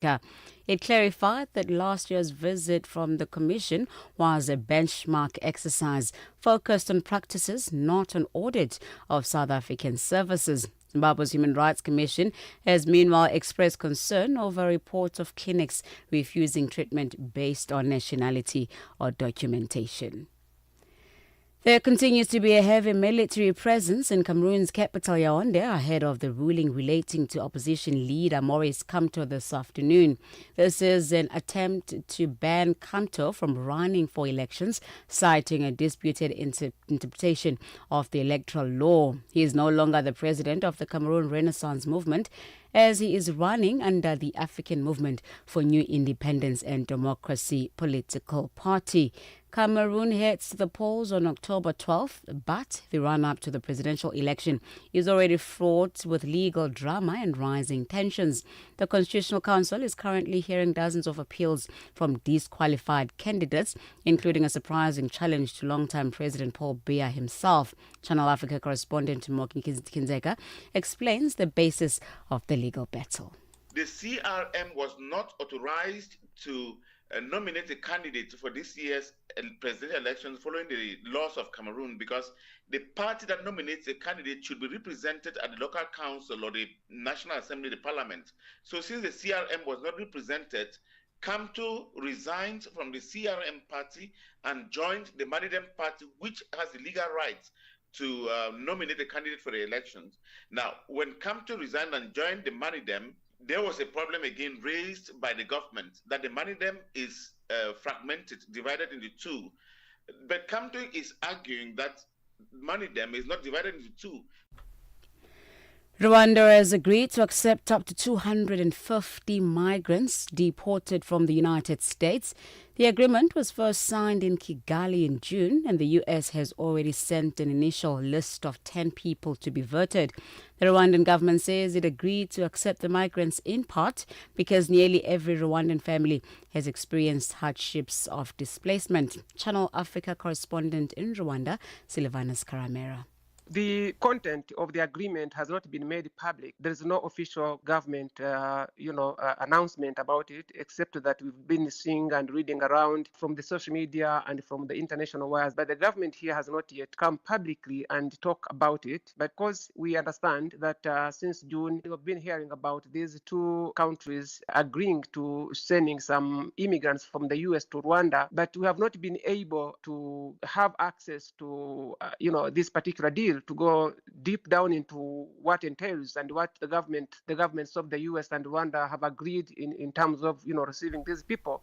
It clarified that last year's visit from the Commission was a benchmark exercise focused on practices, not an audit of South African services. Zimbabwe's Human Rights Commission has meanwhile expressed concern over reports of clinics refusing treatment based on nationality or documentation. There continues to be a heavy military presence in Cameroon's capital Yaoundé ahead of the ruling relating to opposition leader Maurice Kamto this afternoon. This is an attempt to ban Kamto from running for elections, citing a disputed interpretation of the electoral law. He is no longer the president of the Cameroon Renaissance Movement, as he is running under the African Movement for New Independence and Democracy political party. Cameroon heads to the polls on October 12th, but the run-up to the presidential election is already fraught with legal drama and rising tensions. The Constitutional Council is currently hearing dozens of appeals from disqualified candidates, including a surprising challenge to longtime President Paul Biya himself. Channel Africa correspondent Moki Kinzeka explains the basis of the legal battle. The CRM was not authorized to nominate a candidate for this year's presidential elections following the loss of Cameroon, because the party that nominates a candidate should be represented at the local council or the National Assembly, the parliament. So since the CRM was not represented, Kamto resigned from the CRM party and joined the Manidem party, which has the legal right to nominate a candidate for the elections. Now, when Kamto resigned and joined the Manidem, there was a problem again raised by the government that the Manidem is fragmented, divided into two. But Kamto is arguing that Manidem is not divided into two. Rwanda has agreed to accept up to 250 migrants deported from the United States. The agreement was first signed in Kigali in June, and the U.S. has already sent an initial list of 10 people to be vetted. The Rwandan government says it agreed to accept the migrants in part because nearly every Rwandan family has experienced hardships of displacement. Channel Africa correspondent in Rwanda, Silvanus Karamera. The content of the agreement has not been made public. There is no official government, announcement about it, except that we've been seeing and reading around from the social media and from the international wires. But the government here has not yet come publicly and talk about it. Because we understand that since June, we've been hearing about these two countries agreeing to sending some immigrants from the U.S. to Rwanda, but we have not been able to have access to, this particular deal, to go deep down into what entails and what the governments of the US and Rwanda have agreed in terms of, receiving these people.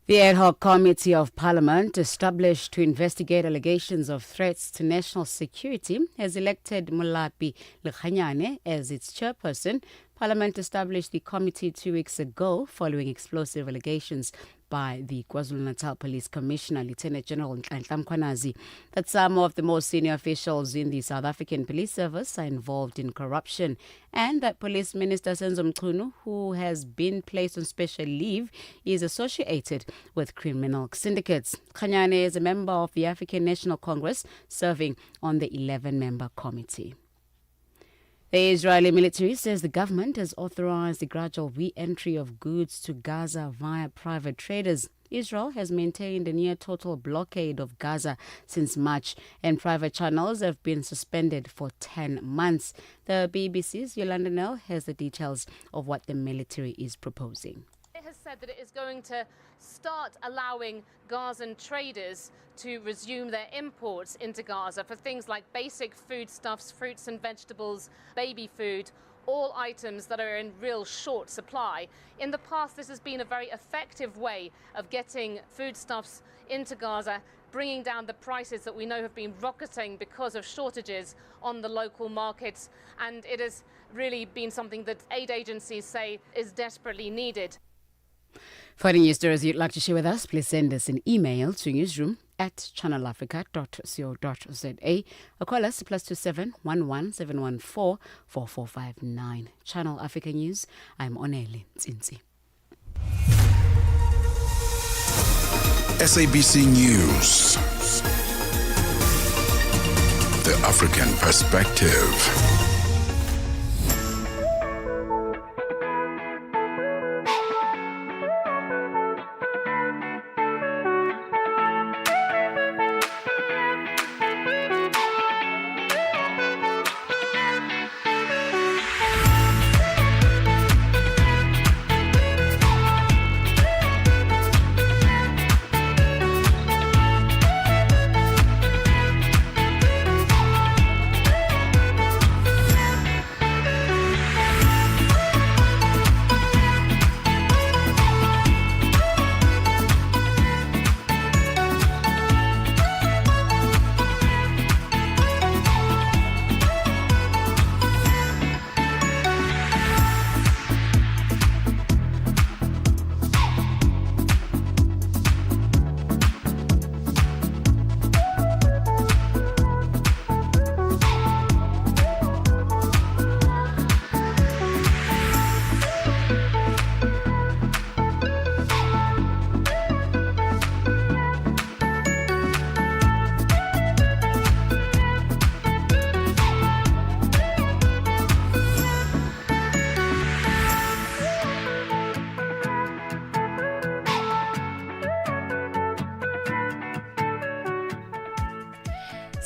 The ad hoc committee of Parliament, established to investigate allegations of threats to national security, has elected Molapi Lekhanyane as its chairperson. Parliament established the committee 2 weeks ago following explosive allegations by the KwaZulu-Natal Police Commissioner, Lieutenant General Nhlanhla Mkhwanazi, that some of the most senior officials in the South African Police Service are involved in corruption, and that Police Minister Senzo Mchunu, who has been placed on special leave, is associated with criminal syndicates. Khanyane is a member of the African National Congress, serving on the 11-member committee. The Israeli military says the government has authorized the gradual re-entry of goods to Gaza via private traders. Israel has maintained a near-total blockade of Gaza since March, and private channels have been suspended for 10 months. The BBC's Yolanda Nell has the details of what the military is proposing. It has said that it is going to start allowing Gazan traders to resume their imports into Gaza for things like basic foodstuffs, fruits and vegetables, baby food, all items that are in real short supply. In the past, this has been a very effective way of getting foodstuffs into Gaza, bringing down the prices that we know have been rocketing because of shortages on the local markets, and it has really been something that aid agencies say is desperately needed. For any news stories you'd like to share with us, please send us an email to newsroom@channelafrica.co.za or call us +27 11 714 4459. Channel Africa News, I'm Onele Nzinzi. SABC News. The African Perspective.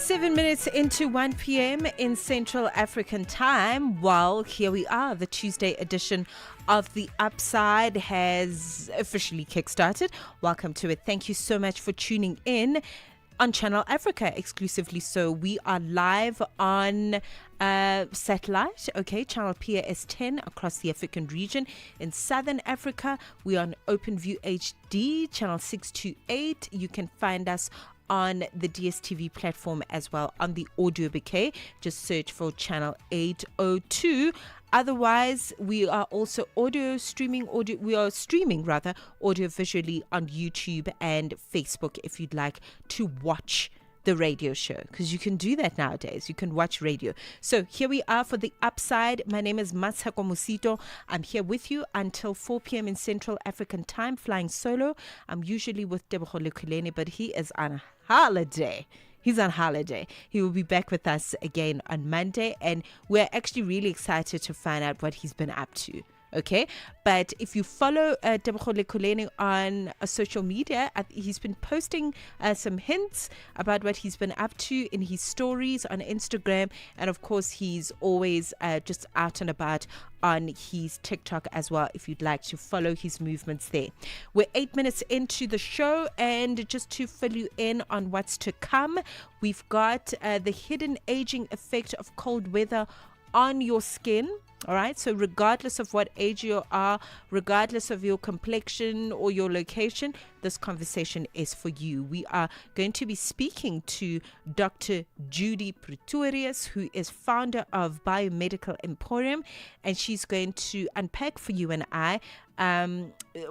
7 minutes into 1 p.m. in Central African time. Well, here we are. The Tuesday edition of The Upside has officially kickstarted. Welcome to it. Thank you so much for tuning in on Channel Africa exclusively. So we are live on satellite, okay, Channel PAS10 across the African region. In Southern Africa, we are on OpenView HD, Channel 628. You can find us on the DSTV platform as well on the audio bouquet. Just search for channel 802. Otherwise, we are also streaming audio visually on YouTube and Facebook if you'd like to watch the radio show, because you can do that nowadays. You can watch radio. So here we are for The Upside. My name is Mmatsheko Mosito. I'm here with you until 4 p.m. in Central African time, flying solo. I'm usually with Tebogo Lekuleni, but he is on holiday. He's on holiday. He will be back with us again on Monday, and we're actually really excited to find out what he's been up to. Okay, but if you follow Tebogo Lekuleni on social media, he's been posting some hints about what he's been up to in his stories on Instagram, and of course he's always just out and about on his TikTok as well, if you'd like to follow his movements there. We're 8 minutes into the show, and just to fill you in on what's to come, we've got the hidden aging effect of cold weather on your skin. All right, so regardless of what age you are, regardless of your complexion or your location, this conversation is for you. We are going to be speaking to Dr. Judy Pretorius, who is founder of Biomedical Emporium, and she's going to unpack for you and I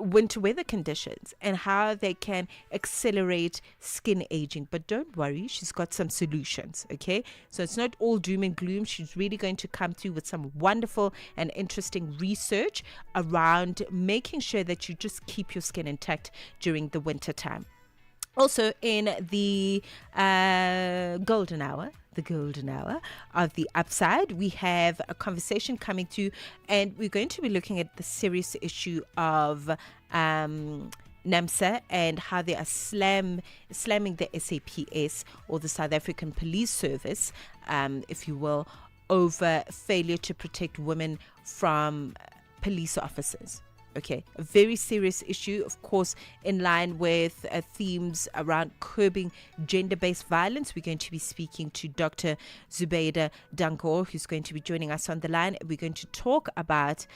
winter weather conditions and how they can accelerate skin aging. But don't worry, she's got some solutions, okay? So it's not all doom and gloom. She's really going to come through with some wonderful and interesting research around making sure that you just keep your skin intact during the winter time. Also in the golden hour of The Upside, we have a conversation coming through, and we're going to be looking at the serious issue of NAMSA and how they are slamming the SAPS, or the South African Police Service, if you will, over failure to protect women from police officers. Okay, a very serious issue, of course, in line with themes around curbing gender-based violence. We're going to be speaking to Dr. Zubeida Dangour, who's going to be joining us on the line. We're going to talk about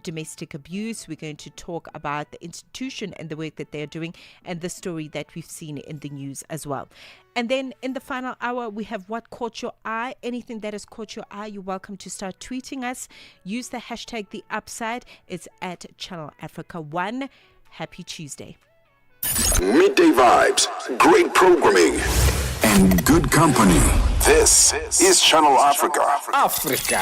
domestic abuse. We're going to talk about the institution and the work that they're doing, and the story that we've seen in the news as well. And then in the final hour, we have What Caught Your Eye. Anything that has caught your eye, you're welcome to start tweeting us. Use the hashtag The Upside. It's at Channel Africa 1. Happy Tuesday. Midday vibes, great programming, and good company. This is Channel Africa. África.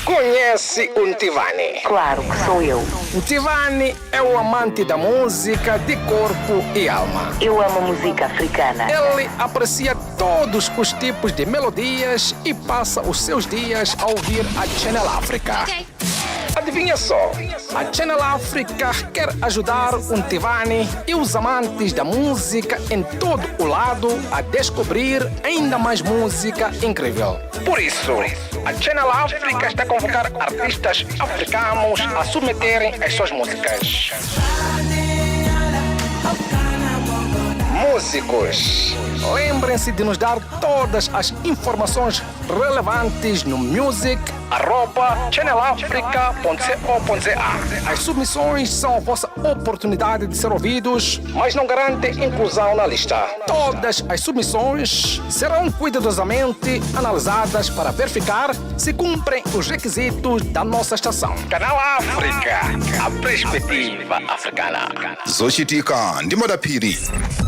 Conhece o Ntivani? Claro que sou eu. Ntivani é o amante da música de corpo e alma. Eu amo música africana. Ele aprecia todos os tipos de melodias e passa os seus dias a ouvir a Channel Africa. Adivinha só, a Channel Africa quer ajudar o Ntivani e os amantes da música em todo o lado a descobrir ainda mais música incrível. Por isso, a Channel Africa está a convocar artistas africanos a submeterem as suas músicas. Músicos, lembrem-se de nos dar todas as informações relevantes no music@channelafrica.co.za. As submissões são a vossa oportunidade de ser ouvidos, mas não garantem inclusão na lista. Todas as submissões serão cuidadosamente analisadas para verificar se cumprem os requisitos da nossa estação. Canal África, a perspectiva africana. Zochitika ndimadapiri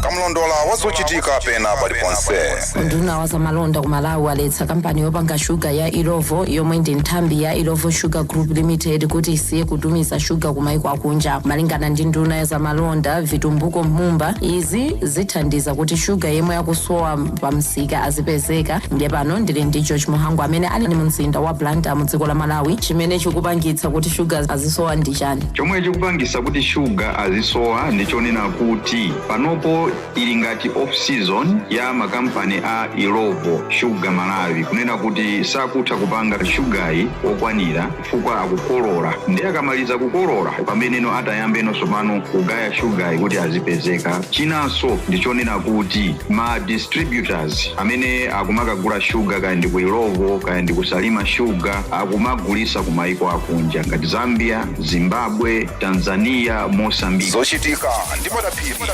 kamlondola wazochitika pena paliponse unduna wazamalonda kumalawi waletha kampani kampani yopanga shuga ya Irovo yomwe ndi nthambi ya Irovo Sugar Group Limited kuti isiye kutumiza shuga kumaiko akunja. Malingana ndi nduna ya zamalonda Vitumbuko Mumba, izi zithandiza kuti shuga yemwe yakusowa pamsika azipezeka. Ndiye pano ndili ndi George Muhangu amene ali mu mzinda wa Blantyre mu dziko la Malawi. Chimene chikupangitsa kuti shuga azisowa ndi chani? Chomwe chikupangitsa kuti shuga azisowa ndichonena kuti panopo ili ngati off season ya makampani a Irovo Sugar Malawi, kunena kuti sakutha kupanga shugayi okwanira chifukwa akukolola. Ndiye akamaliza kukolola pameneno atayambeno sopano kugaya shugayi kuti azipezeka. Chinanso ndichonena kuti ma distributors amene akumakagula shuga kaya ndi ku Irovo kaya ndi kusalima shuga akumagulisa ku maiko akunja ngati Zambia, Zimbabwe, Tanzania, Mozambique. Zochitika ndi Madaphiri.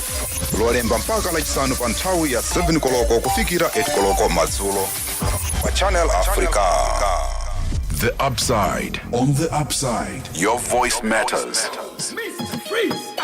Lolemba mpaka lachisanu pa nthawi ya 7 koloko kufikira 8 koloko madzulo pa Channel Africa. The Upside. On the Upside, your voice matters. Mr. Freeze.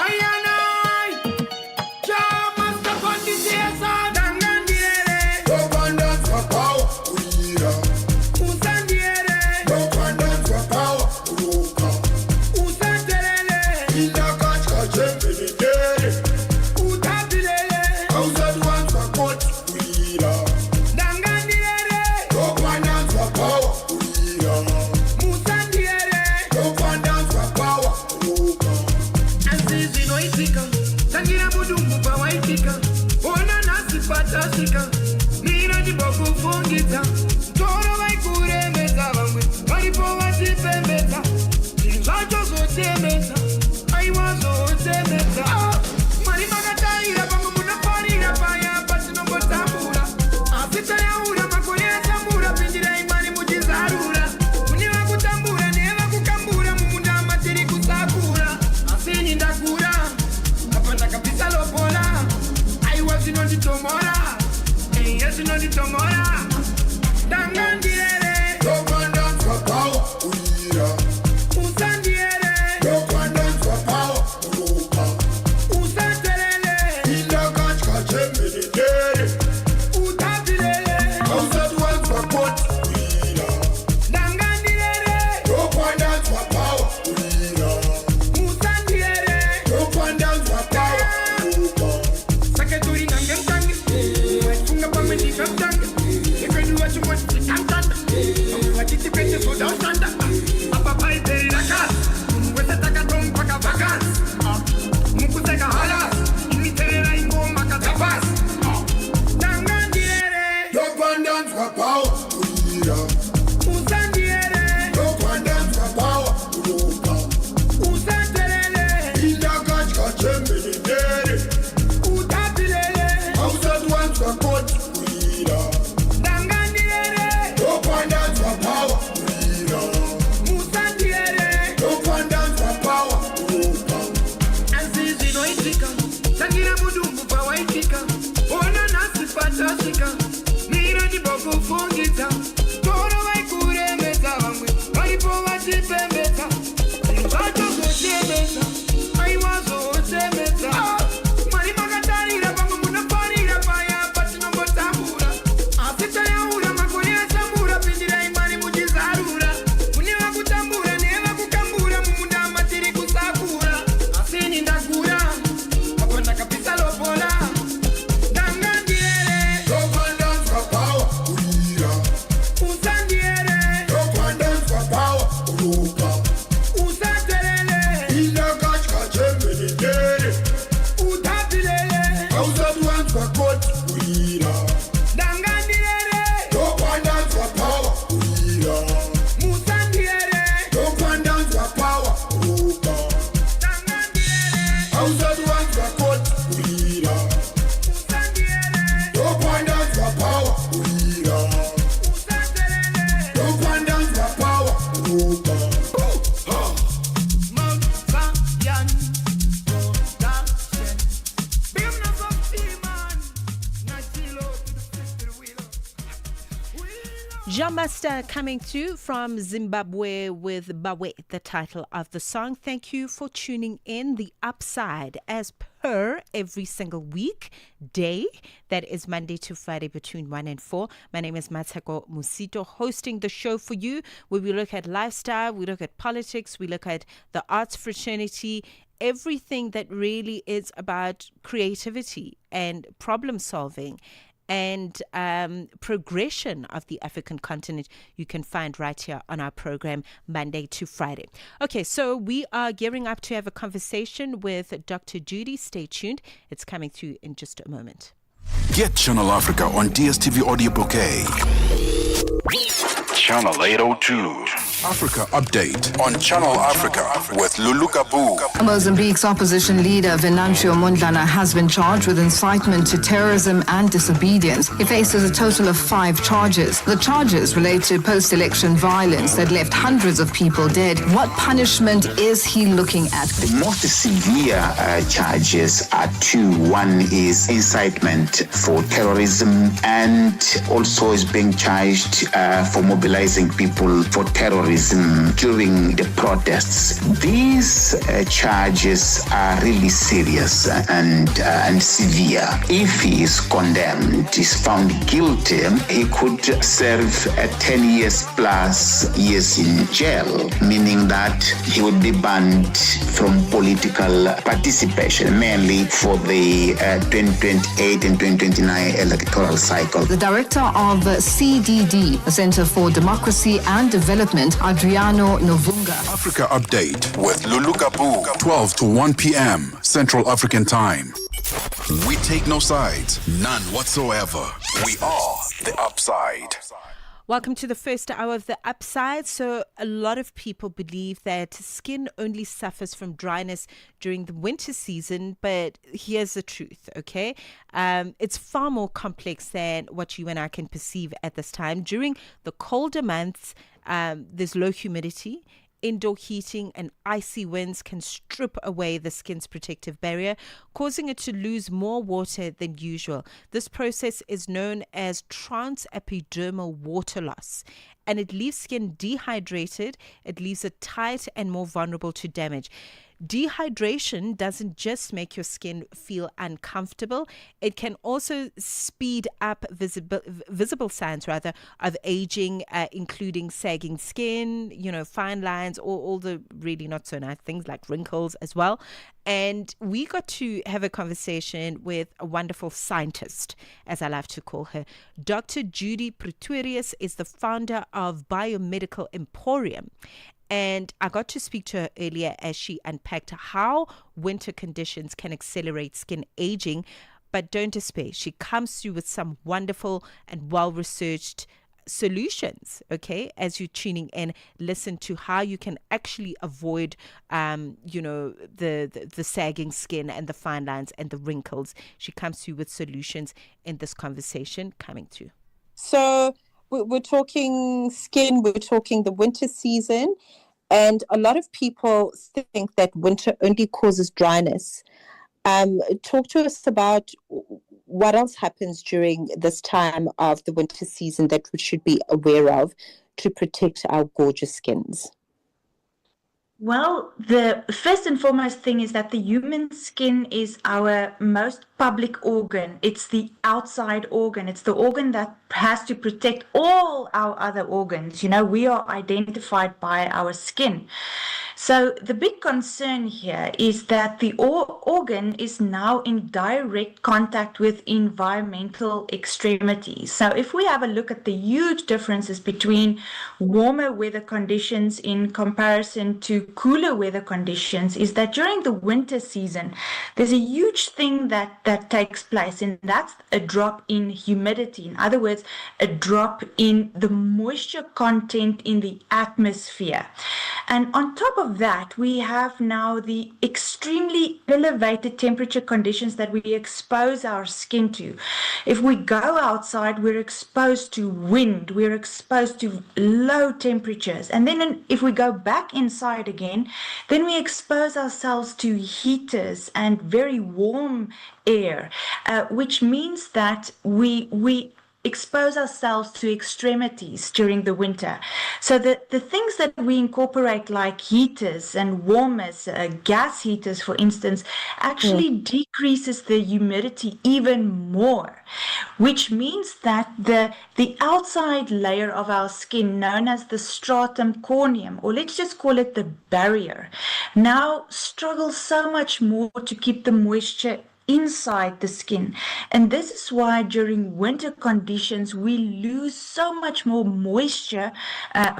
Master coming to you from Zimbabwe with Bawe, the title of the song. Thank you for tuning in. The Upside, as per her every single day. That is Monday to Friday between 1 and 4. My name is Mmatsheko Mosito, hosting the show for you, where we look at lifestyle, we look at politics, we look at the arts fraternity, everything that really is about creativity and problem solving and progression of the African continent. You can find right here on our program Monday to Friday. Okay, so we are gearing up to have a conversation with Dr. Judy. Stay tuned. It's coming through in just a moment. Get Channel Africa on DSTV Audio Bouquet. Channel 802. Africa Update on Channel Africa with Lulu Kabu. Mozambique's opposition leader Venancio Mondlane has been charged with incitement to terrorism and disobedience. He faces a total of 5 charges. The charges relate to post-election violence that left hundreds of people dead. What punishment is he looking at? The most severe charges are 2. One is incitement for terrorism, and also is being charged for mobilizing people for terrorism during the protests. These charges are really serious and severe. If he is condemned, is found guilty, he could serve 10 years plus years in jail, meaning that he would be banned from political participation, mainly for the 2028 and 2029 electoral cycle. The director of CDD, the Center for Democracy and Development, Adriano Novunga. Africa Update with Lulu Kabu, 12 to 1 p.m. Central African Time. We take no sides, none whatsoever. We are the Upside. Welcome to the first hour of the Upside. So a lot of people believe that skin only suffers from dryness during the winter season, but here's the truth, okay? It's far more complex than what you and I can perceive at this time. During the colder months, there's low humidity. Indoor heating and icy winds can strip away the skin's protective barrier, causing it to lose more water than usual. This process is known as transepidermal water loss, and it leaves skin dehydrated. It leaves it tight and more vulnerable to damage. Dehydration doesn't just make your skin feel uncomfortable. It can also speed up visible signs of aging, including sagging skin, fine lines, all the really not so nice things like wrinkles as well. And we got to have a conversation with a wonderful scientist, as I love to call her. Dr. Judy Pretorius is the founder of Biomedical Emporium. And I got to speak to her earlier as she unpacked how winter conditions can accelerate skin aging. But don't despair. She comes through with some wonderful and well-researched solutions, okay? As you're tuning in, listen to how you can actually avoid, the sagging skin and the fine lines and the wrinkles. She comes through with solutions in this conversation coming through. So we're talking skin, we're talking the winter season. And a lot of people think that winter only causes dryness. Talk to us about what else happens during this time of the winter season that we should be aware of to protect our gorgeous skins. Well, the first and foremost thing is that the human skin is our most public organ. It's the outside organ. It's the organ that has to protect all our other organs. We are identified by our skin. So the big concern here is that the organ is now in direct contact with environmental extremities. So if we have a look at the huge differences between warmer weather conditions in comparison to cooler weather conditions, is that during the winter season, there's a huge thing that takes place, and that's a drop in humidity. In other words, a drop in the moisture content in the atmosphere. And on top of that, we have now the extremely elevated temperature conditions that we expose our skin to. If we go outside, we're exposed to wind, we're exposed to low temperatures. And then if we go back inside again, then we expose ourselves to heaters and very warm air, which means that we expose ourselves to extremities during the winter. So the things that we incorporate, like heaters and warmers, gas heaters, for instance, actually decreases the humidity even more, which means that the outside layer of our skin, known as the stratum corneum, or let's just call it the barrier, now struggles so much more to keep the moisture inside the skin. And this is why during winter conditions we lose so much more moisture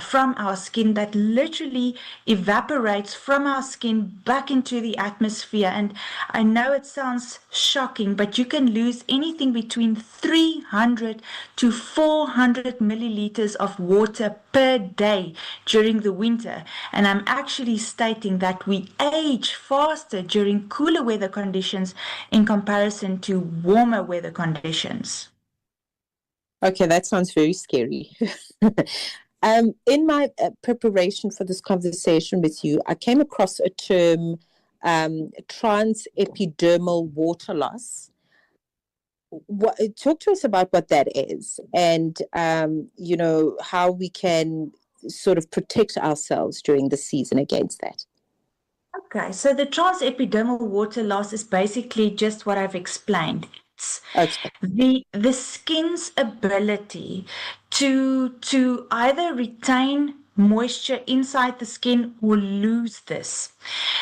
from our skin, that literally evaporates from our skin back into the atmosphere. And I know it sounds shocking, but you can lose anything between 300 to 400 milliliters of water per day during the winter. And I'm actually stating that we age faster during cooler weather conditions in comparison to warmer weather conditions. Okay, that sounds very scary. In my preparation for this conversation with you, I came across a term, transepidermal water loss. Talk to us about what that is, and how we can sort of protect ourselves during the season against that. Okay, so the transepidermal water loss is basically just what I've explained. It's the skin's ability to either retain moisture inside the skin or lose this.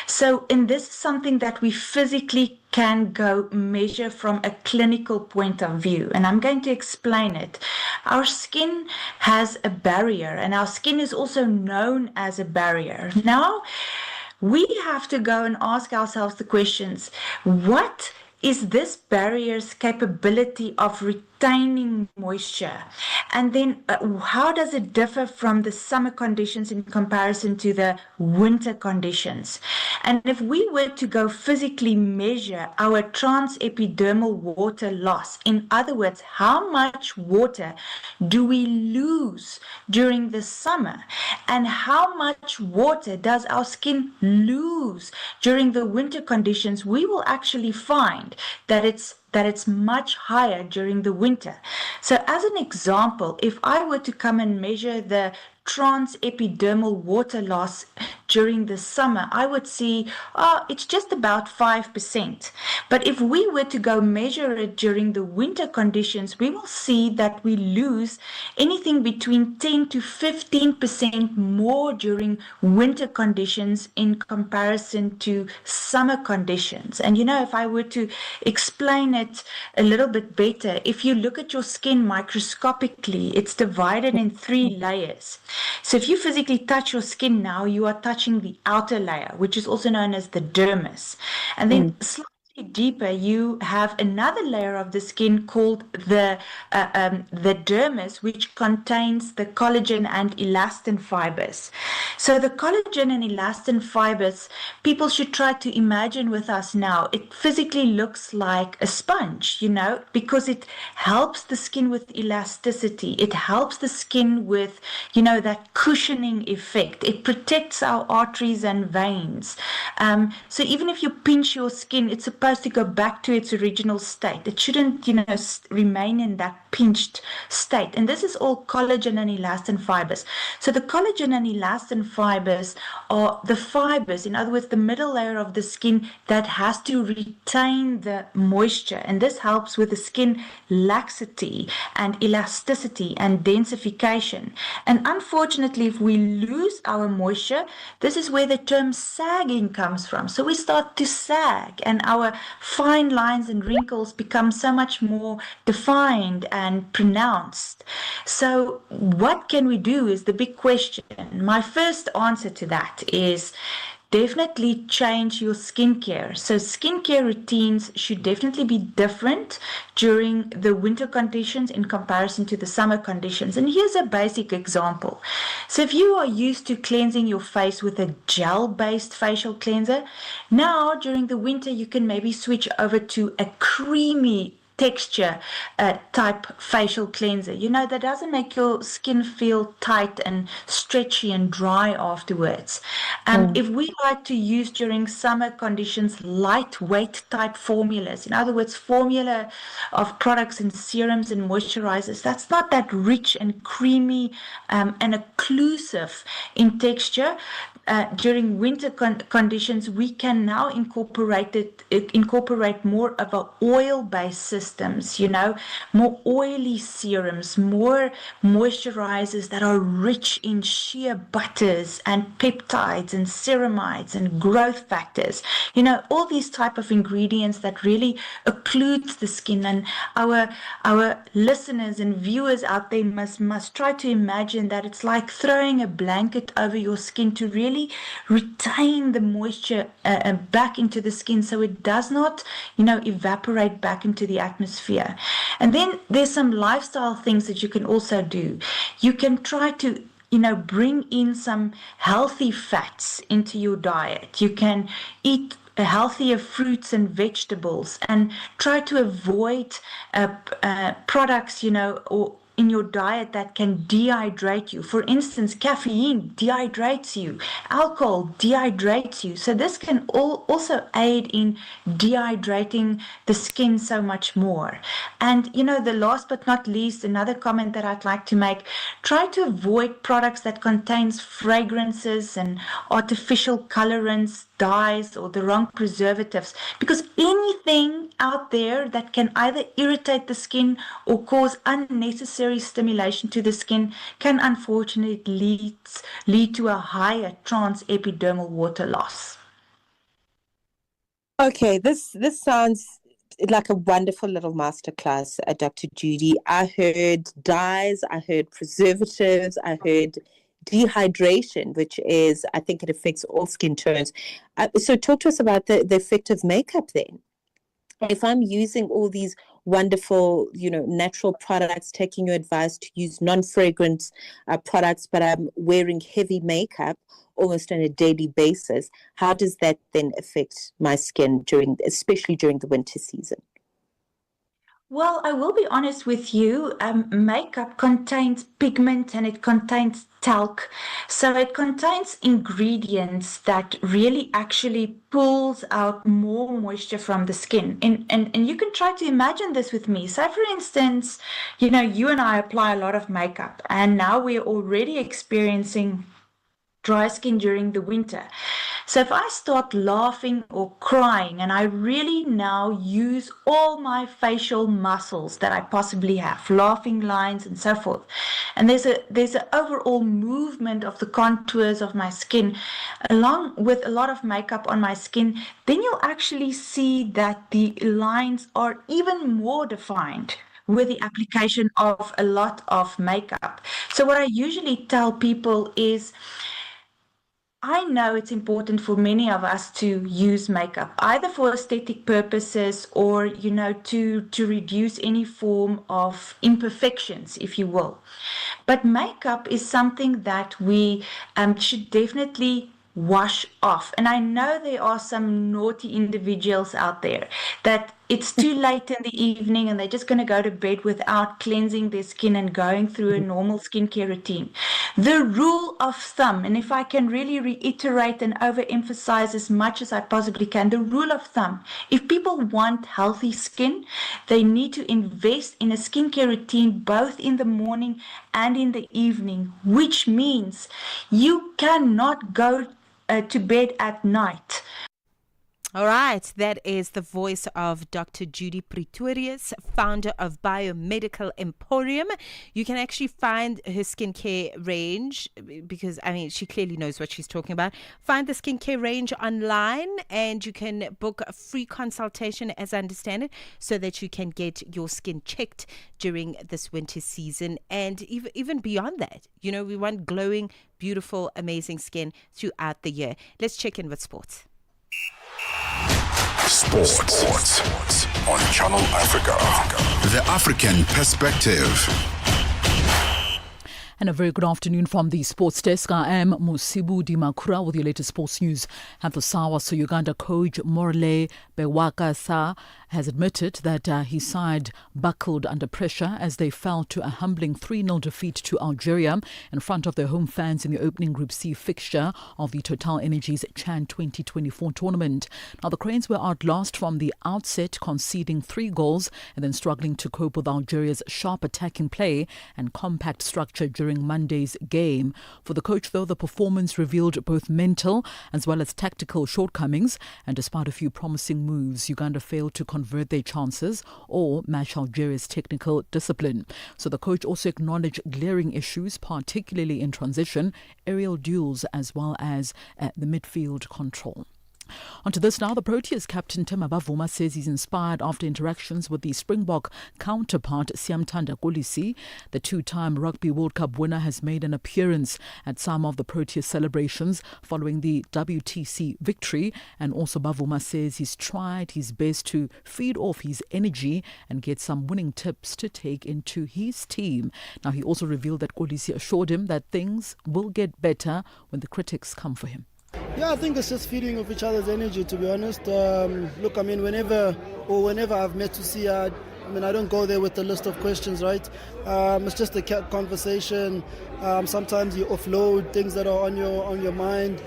So, and this is something that we physically can go measure from a clinical point of view. And I'm going to explain it. Our skin has a barrier, and our skin is also known as a barrier. Now, we have to go and ask ourselves the questions: what is this barrier's capability of retaining moisture? And then how does it differ from the summer conditions in comparison to the winter conditions? And if we were to go physically measure our transepidermal water loss, in other words, how much water do we lose during the summer, and how much water does our skin lose during the winter conditions, we will actually find that it's much higher during the winter. So as an example, if I were to come and measure the transepidermal water loss during the summer, I would see, it's just about 5%. But if we were to go measure it during the winter conditions, we will see that we lose anything between 10 to 15% more during winter conditions in comparison to summer conditions. And if I were to explain it a little bit better, if you look at your skin microscopically, it's divided in 3 layers. So if you physically touch your skin now, you are touching the outer layer, which is also known as the dermis. And then slightly deeper, you have another layer of the skin called the dermis, which contains the collagen and elastin fibers. So the collagen and elastin fibers, people should try to imagine with us now. It physically looks like a sponge, because it helps the skin with elasticity. It helps the skin with, that cushioning effect. It protects our arteries and veins. So even if you pinch your skin, it's supposed to go back to its original state. It shouldn't, remain in that pinched state. And this is all collagen and elastin fibers. So the collagen and elastin fibers are the fibers, in other words, the middle layer of the skin that has to retain the moisture. And this helps with the skin laxity and elasticity and densification. And unfortunately, if we lose our moisture, this is where the term sagging comes from. So we start to sag, and our fine lines and wrinkles become so much more defined and pronounced. So what can we do is the big question. My first answer to that is definitely change your skincare. So skincare routines should definitely be different during the winter conditions in comparison to the summer conditions. And here's a basic example. So if you are used to cleansing your face with a gel-based facial cleanser, now during the winter you can maybe switch over to a creamy texture type facial cleanser, that doesn't make your skin feel tight and stretchy and dry afterwards. If we like to use during summer conditions lightweight type formulas, in other words, formula of products and serums and moisturizers, that's not that rich and creamy and occlusive in texture. During winter conditions, we can now incorporate more of a oil-based systems, more oily serums, more moisturizers that are rich in shea butters and peptides and ceramides and growth factors. All these type of ingredients that really occludes the skin. And our listeners and viewers out there must try to imagine that it's like throwing a blanket over your skin to really retain the moisture back into the skin so it does not, evaporate back into the atmosphere. And then there's some lifestyle things that you can also do. You can try to bring in some healthy fats into your diet. You can eat healthier fruits and vegetables and try to avoid products, or in your diet that can dehydrate you. For instance, caffeine dehydrates you, alcohol dehydrates you. So this can also aid in dehydrating the skin so much more. And the last but not least, another comment that I'd like to make, try to avoid products that contains fragrances and artificial colorants, dyes, or the wrong preservatives, because anything out there that can either irritate the skin or cause unnecessary stimulation to the skin can unfortunately lead to a higher transepidermal water loss. Okay, this sounds like a wonderful little masterclass, Dr. Judy. I heard dyes, I heard preservatives, I heard dehydration, which is, I think it affects all skin tones. So talk to us about the effect of makeup then. If I'm using all these wonderful, natural products, taking your advice to use non-fragrance products, but I'm wearing heavy makeup almost on a daily basis, how does that then affect my skin especially during the winter season? Well, I will be honest with you. Makeup contains pigment and it contains talc. So it contains ingredients that really actually pulls out more moisture from the skin. And you can try to imagine this with me. So for instance, you and I apply a lot of makeup and now we're already experiencing dry skin during the winter. So if I start laughing or crying and I really now use all my facial muscles that I possibly have, laughing lines and so forth, and there's an overall movement of the contours of my skin along with a lot of makeup on my skin, then you'll actually see that the lines are even more defined with the application of a lot of makeup. So what I usually tell people is, I know it's important for many of us to use makeup, either for aesthetic purposes or, to reduce any form of imperfections, if you will. But makeup is something that we should definitely wash off. And I know there are some naughty individuals out there that it's too late in the evening and they're just going to go to bed without cleansing their skin and going through a normal skincare routine. The rule of thumb, and if I can really reiterate and overemphasize as much as I possibly can, the rule of thumb, if people want healthy skin, they need to invest in a skincare routine both in the morning and in the evening, which means you cannot go to bed at night. All right, that is the voice of Dr. Judy Pretorius, founder of Biomedical Emporium. You can actually find her skincare range because, she clearly knows what she's talking about. Find the skincare range online and you can book a free consultation, as I understand it, so that you can get your skin checked during this winter season and even beyond that. We want glowing, beautiful, amazing skin throughout the year. Let's check in with sports. Sports on Channel Africa. The African perspective. And a very good afternoon from the sports desk. I am Musibu Dimakura with your latest sports news. And for Sawa, so Uganda coach Morle Bewakasa has admitted that his side buckled under pressure as they fell to a humbling 3-0 defeat to Algeria in front of their home fans in the opening Group C fixture of the Total Energies Chan 2024 tournament. Now, the Cranes were outlast from the outset, conceding 3 goals and then struggling to cope with Algeria's sharp attacking play and compact structure during Monday's game. For the coach, though, the performance revealed both mental as well as tactical shortcomings, and despite a few promising moves, Uganda failed to convert their chances or match Algeria's technical discipline. So the coach also acknowledged glaring issues, particularly in transition, aerial duels, as well as the midfield control. Onto this now, the Proteas captain Tim Abavuma says he's inspired after interactions with the Springbok counterpart Siamthanda Kolisi. The 2-time Rugby World Cup winner has made an appearance at some of the Proteas celebrations following the WTC victory, and also Bavuma says he's tried his best to feed off his energy and get some winning tips to take into his team. Now, he also revealed that Kolisi assured him that things will get better when the critics come for him. Yeah, I think it's just feeding off each other's energy, to be honest. Look, I mean, whenever I've met Susia, I don't go there with a list of questions, right? It's just a conversation. Sometimes you offload things that are on your mind.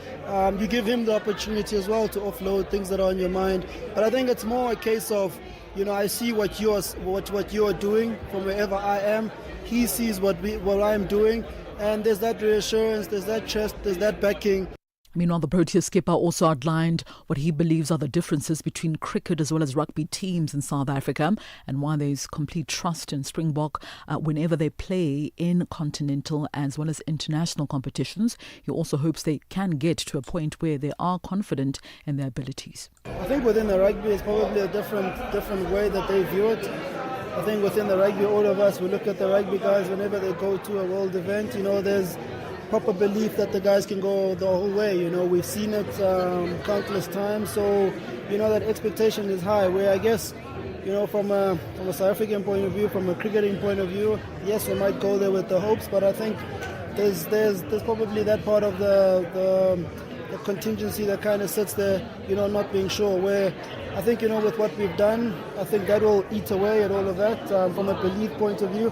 You give him the opportunity as well to offload things that are on your mind. But I think it's more a case of, I see what you are doing from wherever I am. He sees what I'm doing, and there's that reassurance, there's that trust, there's that backing. Meanwhile, the Proteas skipper also outlined what he believes are the differences between cricket as well as rugby teams in South Africa, and why there's complete trust in Springbok whenever they play in continental as well as international competitions. He also hopes they can get to a point where they are confident in their abilities. I think within the rugby, it's probably a different way that they view it. I think within the rugby, all of us, we look at the rugby guys whenever they go to a world event, there's proper belief that the guys can go the whole way. We've seen it countless times, so that expectation is high, where I guess from a South African point of view, from a cricketing point of view, yes, we might go there with the hopes, but I think there's probably that part of the contingency that kind of sits there, not being sure, where I think with what we've done, I think that will eat away at all of that from a belief point of view.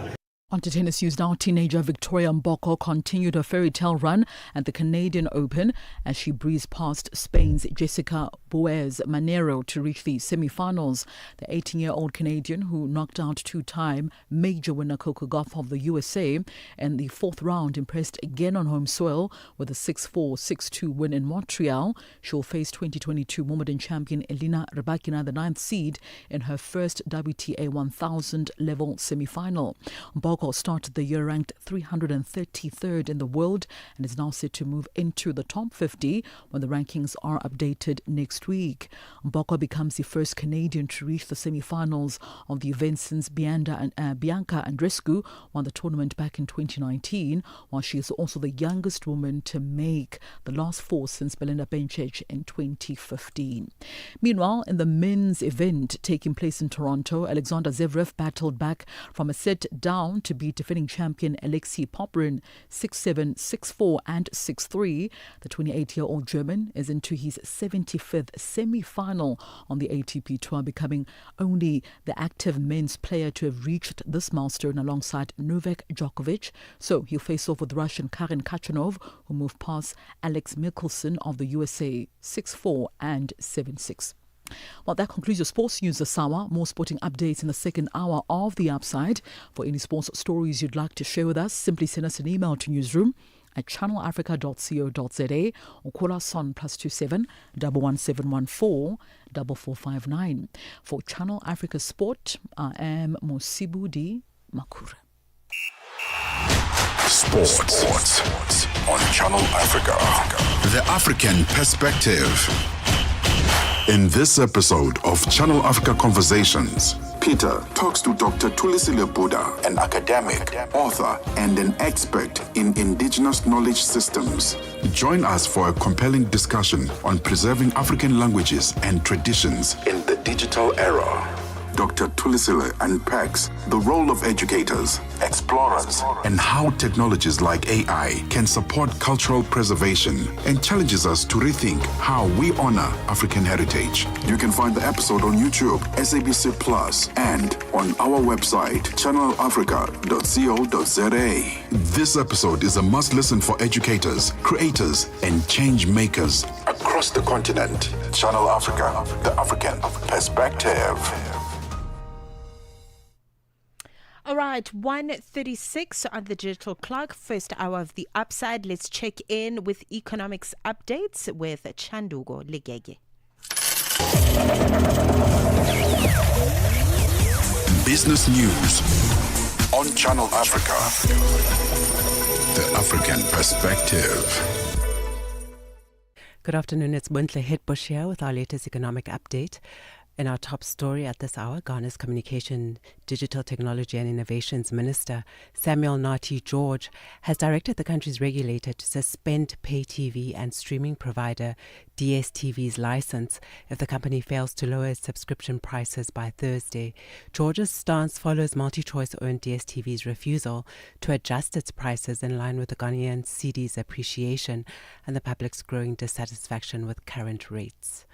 On to tennis news now. Teenager Victoria Mboko continued her fairy tale run at the Canadian Open as she breezed past Spain's Jessica Boaz Manero to reach the semi-finals. The 18-year-old Canadian, who knocked out 2-time major winner Coco Gauff of the USA in the 4th round, impressed again on home soil with a 6-4, 6-2 win in Montreal. She'll face 2022 Wimbledon champion Elina Rybakina, the 9th seed, in her first WTA 1000 level semi-final. Mboko started the year ranked 333rd in the world and is now set to move into the top 50 when the rankings are updated next week. Mboko becomes the first Canadian to reach the semi-finals of the event since Bianca Andreescu won the tournament back in 2019, while she is also the youngest woman to make the last 4 since Belinda Bencic in 2015. Meanwhile, in the men's event taking place in Toronto, Alexander Zverev battled back from a set down to beat defending champion Alexei Popyrin 6-7, 6-4 and 6-3. The 28-year-old German is into his 75th semi-final on the ATP Tour, becoming only the active men's player to have reached this milestone alongside Novak Djokovic. So he'll face off with Russian Karen Khachanov, who moved past Alex Michelsen of the USA 6-4 and 7-6. Well, that concludes your sports news this hour. More sporting updates in the second hour of The Upside. For any sports stories you'd like to share with us, simply send us an email to newsroom@channelafrica.co.za or call us on +27 11714 4459. For Channel Africa Sport, I am Musibu Dimakura. Sports on Channel Africa. The African Perspective. In this episode of Channel Africa Conversations, Peter talks to Dr. Thulisile Buddha, an academic, author, and an expert in indigenous knowledge systems. Join us for a compelling discussion on preserving African languages and traditions in the digital era. Dr. Tulisile unpacks the role of educators, explorers, and how technologies like AI can support cultural preservation, and challenges us to rethink how we honor African heritage. You can find the episode on YouTube, SABC Plus, and on our website, channelafrica.co.za. This episode is a must-listen for educators, creators, and change makers across the continent. Channel Africa, the African perspective. All right, 1:36 on the digital clock. First hour of the Upside. Let's check in with economics updates with Chandugo Legege. Business news on Channel Africa, the African perspective. Good afternoon, it's Buntle Hitbush here with our latest economic update. In our top story at this hour, Ghana's Communication, Digital Technology and Innovations Minister, Samuel Nati George, has directed the country's regulator to suspend pay TV and streaming provider DSTV's license if the company fails to lower its subscription prices by Thursday. George's stance follows MultiChoice-owned DSTV's refusal to adjust its prices in line with the Ghanaian cedi's appreciation and the public's growing dissatisfaction with current rates.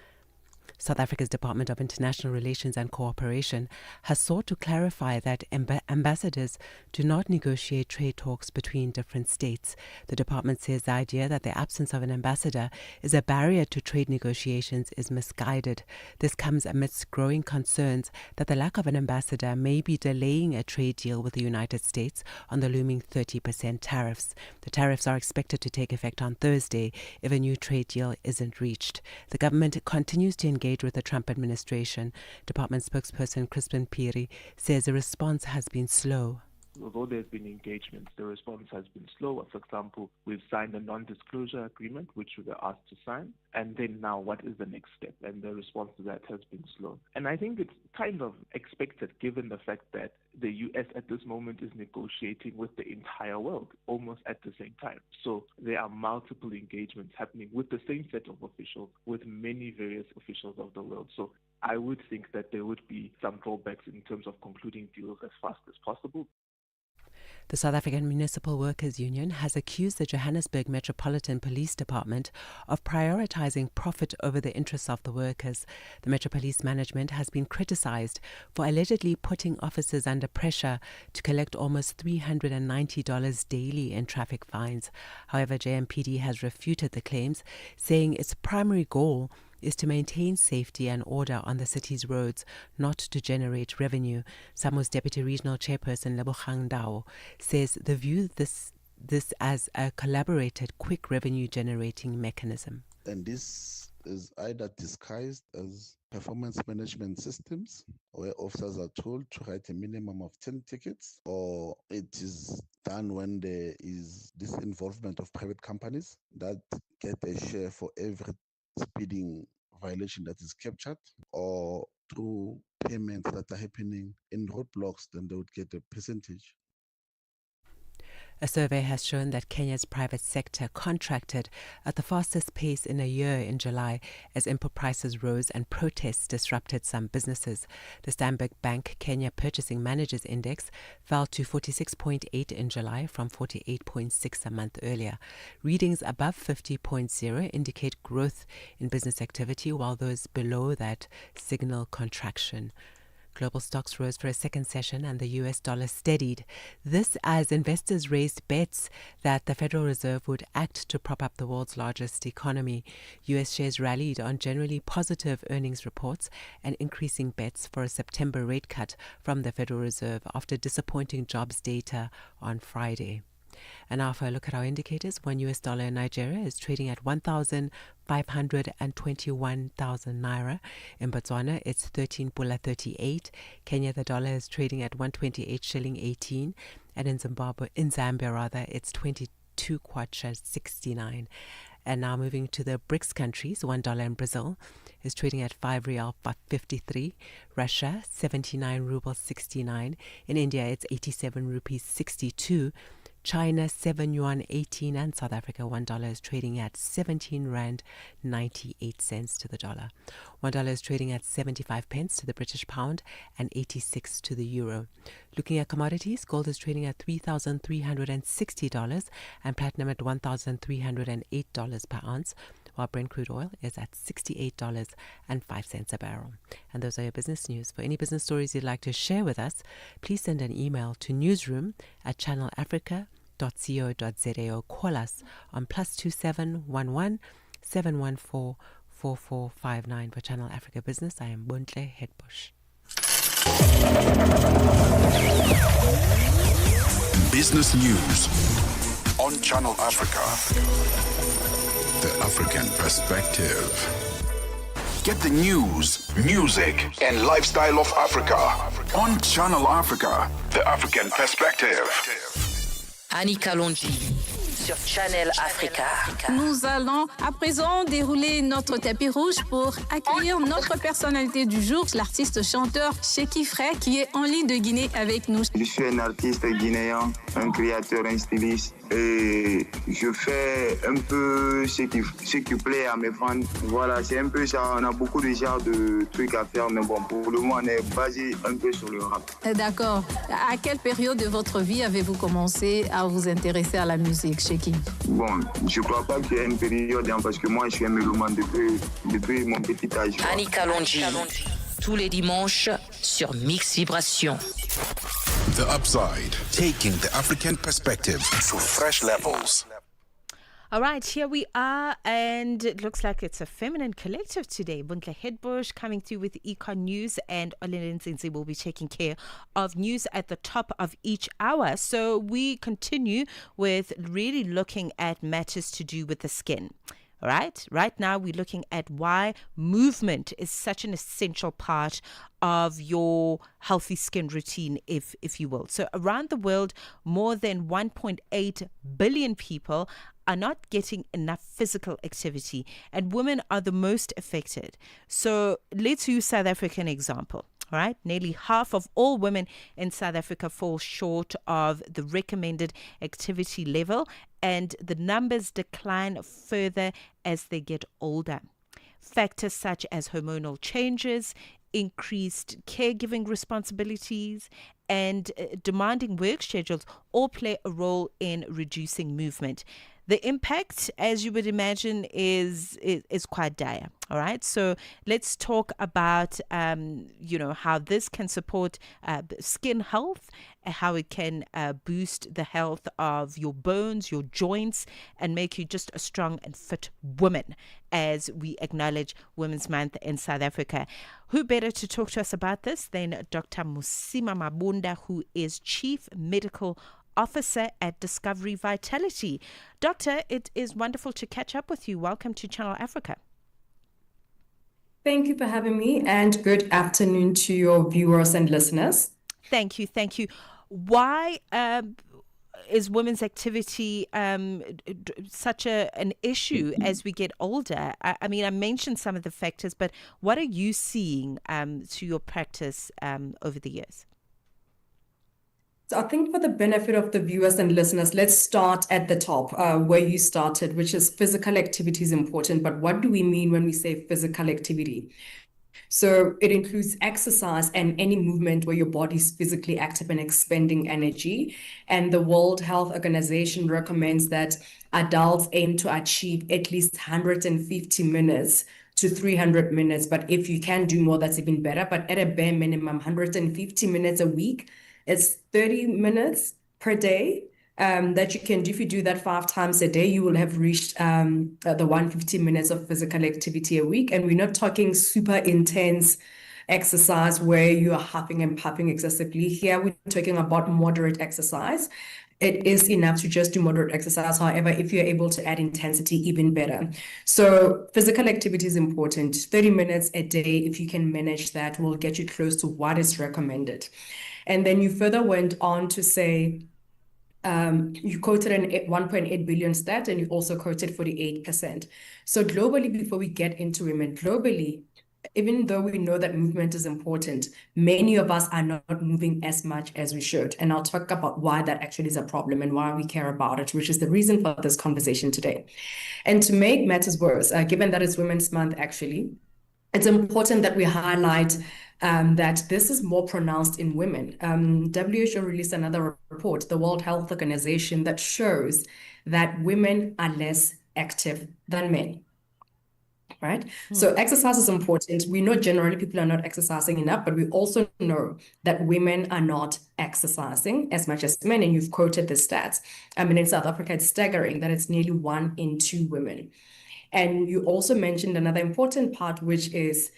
South Africa's Department of International Relations and Cooperation has sought to clarify that ambassadors do not negotiate trade talks between different states. The department says the idea that the absence of an ambassador is a barrier to trade negotiations is misguided. This comes amidst growing concerns that the lack of an ambassador may be delaying a trade deal with the United States on the looming 30% tariffs. The tariffs are expected to take effect on Thursday if a new trade deal isn't reached. The government continues to engage with the Trump administration. Department spokesperson Crispin Piri says the response has been slow. Although there's been engagement, the response has been slow. For example, we've signed a non-disclosure agreement, which we were asked to sign. And then now, what is the next step? And the response to that has been slow. And I think it's kind of expected, given the fact that the U.S. at this moment is negotiating with the entire world almost at the same time. So there are multiple engagements happening with the same set of officials, with many various officials of the world. So I would think that there would be some drawbacks in terms of concluding deals as fast as possible. The South African Municipal Workers Union has accused the Johannesburg Metropolitan Police Department of prioritizing profit over the interests of the workers. The Metro Police management has been criticized for allegedly putting officers under pressure to collect almost $390 daily in traffic fines. However, JMPD has refuted the claims, saying its primary goal is to maintain safety and order on the city's roads, not to generate revenue. SAMO's Deputy Regional Chairperson Lebogang Dao says the view this as a collaborated quick revenue generating mechanism. And this is either disguised as performance management systems, where officers are told to write a minimum of 10 tickets, or it is done when there is this involvement of private companies that get a share for every speeding violation that is captured, or through payments that are happening in roadblocks, then they would get a percentage. A survey has shown that Kenya's private sector contracted at the fastest pace in a year in July as input prices rose and protests disrupted some businesses. The Stanbic Bank Kenya Purchasing Managers Index fell to 46.8 in July from 48.6 a month earlier. Readings above 50.0 indicate growth in business activity, while those below that signal contraction. Global stocks rose for a second session and the US dollar steadied. This as investors raised bets that the Federal Reserve would act to prop up the world's largest economy. US shares rallied on generally positive earnings reports and increasing bets for a September rate cut from the Federal Reserve after disappointing jobs data on Friday. And now for a look at our indicators, $1 US in Nigeria is trading at 1,521,000 naira. In Botswana, it's 13 pula 38. Kenya, the dollar is trading at 128 shilling 18. And in Zambia, it's 22 kwacha 69. And now moving to the BRICS countries, $1 in Brazil is trading at 5 real 53. Russia, 79 rubles 69. In India, it's 87 rupees 62. China 7 yuan 18, and South Africa $1 is trading at 17 rand 98 cents to the dollar. $1 is trading at 75 pence to the British pound and 86 to the euro. Looking at commodities, gold is trading at $3,360 and platinum at $1,308 per ounce, while Brent crude oil is at $68.05 a barrel. And those are your business news. For any business stories you'd like to share with us, please send an email to newsroom@channelafrica.co.za or call us on +27 11 714 4459. For Channel Africa Business, I am Bontle Hetbush. Business news on Channel Africa. The African perspective. Get the news, music, and lifestyle of Africa on Channel Africa. The African perspective. Annie Kalonji sur Channel Africa. Nous allons à présent dérouler notre tapis rouge pour accueillir notre personnalité du jour, l'artiste chanteur Sheki Frey, qui est en ligne de Guinée avec nous. Je suis un artiste guinéen, un créateur, un styliste, et je fais un peu ce qui plaît à mes fans. Voilà, c'est un peu ça. On a beaucoup de genres de trucs à faire, mais bon, pour le moment, on est basé un peu sur le rap. D'accord. À quelle période de votre vie avez-vous commencé à vous intéresser à la musique, Sheki? Bon, je crois pas qu'il y ait une période, hein, parce que moi, je suis un mélomane depuis mon petit âge. Annie Kalonji, tous les dimanches sur Mix Vibration. The Upside, taking the African perspective to fresh levels. All right, here we are, and it looks like it's a feminine collective today. Buntle Hetbush coming through with Econ News, and Olin Zinzi will be taking care of news at the top of each hour. So we continue with really looking at matters to do with the skin. All right. Right now, we're looking at why movement is such an essential part of your healthy skin routine, if you will. So around the world, more than 1.8 billion people are not getting enough physical activity, and women are the most affected. So let's use South African example. All right, nearly half of all women in South Africa fall short of the recommended activity level, and the numbers decline further as they get older. Factors such as hormonal changes, increased caregiving responsibilities, and demanding work schedules all play a role in reducing movement. The impact, as you would imagine, is quite dire. All right. So let's talk about, how this can support skin health, how it can boost the health of your bones, your joints, and make you just a strong and fit woman as we acknowledge Women's Month in South Africa. Who better to talk to us about this than Dr. Musima Mabunda, who is Chief Medical Officer at Discovery Vitality. Doctor, it is wonderful to catch up with you. Welcome to Channel Africa. Thank you for having me, and good afternoon to your viewers and listeners. Thank you. Why is women's activity such an issue as we get older? I mean, I mentioned some of the factors, but what are you seeing to your practice over the years? So I think for the benefit of the viewers and listeners, let's start at the top where you started, which is physical activity is important. But what do we mean when we say physical activity? So it includes exercise and any movement where your body is physically active and expending energy. And the World Health Organization recommends that adults aim to achieve at least 150 minutes to 300 minutes. But if you can do more, that's even better. But at a bare minimum, 150 minutes a week. It's 30 minutes per day that you can do. If you do that 5 times a day, you will have reached the 150 minutes of physical activity a week. And we're not talking super intense exercise where you are huffing and puffing excessively. Here, we're talking about moderate exercise. It is enough to just do moderate exercise. However, if you're able to add intensity, even better. So physical activity is important. 30 minutes a day, if you can manage that, will get you close to what is recommended. And then you further went on to say, you quoted an 1.8 billion stat, and you also quoted 48%. So globally, before we get into women, globally, even though we know that movement is important, many of us are not moving as much as we should. And I'll talk about why that actually is a problem and why we care about it, which is the reason for this conversation today. And to make matters worse, given that it's Women's Month, actually, it's important that we highlight that this is more pronounced in women. WHO released another report, the World Health Organization, that shows that women are less active than men. Right? So exercise is important. We know generally people are not exercising enough, but we also know that women are not exercising as much as men. And you've quoted the stats. I mean, in South Africa, it's staggering that it's nearly 1 in 2 women. And you also mentioned another important part, which is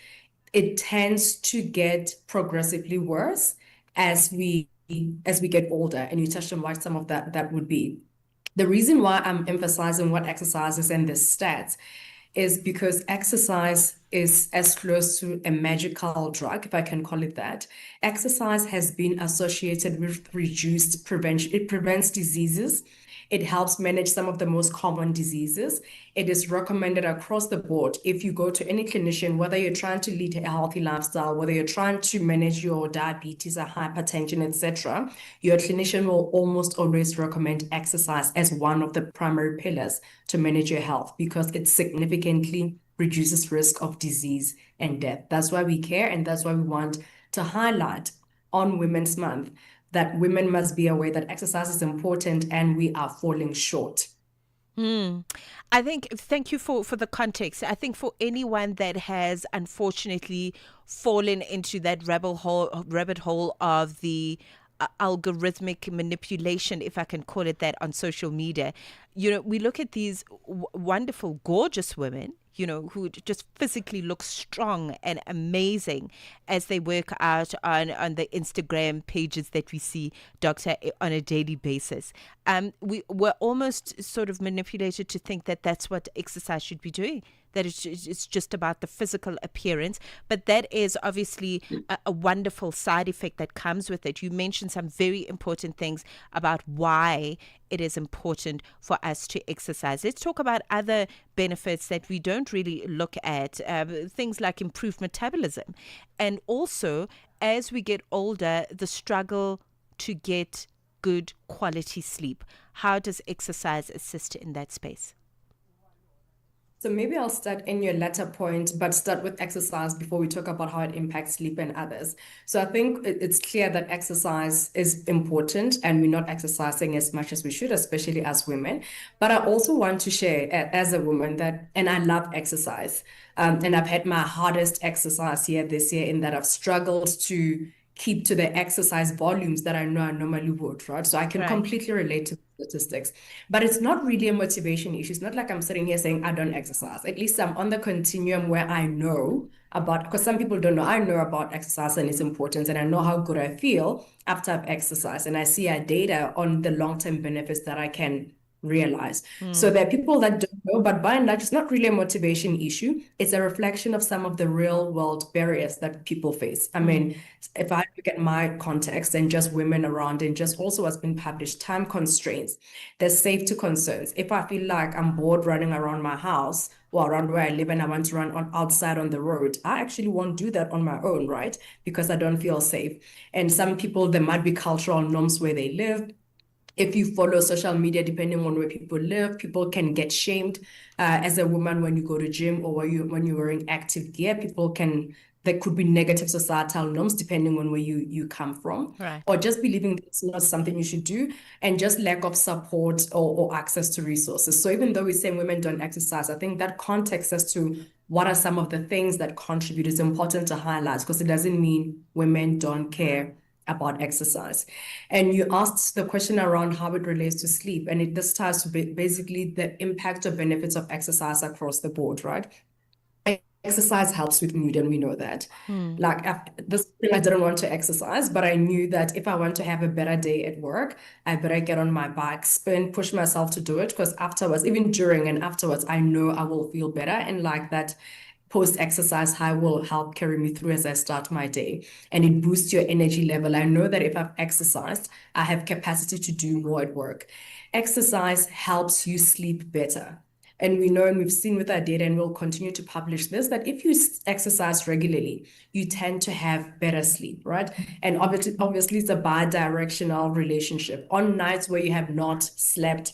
it tends to get progressively worse as we get older. And you touched on what some of that would be. The reason why I'm emphasizing what exercise is and the stats is because exercise is as close to a magical drug, if I can call it that. Exercise has been associated with reduced prevention. It prevents diseases. It helps manage some of the most common diseases. It is recommended across the board. If you go to any clinician, whether you're trying to lead a healthy lifestyle, whether you're trying to manage your diabetes or hypertension, etc., your clinician will almost always recommend exercise as one of the primary pillars to manage your health because it significantly reduces risk of disease and death. That's why we care, and that's why we want to highlight on Women's Month that women must be aware that exercise is important and we are falling short. I think, thank you for the context. I think for anyone that has unfortunately fallen into that rabbit hole of the algorithmic manipulation, if I can call it that, on social media, we look at these wonderful, gorgeous women, who just physically look strong and amazing as they work out on the Instagram pages that we see, Doctor, on a daily basis. We're almost sort of manipulated to think that that's what exercise should be doing, that it's just about the physical appearance. But that is obviously a wonderful side effect that comes with it. You mentioned some very important things about why it is important for us to exercise. Let's talk about other benefits that we don't really look at, things like improved metabolism. And also, as we get older, the struggle to get good quality sleep. How does exercise assist in that space? So maybe I'll start in your latter point, but start with exercise before we talk about how it impacts sleep and others. So I think it's clear that exercise is important and we're not exercising as much as we should, especially as women. But I also want to share as a woman and I love exercise. And I've had my hardest exercise here this year in that I've struggled to keep to the exercise volumes that I know I normally would, right? So I can completely relate to statistics, but it's not really a motivation issue. It's not like I'm sitting here saying I don't exercise. At least I'm on the continuum where I know about, because some people don't know, I know about exercise and its importance, and I know how good I feel after I've exercised, and I see data on the long-term benefits that I can realize. So there are people that don't know, but by and large, it's not really a motivation issue. It's a reflection of some of the real world barriers that people face. I mean, if I look at my context and just women around and just also what's been published, time constraints, there's safety concerns. If I feel like I'm bored running around my house or around where I live and I want to run outside on the road, I actually won't do that on my own, right? Because I don't feel safe. And some people, there might be cultural norms where they live. If you follow social media, depending on where people live, people can get shamed as a woman when you go to gym or when you're wearing active gear. There could be negative societal norms depending on where you come from, or just believing that it's not something you should do, and just lack of support or access to resources. So even though we're saying women don't exercise, I think that context as to what are some of the things that contribute is important to highlight, because it doesn't mean women don't care about exercise. And you asked the question around how it relates to sleep, and this ties to basically the impact or benefits of exercise across the board, right? Exercise helps with mood, and we know that. Like this thing, I didn't want to exercise, but I knew that if I want to have a better day at work, I better get on my bike, spin, push myself to do it, because afterwards, even during and afterwards, I know I will feel better, and like that post-exercise high will help carry me through as I start my day, and it boosts your energy level. I know that if I've exercised, I have capacity to do more at work. Exercise helps you sleep better. And we know and we've seen with our data, and we'll continue to publish this, that if you exercise regularly, you tend to have better sleep, right? And obviously it's a bi-directional relationship. On nights where you have not slept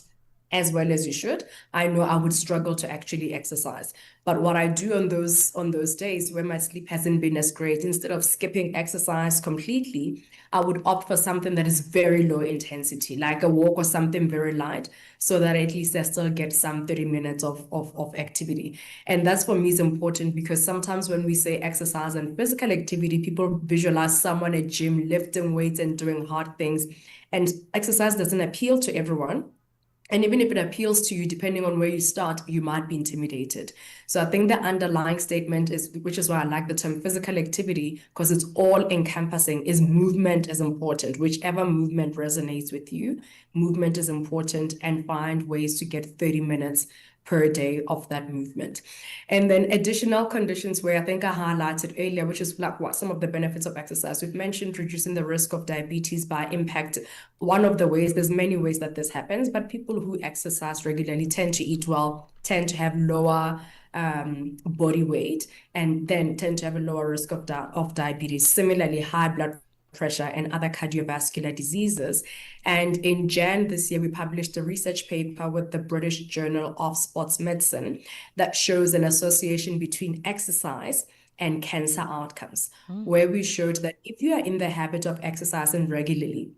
as well as you should, I know I would struggle to actually exercise. But what I do on those days where my sleep hasn't been as great, instead of skipping exercise completely, I would opt for something that is very low intensity, like a walk or something very light, so that at least I still get some 30 minutes of activity. And that's for me is important, because sometimes when we say exercise and physical activity, people visualize someone at gym lifting weights and doing hard things. And exercise doesn't appeal to everyone. And even if it appeals to you, depending on where you start, you might be intimidated. So I think the underlying statement is, which is why I like the term physical activity, because it's all encompassing, is movement is important. Whichever movement resonates with you, movement is important, and find ways to get 30 minutes per day of that movement. And then additional conditions where I think I highlighted earlier, which is like what some of the benefits of exercise. We've mentioned reducing the risk of diabetes by impact. One of the ways, there's many ways that this happens, but people who exercise regularly tend to eat well, tend to have lower body weight, and then tend to have a lower risk of diabetes. Similarly, high blood pressure and other cardiovascular diseases. And in Jan this year, we published a research paper with the British Journal of Sports Medicine that shows an association between exercise and cancer outcomes, where we showed that if you are in the habit of exercising regularly,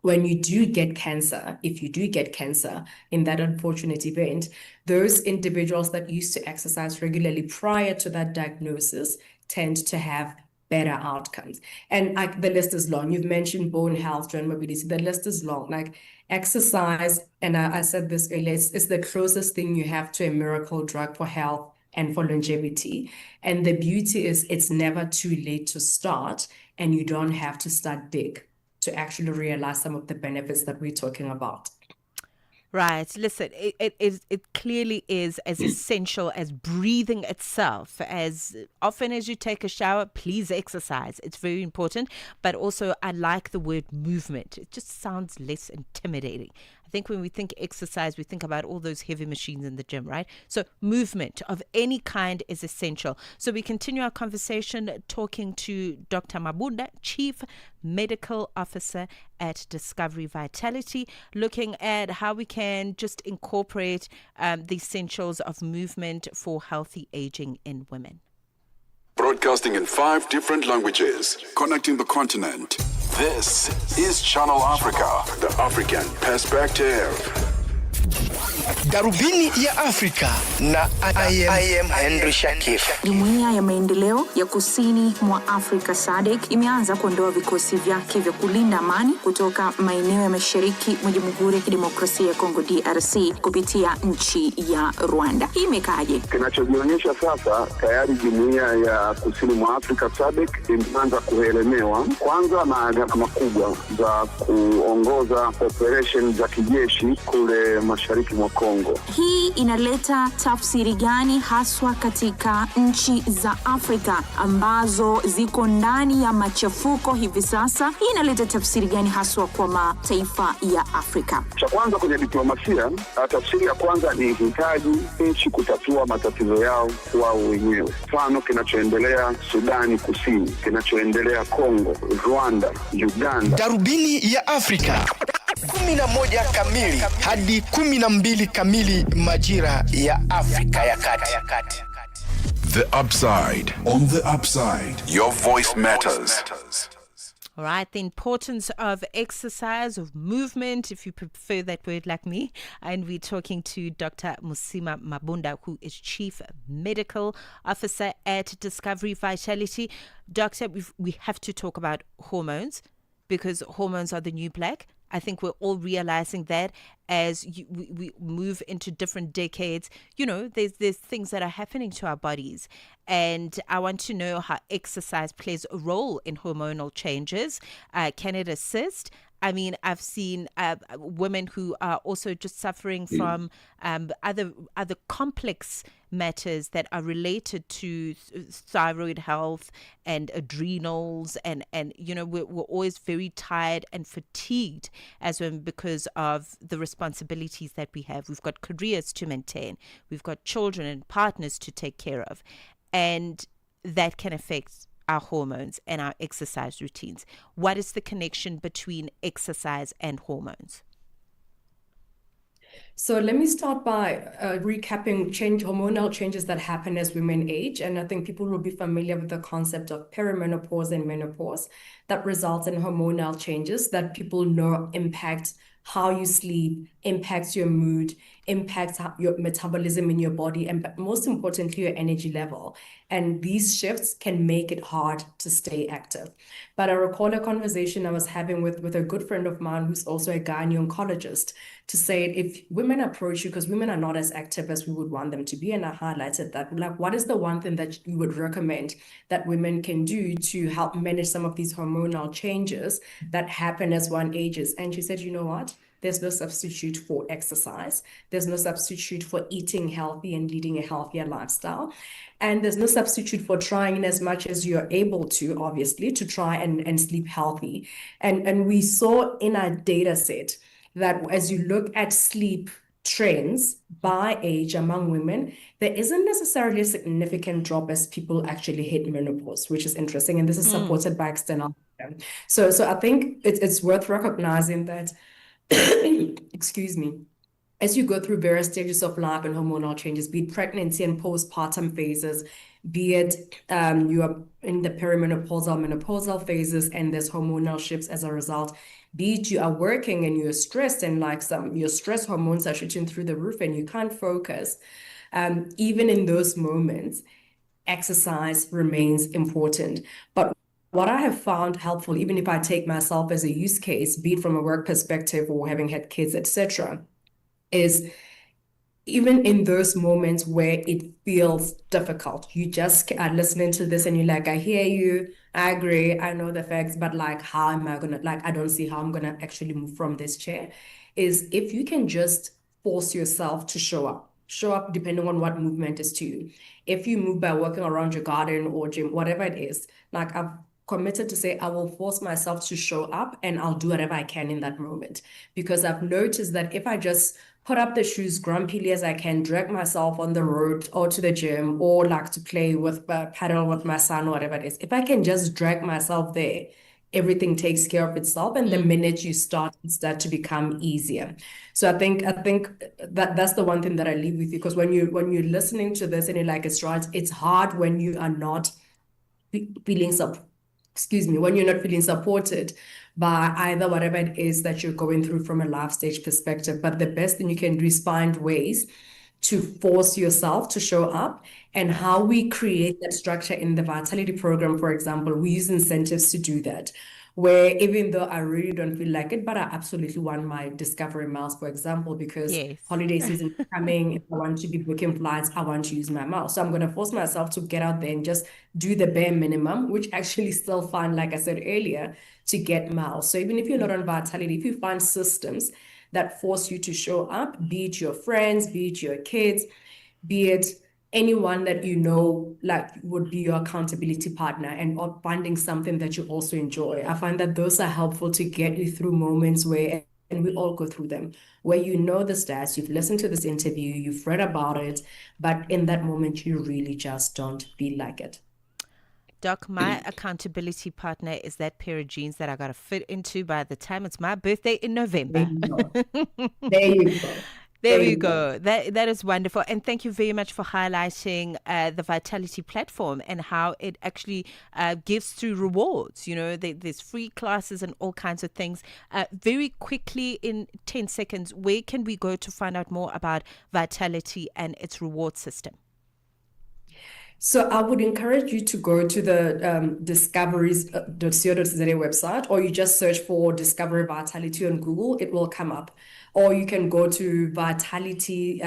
when you do get cancer, if you do get cancer in that unfortunate event, those individuals that used to exercise regularly prior to that diagnosis tend to have better outcomes. And the list is long. You've mentioned bone health, joint mobility. The list is long. Like exercise, and I said this earlier, it's the closest thing you have to a miracle drug for health and for longevity. And the beauty is it's never too late to start, and you don't have to start big to actually realize some of the benefits that we're talking about. Right. Listen, it clearly is as essential as breathing itself. As often as you take a shower, please exercise. It's very important. But also, I like the word movement. It just sounds less intimidating. I think when we think exercise, we think about all those heavy machines in the gym, right? So movement of any kind is essential. So we continue our conversation talking to Dr. Mabunda, Chief Medical Officer at Discovery Vitality, looking at how we can just incorporate the essentials of movement for healthy aging in women. Broadcasting in 5 different languages, connecting the continent. This is Channel Africa, the African perspective. Darubini ya Afrika na I am Henry Shakif. Jumuiya ya maendeleo ya kusini mwa Afrika SADC imeanza kuondoa vikosi vyake vya kulinda amani kutoka maeneo ya mashariki mwa Jamhuri ya Kidemokrasia ya Kongo DRC kupitia nchi ya Rwanda. Hii imekaje? Kinachojionyesha sasa, tayari jumuiya ya kusini mwa Afrika SADC imeanza kuelemewa kwanza na gharama kubwa za kuongoza operation za kijeshi kule mashariki mwa Kongo. Hii inaleta tafsiri gani haswa katika nchi za Afrika ambazo ziko ndani ya machafuko hivi sasa? Hii inaleta tafsiri gani haswa kwa mataifa ya Afrika? Cha kwanza kwenye diplomasia, tafsiri ya kwanza ni hitaji nchi kutatua matatizo yao wao wenyewe. Mfano kinachoendelea Sudani Kusini, kinachoendelea Kongo, Rwanda, Uganda. Darubini ya Afrika. 11 kamili hadi 12 kamili majira ya Afrika ya Kati. The Upside. On the Upside, your voice matters. All right, the importance of exercise, of movement, if you prefer that word like me. And we're talking to Dr. Mosima Mabunda, who is Chief Medical Officer at Discovery Vitality. Doctor, we have to talk about hormones, because hormones are the new black. I think we're all realizing that as we move into different decades, you know, there's things that are happening to our bodies. And I want to know how exercise plays a role in hormonal changes. Can it assist? I mean, I've seen women who are also just suffering from other complex matters that are related to thyroid health and adrenals, and we're always very tired and fatigued as women because of the responsibilities that we have. We've got careers to maintain, we've got children and partners to take care of, and that can affect our hormones and our exercise routines. What is the connection between exercise and hormones? So let me start by recapping hormonal changes that happen as women age. And I think people will be familiar with the concept of perimenopause and menopause that results in hormonal changes that people know impact how you sleep, impacts your mood, impacts your metabolism in your body, and most importantly, your energy level. And these shifts can make it hard to stay active. But I recall a conversation I was having with a good friend of mine who's also a gynecologist to say if women approach you, because women are not as active as we would want them to be, and I highlighted that, like, what is the one thing that you would recommend that women can do to help manage some of these hormonal changes that happen as one ages? And she said, you know what? There's no substitute for exercise. There's no substitute for eating healthy and leading a healthier lifestyle. And there's no substitute for trying as much as you're able to, obviously, to try and sleep healthy. And we saw in our data set that as you look at sleep trends by age among women, there isn't necessarily a significant drop as people actually hit menopause, which is interesting. And this is supported by external data. So I think it's worth recognizing that, excuse me, as you go through various stages of life and hormonal changes, be it pregnancy and postpartum phases, be it you are in the perimenopausal, menopausal phases, and there's hormonal shifts as a result, be it you are working and you're stressed and like your stress hormones are shooting through the roof and you can't focus, even in those moments, exercise remains important. But what I have found helpful, even if I take myself as a use case, be it from a work perspective or having had kids, etc., is even in those moments where it feels difficult, you just are listening to this and you're like, I hear you, I agree, I know the facts, but like, how am I gonna, like, I don't see how I'm gonna actually move from this chair, is if you can just force yourself to show up depending on what movement is to you. If you move by walking around your garden or gym, whatever it is, like I've committed to say, I will force myself to show up and I'll do whatever I can in that moment. Because I've noticed that if I just put up the shoes grumpily as I can, drag myself on the road or to the gym or like to play with paddle with my son, whatever it is, if I can just drag myself there, everything takes care of itself. And the minute you start, it starts to become easier. So I think that's the one thing that I leave with you, because when you're listening to this and you're like, it's right, it's hard when you are not feeling when you're not feeling supported by either whatever it is that you're going through from a life stage perspective. But the best thing you can do is find ways to force yourself to show up. And how we create that structure in the Vitality program, for example, we use incentives to do that. Where even though I really don't feel like it, but I absolutely want my Discovery Miles, for example, because holiday season is coming. If I want to be booking flights, I want to use my miles. So I'm going to force myself to get out there and just do the bare minimum, which actually still find, like I said earlier, to get miles. So even if you're not on Vitality, if you find systems that force you to show up, be it your friends, be it your kids, be it anyone that you know like would be your accountability partner, and or finding something that you also enjoy. I find that those are helpful to get you through moments where, and we all go through them, where you know the stats, you've listened to this interview, you've read about it, but in that moment you really just don't feel like it. Doc, my accountability partner is that pair of jeans that I got to fit into by the time it's my birthday in November. There you go. There we go. That is wonderful. And thank you very much for highlighting the Vitality platform and how it actually gives through rewards. You know, there's free classes and all kinds of things. Very quickly, in 10 seconds, where can we go to find out more about Vitality and its reward system? So I would encourage you to go to the discoveries.co.za website, or you just search for Discovery Vitality on Google. It will come up. Or you can go to Vitality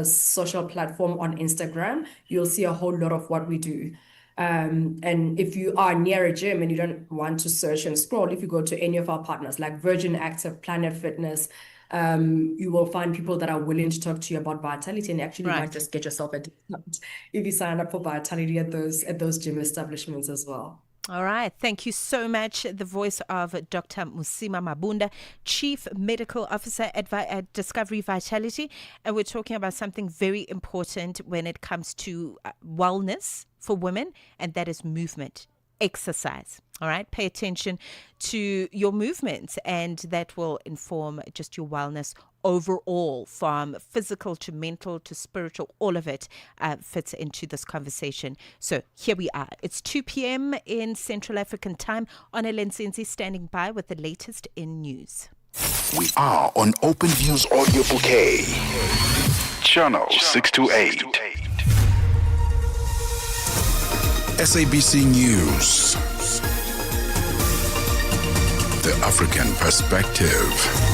social platform on Instagram. You'll see a whole lot of what we do. And if you are near a gym and you don't want to search and scroll, if you go to any of our partners like Virgin Active, Planet Fitness, you will find people that are willing to talk to you about Vitality, and actually might just get yourself a discount if you sign up for Vitality at those gym establishments as well. All right. Thank you so much. The voice of Dr. Musima Mabunda, Chief Medical Officer at Discovery Vitality. And we're talking about something very important when it comes to wellness for women, and that is movement, exercise. All right. Pay attention to your movements, and that will inform just your wellness overall, from physical to mental to spiritual. All of it fits into this conversation. So here we are. It's 2 p.m. in Central African time. Honor Senzi standing by with the latest in news. We are on Open Views Audio Bouquet, Channel 628. SABC News. The African Perspective.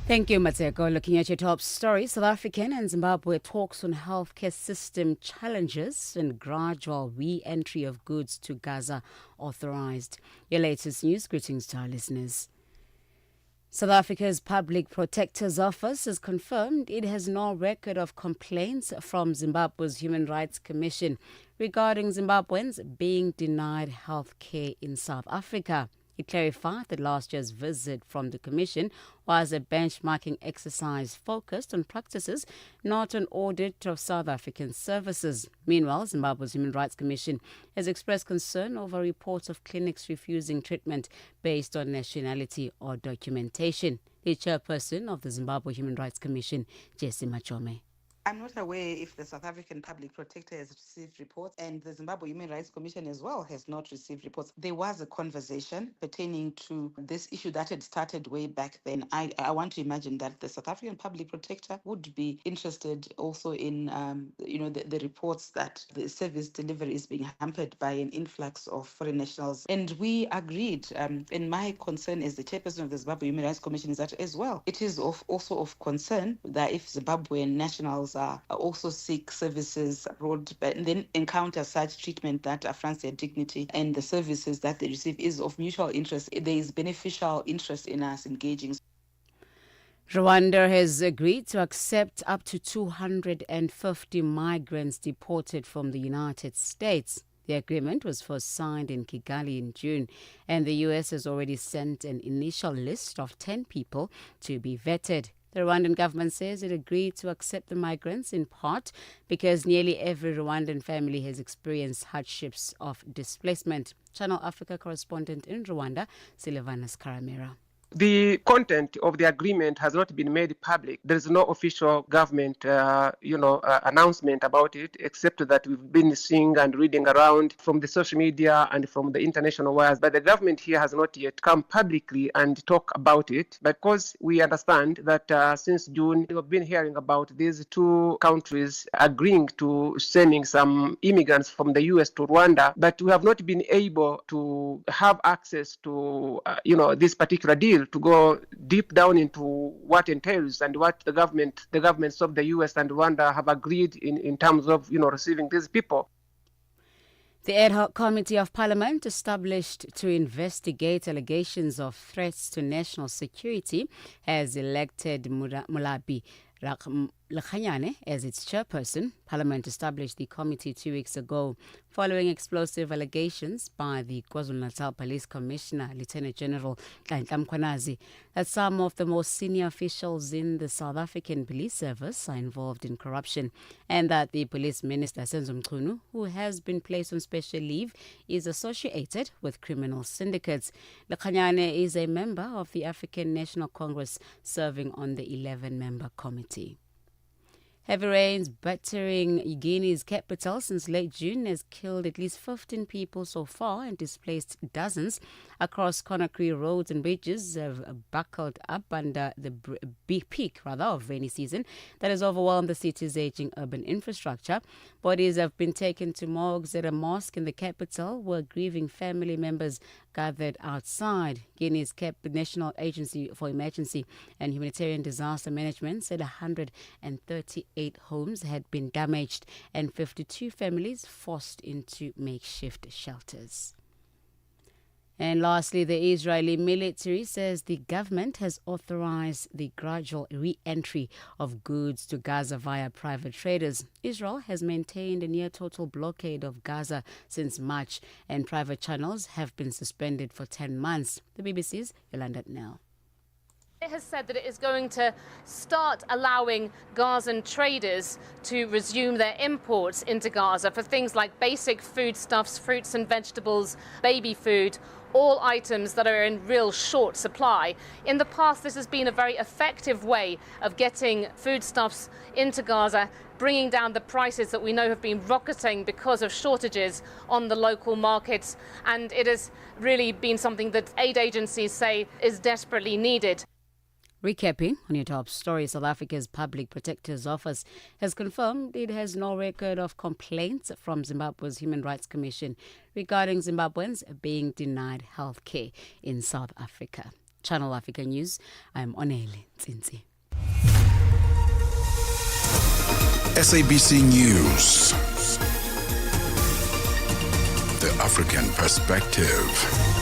Thank you, Mmatsheko. Looking at your top story, South African and Zimbabwe talks on healthcare system challenges and gradual re-entry of goods to Gaza authorized. Your latest news. Greetings to our listeners. South Africa's Public Protector's Office has confirmed it has no record of complaints from Zimbabwe's Human Rights Commission regarding Zimbabweans being denied health care in South Africa. It clarified that last year's visit from the Commission was a benchmarking exercise focused on practices, not an audit of South African services. Meanwhile, Zimbabwe's Human Rights Commission has expressed concern over reports of clinics refusing treatment based on nationality or documentation. The chairperson of the Zimbabwe Human Rights Commission, Jessie Machome. I'm not aware if the South African Public Protector has received reports, and the Zimbabwe Human Rights Commission as well has not received reports. There was a conversation pertaining to this issue that had started way back then. I want to imagine that the South African Public Protector would be interested also in, the reports that the service delivery is being hampered by an influx of foreign nationals. And we agreed, and my concern as the chairperson of the Zimbabwe Human Rights Commission is that as well, it is also of concern that if Zimbabwean nationals also seek services abroad, but then encounter such treatment that affronts their dignity, and the services that they receive is of mutual interest, there is beneficial interest in us engaging. Rwanda has agreed to accept up to 250 migrants deported from the United States. The agreement was first signed in Kigali in June, and the U.S. has already sent an initial list of 10 people to be vetted. The Rwandan government says it agreed to accept the migrants in part because nearly every Rwandan family has experienced hardships of displacement. Channel Africa correspondent in Rwanda, Silvanas Karamera. The content of the agreement has not been made public. There is no official government, announcement about it, except that we've been seeing and reading around from the social media and from the international wires. But the government here has not yet come publicly and talk about it, because we understand that since June, we've been hearing about these two countries agreeing to sending some immigrants from the U.S. to Rwanda, but we have not been able to have access to, this particular deal, to go deep down into what entails and what the governments of the US and Rwanda have agreed in terms of, receiving these people. The ad hoc committee of parliament established to investigate allegations of threats to national security has elected Mulabi Lekhanyane as its chairperson. Parliament established the committee 2 weeks ago following explosive allegations by the KwaZulu-Natal Police Commissioner, Lieutenant General Nhlanhla Mkhwanazi, that some of the most senior officials in the South African Police Service are involved in corruption, and that the Police Minister, Senzo Mchunu, who has been placed on special leave, is associated with criminal syndicates. Lekhanyane is a member of the African National Congress, serving on the 11-member committee. Heavy rains battering Guinea's capital since late June has killed at least 15 people so far and displaced dozens. Across Conakry, roads and bridges have buckled up under the peak of rainy season that has overwhelmed the city's aging urban infrastructure. Bodies have been taken to morgues at a mosque in the capital where grieving family members gathered outside. Guinea's National Agency for Emergency and Humanitarian Disaster Management said 138 homes had been damaged and 52 families forced into makeshift shelters. And lastly, the Israeli military says the government has authorized the gradual re-entry of goods to Gaza via private traders. Israel has maintained a near-total blockade of Gaza since March, and private channels have been suspended for 10 months. The BBC's Yolanda Nell. It has said that it is going to start allowing Gazan traders to resume their imports into Gaza for things like basic foodstuffs, fruits and vegetables, baby food, all items that are in real short supply. In the past, this has been a very effective way of getting foodstuffs into Gaza, bringing down the prices that we know have been rocketing because of shortages on the local markets. And it has really been something that aid agencies say is desperately needed. Recapping on your top story, South Africa's Public Protector's Office has confirmed it has no record of complaints from Zimbabwe's Human Rights Commission regarding Zimbabweans being denied health care in South Africa. Channel Africa News, I'm Onele Tsinzi. SABC News. The African Perspective.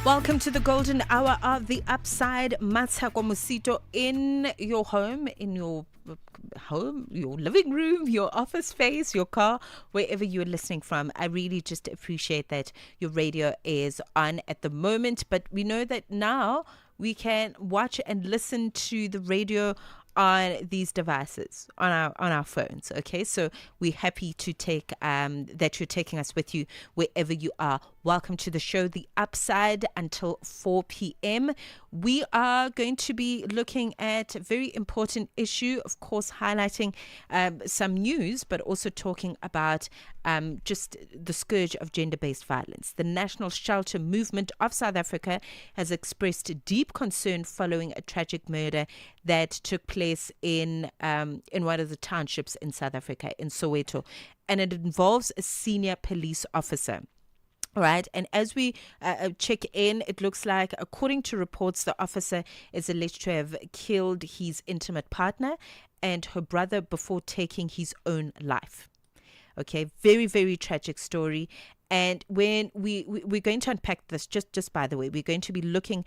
Welcome to the golden hour of the Upside. Mmatsheko Mosito in your home, your living room, your office space, your car, wherever you're listening from. I really just appreciate that your radio is on at the moment, but we know that now we can watch and listen to the radio on these devices, on our phones. Okay, so we're happy to take that you're taking us with you wherever you are. Welcome to the show, The Upside, until 4 p.m. We are going to be looking at a very important issue, of course, highlighting some news, but also talking about just the scourge of gender-based violence. The National Shelter Movement of South Africa has expressed deep concern following a tragic murder that took place in one of the townships in South Africa, in Soweto, and it involves a senior police officer. Right, and as we check in, it looks like, according to reports, the officer is alleged to have killed his intimate partner and her brother before taking his own life. Okay, very, very tragic story. And when we're going to unpack this, just by the way, we're going to be looking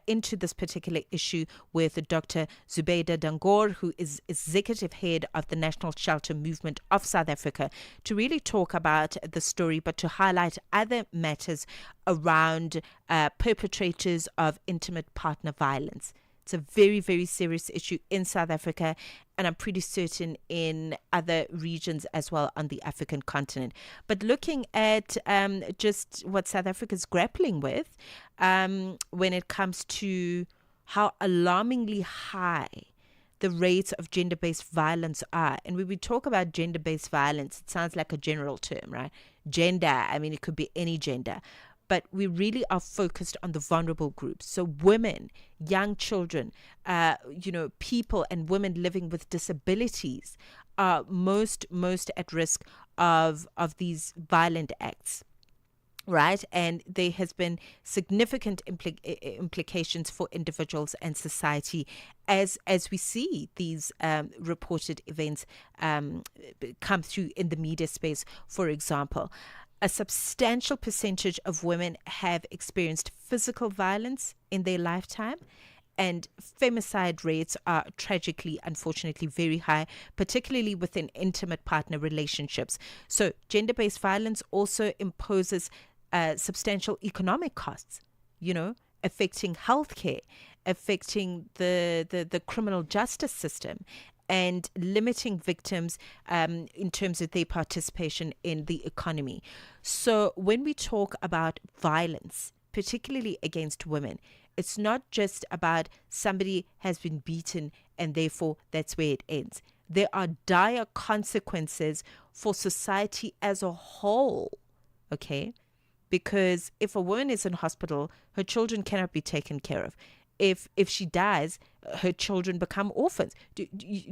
into this particular issue with Dr. Zubeida Dangor, who is executive head of the National Shelter Movement of South Africa, to really talk about the story, but to highlight other matters around perpetrators of intimate partner violence. It's a very, very serious issue in South Africa, and I'm pretty certain in other regions as well on the African continent. But looking at just what South Africa is grappling with when it comes to how alarmingly high the rates of gender-based violence are. And when we talk about gender-based violence, it sounds like a general term, right? Gender, I mean, it could be any gender. But we really are focused on the vulnerable groups. So women, young children, people and women living with disabilities are most at risk of these violent acts. Right, and there has been significant implications for individuals and society as we see these reported events come through in the media space. For example, a substantial percentage of women have experienced physical violence in their lifetime, and femicide rates are tragically, unfortunately, very high, particularly within intimate partner relationships. So gender-based violence also imposes substantial economic costs, affecting healthcare, affecting the criminal justice system, and limiting victims in terms of their participation in the economy. So when we talk about violence, particularly against women, it's not just about somebody has been beaten and therefore that's where it ends. There are dire consequences for society as a whole, okay? Because if a woman is in hospital, her children cannot be taken care of. If she dies, her children become orphans. Do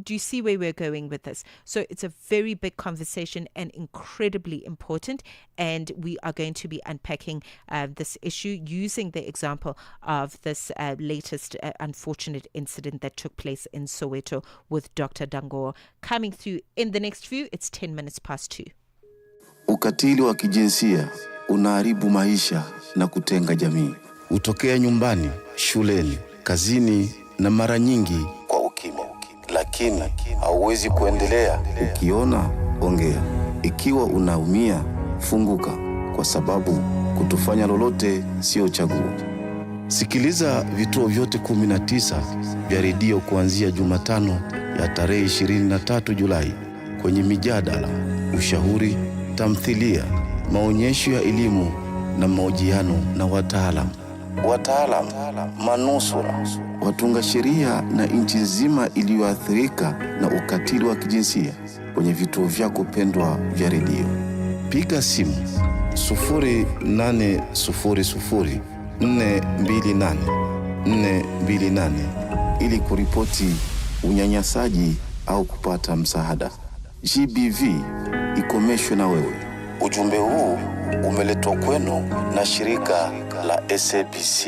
you see where we're going with this? So it's a very big conversation and incredibly important. And we are going to be unpacking this issue using the example of this latest unfortunate incident that took place in Soweto with Dr. Dango. Coming through in the next few, it's 10 minutes past 2. Ukatili wa kijinsia unaharibu maisha na kutenga jamii. Hutokea nyumbani, shuleni, kazini na mara nyingi kwa ukimya. Lakini hauwezi kuendelea. Ukiona, ongea. Ikiwa unaumia, funguka, kwa sababu kutofanya lolote sio chaguo. Sikiliza vituo vyote 19 vya redio kuanzia Jumatano ya tarehe 23 Julai kwenye mijadala, ushauri, tamthilia, maonyesho ya elimu na mahojiano na wataalamu, manusura, watunga sheria na nchi nzima iliyoathirika na ukatili wa kijinsia kwenye vituo vyako pendwa vya redio. Piga simu 0800-428-428 ili kuripoti unyanyasaji au kupata msaada. GBV ikomeshwe na wewe. Ujumbe huu umeletwa kwenu na shirika la SABC.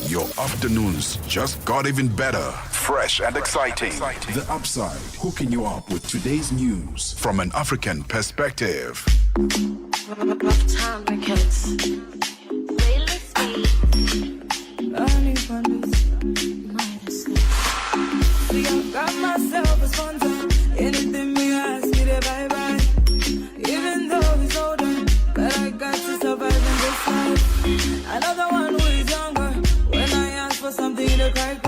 Your afternoons just got even better, fresh and exciting. The Upside, hooking you up with today's news from an African perspective. Got myself a sponsor. Anything me ask, get it bye-bye. Even though he's older, but I got to survive in this life. Another one who is younger. When I ask for something to cry.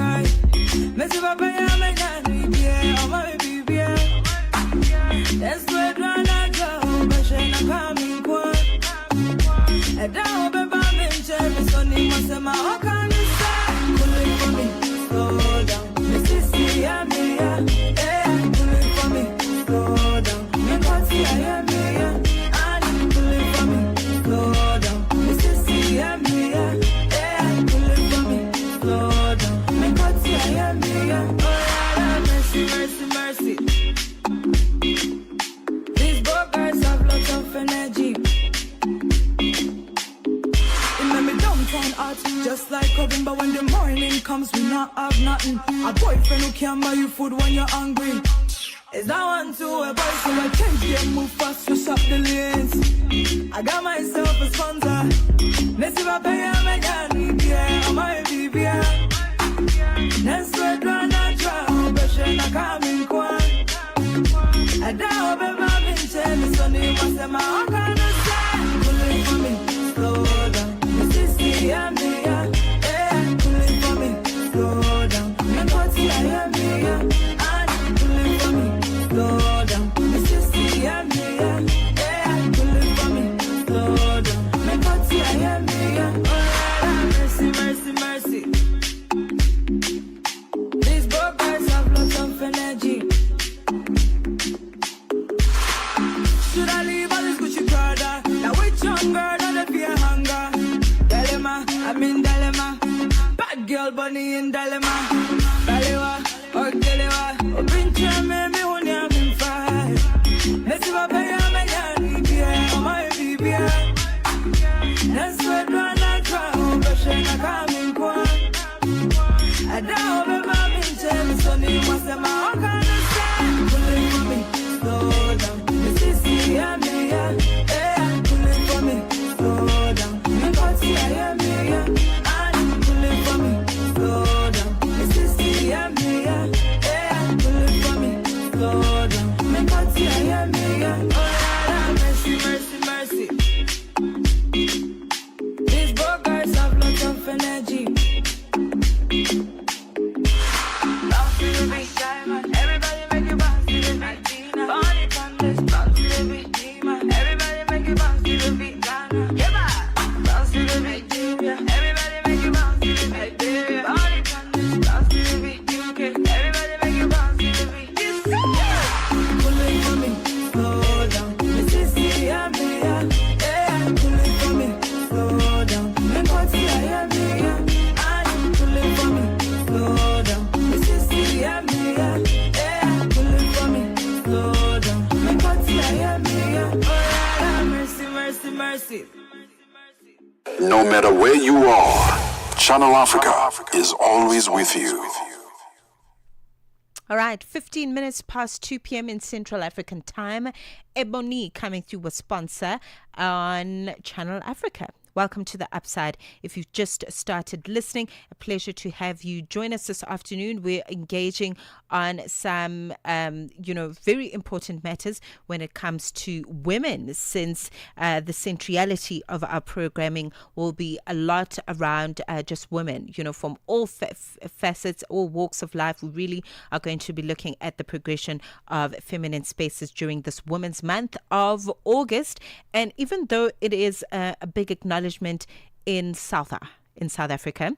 Messi papa ya mejani bia, ama bibia. That's where drana go, but she na coming kwa. And now beba menche, so ni masema okani sa. Pulling for me, slow down. Mississippi, yeah, pulling for me, slow down. Me can't see, yeah, pulling for me, slow down. Mississippi, yeah, pulling for me, slow down. Me can't see, yeah, oh yeah, mercy, mercy, mercy. These boogers have lots of energy. It made me downtown out, just like Coven, but when the morning comes, we not have nothing. A boyfriend who can't buy you food when you're hungry. Is that one to a boy, so I can't get move fast to shop the lanes. I got myself a sponsor. Let's see if I pay a man, yeah, I'm my baby. Let's get run and drown, but she's not coming quick. I doubt I'm having chance, so they must have my own kind of side. Pulling for me, slow down. Mississippi, yeah, pulling for me, slow down. Me can't see, yeah, pulling for me, slow down. Mississippi, yeah, pulling for me, slow down. Me can't see, yeah, oh yeah, mercy, mercy, mercy. These boogers have lots of energy. Should I leave all this Gucci Prada? Now which young girl on the fear hunger? Dilemma, I'm in dilemma. Bad girl bunny in dilemma. Balewa, or Galewa, or Pincha, me when you're in fire. Let's see what I am, yeah, my baby. Let's get run and drown, but she's not coming quick. I doubt I'm having chance, so you must have my own kind of style. Pulling for me, slow down. Mississippi, yeah, pulling for me, slow down. Me can't see, yeah, pulling for me, slow down. Mississippi, yeah, pulling for me, slow down. Me can't see, yeah, oh yeah. mercy. No matter where you are, Channel Africa is always with you. All right, 15 minutes past 2 p.m. in Central African time. Ebony coming through with sponsor on Channel Africa. Welcome to the Upside. If you've just started listening, a pleasure to have you join us this afternoon. We're engaging on some, very important matters when it comes to women, since the centrality of our programming will be a lot around just women, from all facets, all walks of life. We really are going to be looking at the progression of feminine spaces during this Women's Month of August. And even though it is a big acknowledgement in South Africa,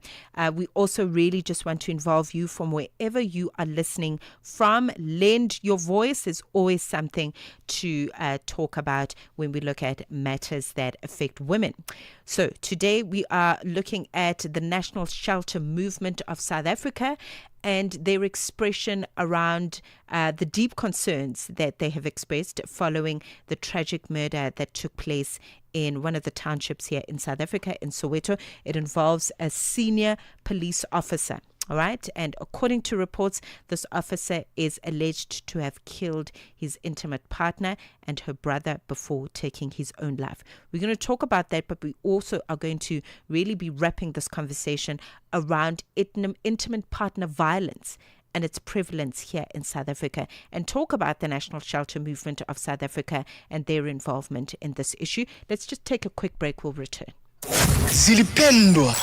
we also really just want to involve you from wherever you are listening from. Lend your voice. There's always something to talk about when we look at matters that affect women. So today we are looking at the National Shelter Movement of South Africa and their expression around the deep concerns that they have expressed following the tragic murder that took place in one of the townships here in South Africa, in Soweto. It involves a senior police officer. All right. And according to reports, this officer is alleged to have killed his intimate partner and her brother before taking his own life. We're going to talk about that, but we also are going to really be wrapping this conversation around intimate partner violence and its prevalence here in South Africa, and talk about the National Shelter Movement of South Africa and their involvement in this issue. Let's just take a quick break. We'll return. Zilipendwa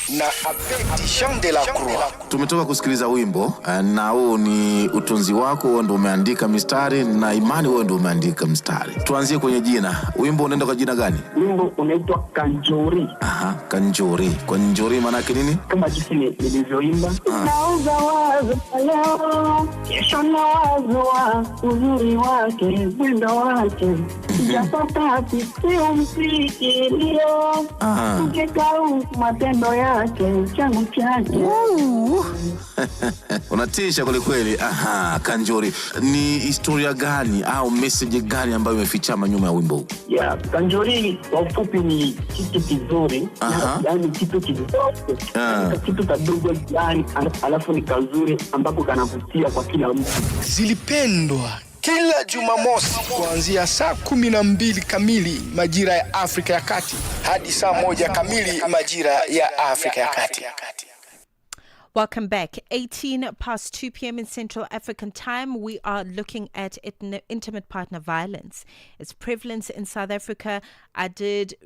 na Abedi Jean de la Croix. Tumetoka kusikiliza wimbo na huo ni utunzi wako, wewe ndio umeandika mistari na imani wewe ndio umeandika mstari. Tuanzie kwenye jina. Wimbo unaenda kwa jina gani? Wimbo unaitwa Kanjori. Kanjori. Kanjori maana yake nini? Kama jinsi nilivyoimba. Nauza wazo leo, kesho na wazo wa uzuri wake, mwendo wake. Japata sio mfikirio. Ukikau matendo yake, changu chake. Unatisha kweli kweli. Kanjori. Ni historia gani au message gani ambayo imefichama nyuma ya wimbo huu? Kanjori kwa ufupi ni kitu kizuri, yani kitu kidogo, kitu kadogo yani, alafu ni kazuri ambapo kanavutia kwa kila mtu. Zilipendwa kila Jumamosi kuanzia saa 12 kamili majira ya Afrika ya Kati hadi saa 1 kamili majira ya Afrika ya Kati. Welcome back. 18 past 2 p.m. in Central African time. We are looking at intimate partner violence. Its prevalence in South Africa. I did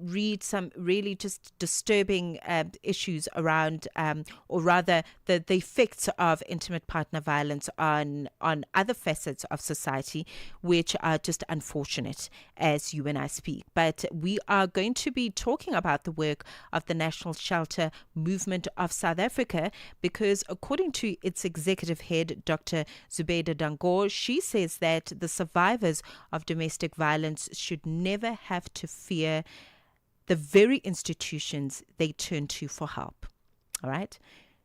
read some really just disturbing issues around, or rather the effects of intimate partner violence on other facets of society, which are just unfortunate as you and I speak. But we are going to be talking about the work of the National Shelter Movement of South Africa, because according to its executive head, Dr. Zubeida Dangor, she says that the survivors of domestic violence should never have to fear the very institutions they turn to for help. All right.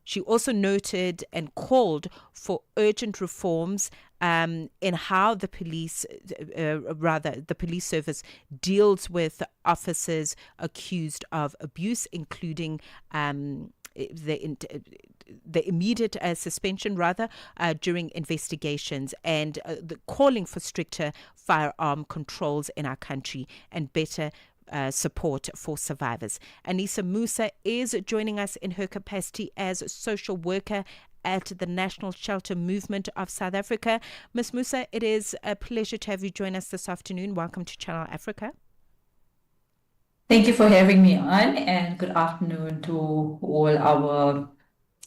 She also noted and called for urgent reforms in how the police, the police service deals with officers accused of abuse, including the immediate suspension during investigations, and the calling for stricter firearm controls in our country and better support for survivors. Anissa Musa is joining us in her capacity as a social worker at the National Shelter Movement of South Africa. Ms. Musa, it is a pleasure to have you join us this afternoon. Welcome to Channel Africa. Thank you for having me on, and good afternoon to all our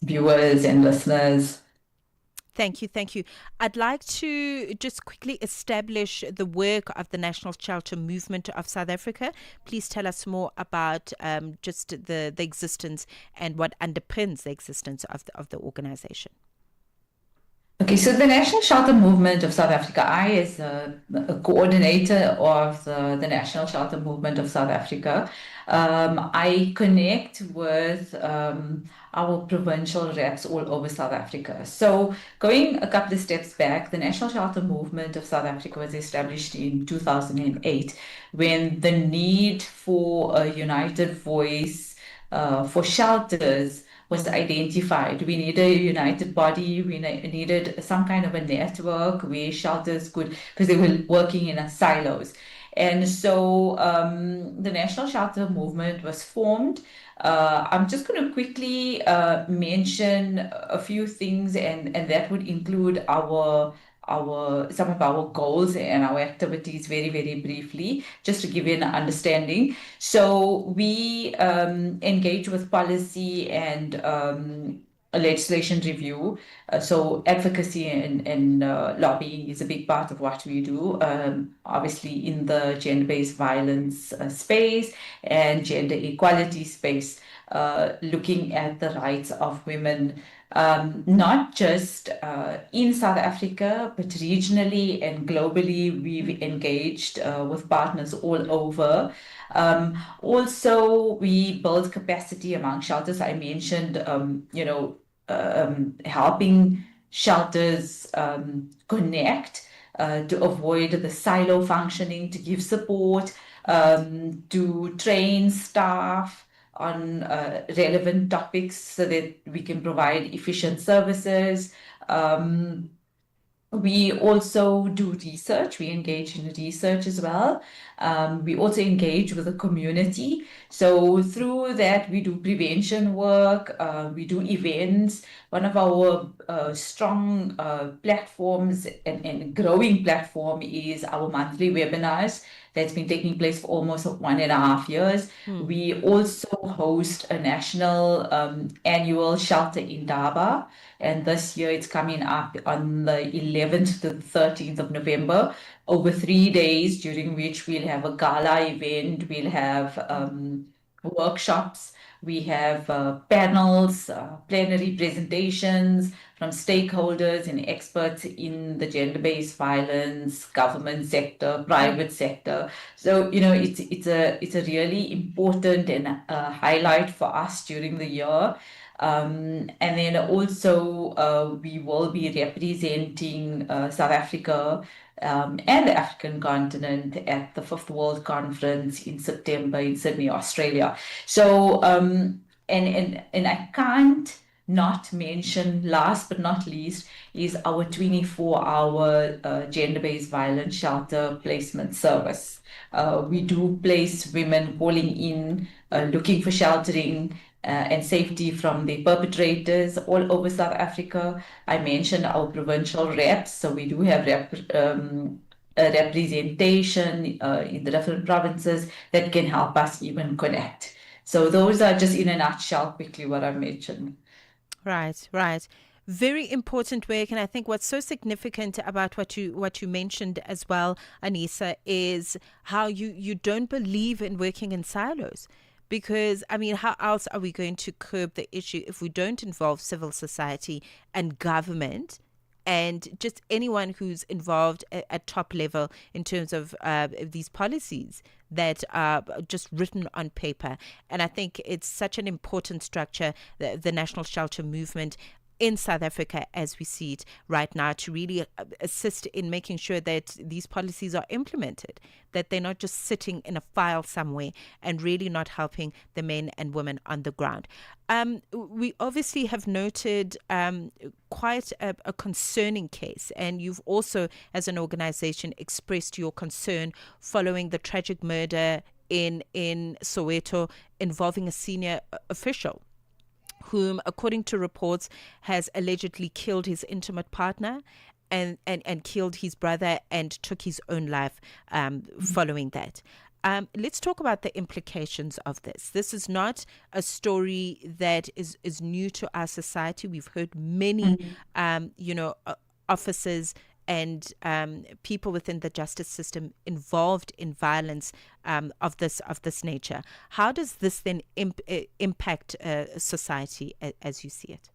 viewers and listeners. Thank you. Thank you. I'd like to just quickly establish the work of the National Shelter Movement of South Africa. Please tell us more about just the existence and what underpins the existence of the organization. Okay, so the National Shelter Movement of South Africa, I, as a coordinator of the National Shelter Movement of South Africa, I connect with our provincial reps all over South Africa. So, going a couple of steps back, the National Shelter Movement of South Africa was established in 2008 when the need for a united voice for shelters was identified. We needed a united body. We needed some kind of a network where shelters could, because they were working in silos. And so the National Shelter Movement was formed. I'm just going to quickly mention a few things, and that would include some of our goals and our activities very, very briefly, just to give you an understanding. So we engage with policy and a legislation review. So advocacy and lobbying is a big part of what we do. Obviously in the gender-based violence space and gender equality space, looking at the rights of women, not just in South Africa, but regionally and globally. We've engaged with partners all over. Also, we build capacity among shelters. I mentioned, helping shelters connect to avoid the silo functioning, to give support, to train staff on relevant topics so that we can provide efficient services. We also do research. We engage in research as well. We also engage with the community. So through that, we do prevention work. We do events. One of our strong platforms and growing platform is our monthly webinars that's been taking place for almost 1.5 years. We also host a national annual shelter in Daba. And this year it's coming up on the 11th to the 13th of November, over 3 days, during which we'll have a gala event, we'll have workshops, we have panels, plenary presentations from stakeholders and experts in the gender-based violence, government sector, private sector. So, it's a really important and highlight for us during the year. And then also we will be representing South Africa and the African continent at the 5th World Conference in September in Sydney, Australia. So, and I can't not mention, last but not least, is our 24-hour gender-based violence shelter placement service. We do place women calling in, looking for sheltering and safety from the perpetrators all over South Africa. I mentioned our provincial reps, so we do have a representation in the different provinces that can help us even connect. So those are just in a nutshell quickly what I mentioned. Right. Very important work, and I think what's so significant about what you mentioned as well, Anissa, is how you don't believe in working in silos. Because, I mean, how else are we going to curb the issue if we don't involve civil society and government and just anyone who's involved at top level in terms of these policies that are just written on paper? And I think it's such an important structure, the National Shelter Movement in South Africa as we see it right now, to really assist in making sure that these policies are implemented, that they're not just sitting in a file somewhere and really not helping the men and women on the ground. We obviously have noted quite a concerning case, and you've also, as an organization, expressed your concern following the tragic murder in Soweto involving a senior official whom, according to reports, has allegedly killed his intimate partner and killed his brother and took his own life following that. Let's talk about the implications of this. This is not a story that is new to our society. We've heard many, officers and people within the justice system involved in violence of this nature. How does this then impact society as you see it?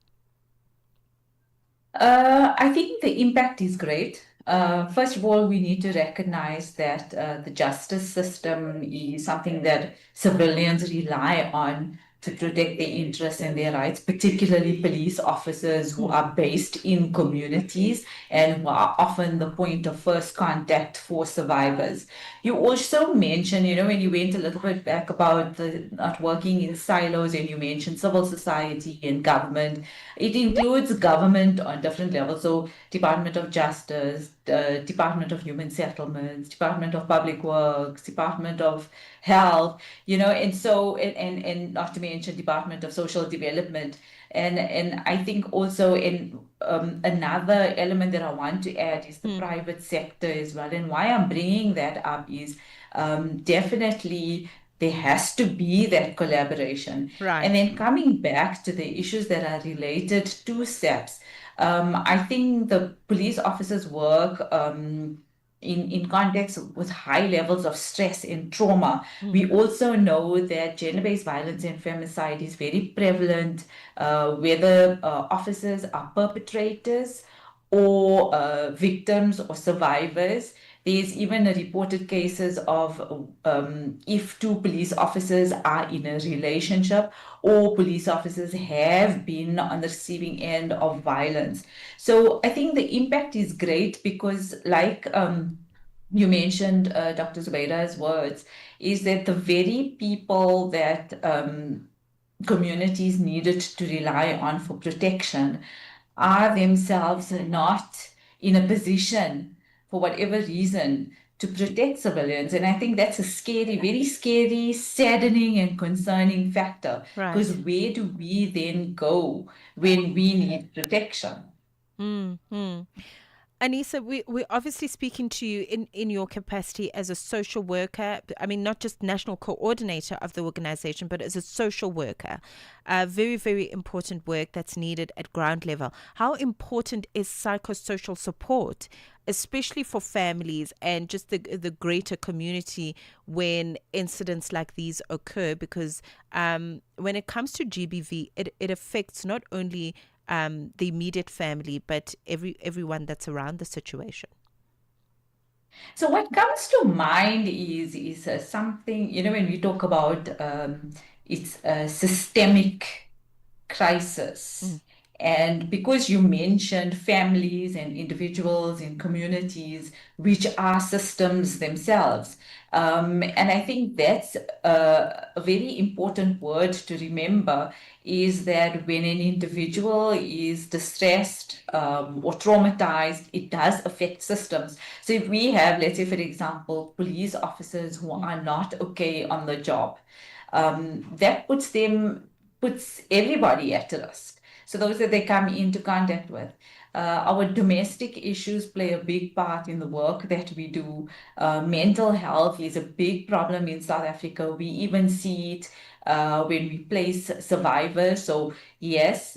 I think the impact is great. First of all, we need to recognize that the justice system is something that civilians rely on to protect their interests and their rights, particularly police officers who are based in communities and who are often the point of first contact for survivors. You also mentioned, when you went a little bit back about the not working in silos, and you mentioned civil society and government. It includes government on different levels. So Department of Justice, Department of Human Settlements, Department of Public Works, Department of Health, and so and not to mention Department of Social Development. And I think also in another element that I want to add is the private sector as well. And why I'm bringing that up is definitely there has to be that collaboration. Right. And then coming back to the issues that are related to SAPS, I think the police officers work in context with high levels of stress and trauma. We also know that gender-based violence and femicide is very prevalent, whether officers are perpetrators or victims or survivors. There's even a reported cases of if two police officers are in a relationship or police officers have been on the receiving end of violence. So I think the impact is great because like you mentioned Dr. Zubaira's words, is that the very people that communities needed to rely on for protection are themselves not in a position, for whatever reason, to protect civilians. And I think that's a scary, very scary, saddening, and concerning factor. Right. Because where do we then go when we need protection? Anissa, we're obviously speaking to you in your capacity as a social worker. I mean, not just national coordinator of the organization, but as a social worker. Very, very important work that's needed at ground level. How important is psychosocial support, especially for families and just the greater community when incidents like these occur? Because when it comes to GBV, it affects not only the immediate family, but everyone that's around the situation. So what comes to mind is something, when we talk about it's a systemic crisis. And because you mentioned families and individuals and communities, which are systems themselves. And I think that's a very important word to remember, is that when an individual is distressed or traumatized, it does affect systems. So if we have, let's say, for example, police officers who are not okay on the job, that puts everybody at risk. So those that they come into contact with. Our domestic issues play a big part in the work that we do. Mental health is a big problem in South Africa. We even see it when we place survivors. So yes,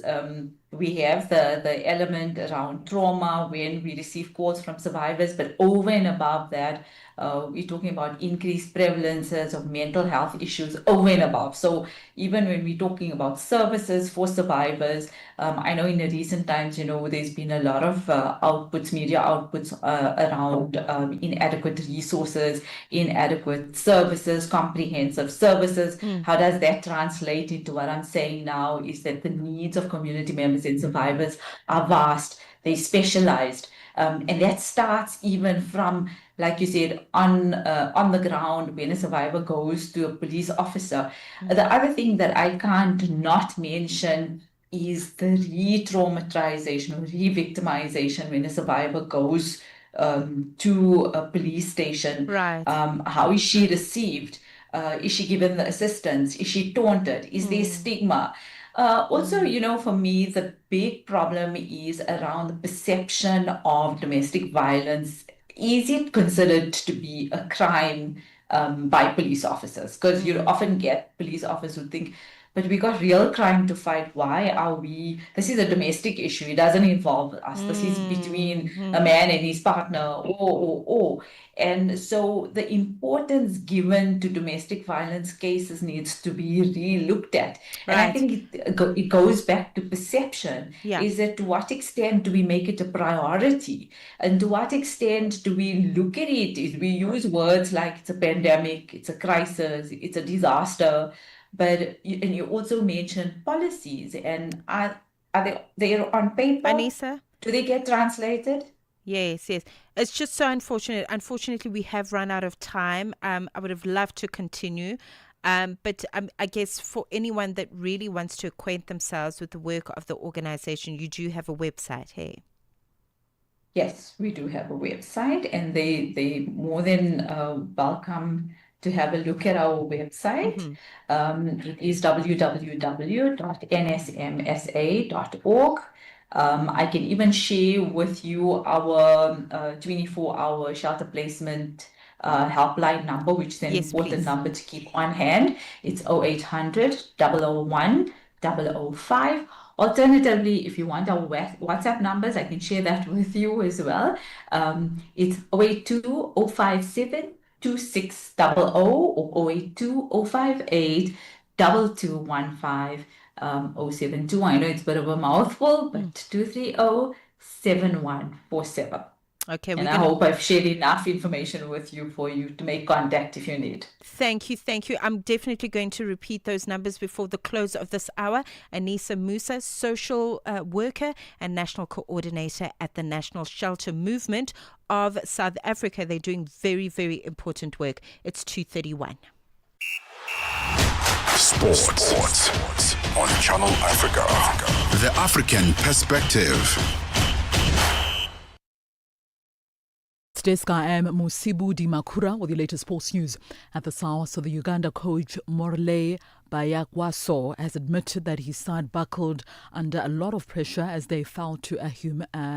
we have the element around trauma when we receive calls from survivors, but over and above that, we're talking about increased prevalences of mental health issues over and above. So even when we're talking about services for survivors, I know in the recent times, there's been a lot of media outputs around inadequate resources, inadequate services, comprehensive services. How does that translate into what I'm saying now is that the needs of community members and survivors are vast, they're specialized. And that starts even from, like you said, on the ground when a survivor goes to a police officer. The other thing that I can't not mention is the re-traumatization or re-victimization when a survivor goes to a police station. Right. How is she received? Is she given the assistance? Is she taunted? Is there stigma? Also, for me, the big problem is around the perception of domestic violence. Is it considered to be a crime by police officers? Because you often get police officers who think but we got real crime to fight. Why are we? This is a domestic issue. It doesn't involve us. This is between a man and his partner. And so the importance given to domestic violence cases needs to be re-looked at. And I think it goes back to perception. Yeah. Is that to what extent do we make it a priority? And to what extent do we look at it? We use words like it's a pandemic, it's a crisis, it's a disaster. But you also mentioned policies, and are they on paper? Anissa? Do they get translated? Yes. It's just so unfortunate. Unfortunately, we have run out of time. I would have loved to continue. But I guess for anyone that really wants to acquaint themselves with the work of the organization, you do have a website, hey? Yes, we do have a website, and they more than welcome to have a look at our website. It is www.nsmsa.org. I can even share with you our 24-hour shelter placement helpline number, which is an important number to keep on hand. It's 0800 001 005. Alternatively, if you want our WhatsApp numbers, I can share that with you as well. It's 082 057 2600 or 082 058 2215 072. I know it's a bit of a mouthful, but 230-7147. Okay, and I hope I've shared enough information with you for you to make contact if you need. Thank you. I'm definitely going to repeat those numbers before the close of this hour. Anissa Musa, social worker and national coordinator at the National Shelter Movement of South Africa. They're doing very, very important work. It's 2:31. Sports on Channel Africa. The African Perspective. Desk, I am Musibu Dimakura with the latest sports news at the South. So the Uganda coach Morley Bayakwaso has admitted that his side buckled under a lot of pressure as they fell to a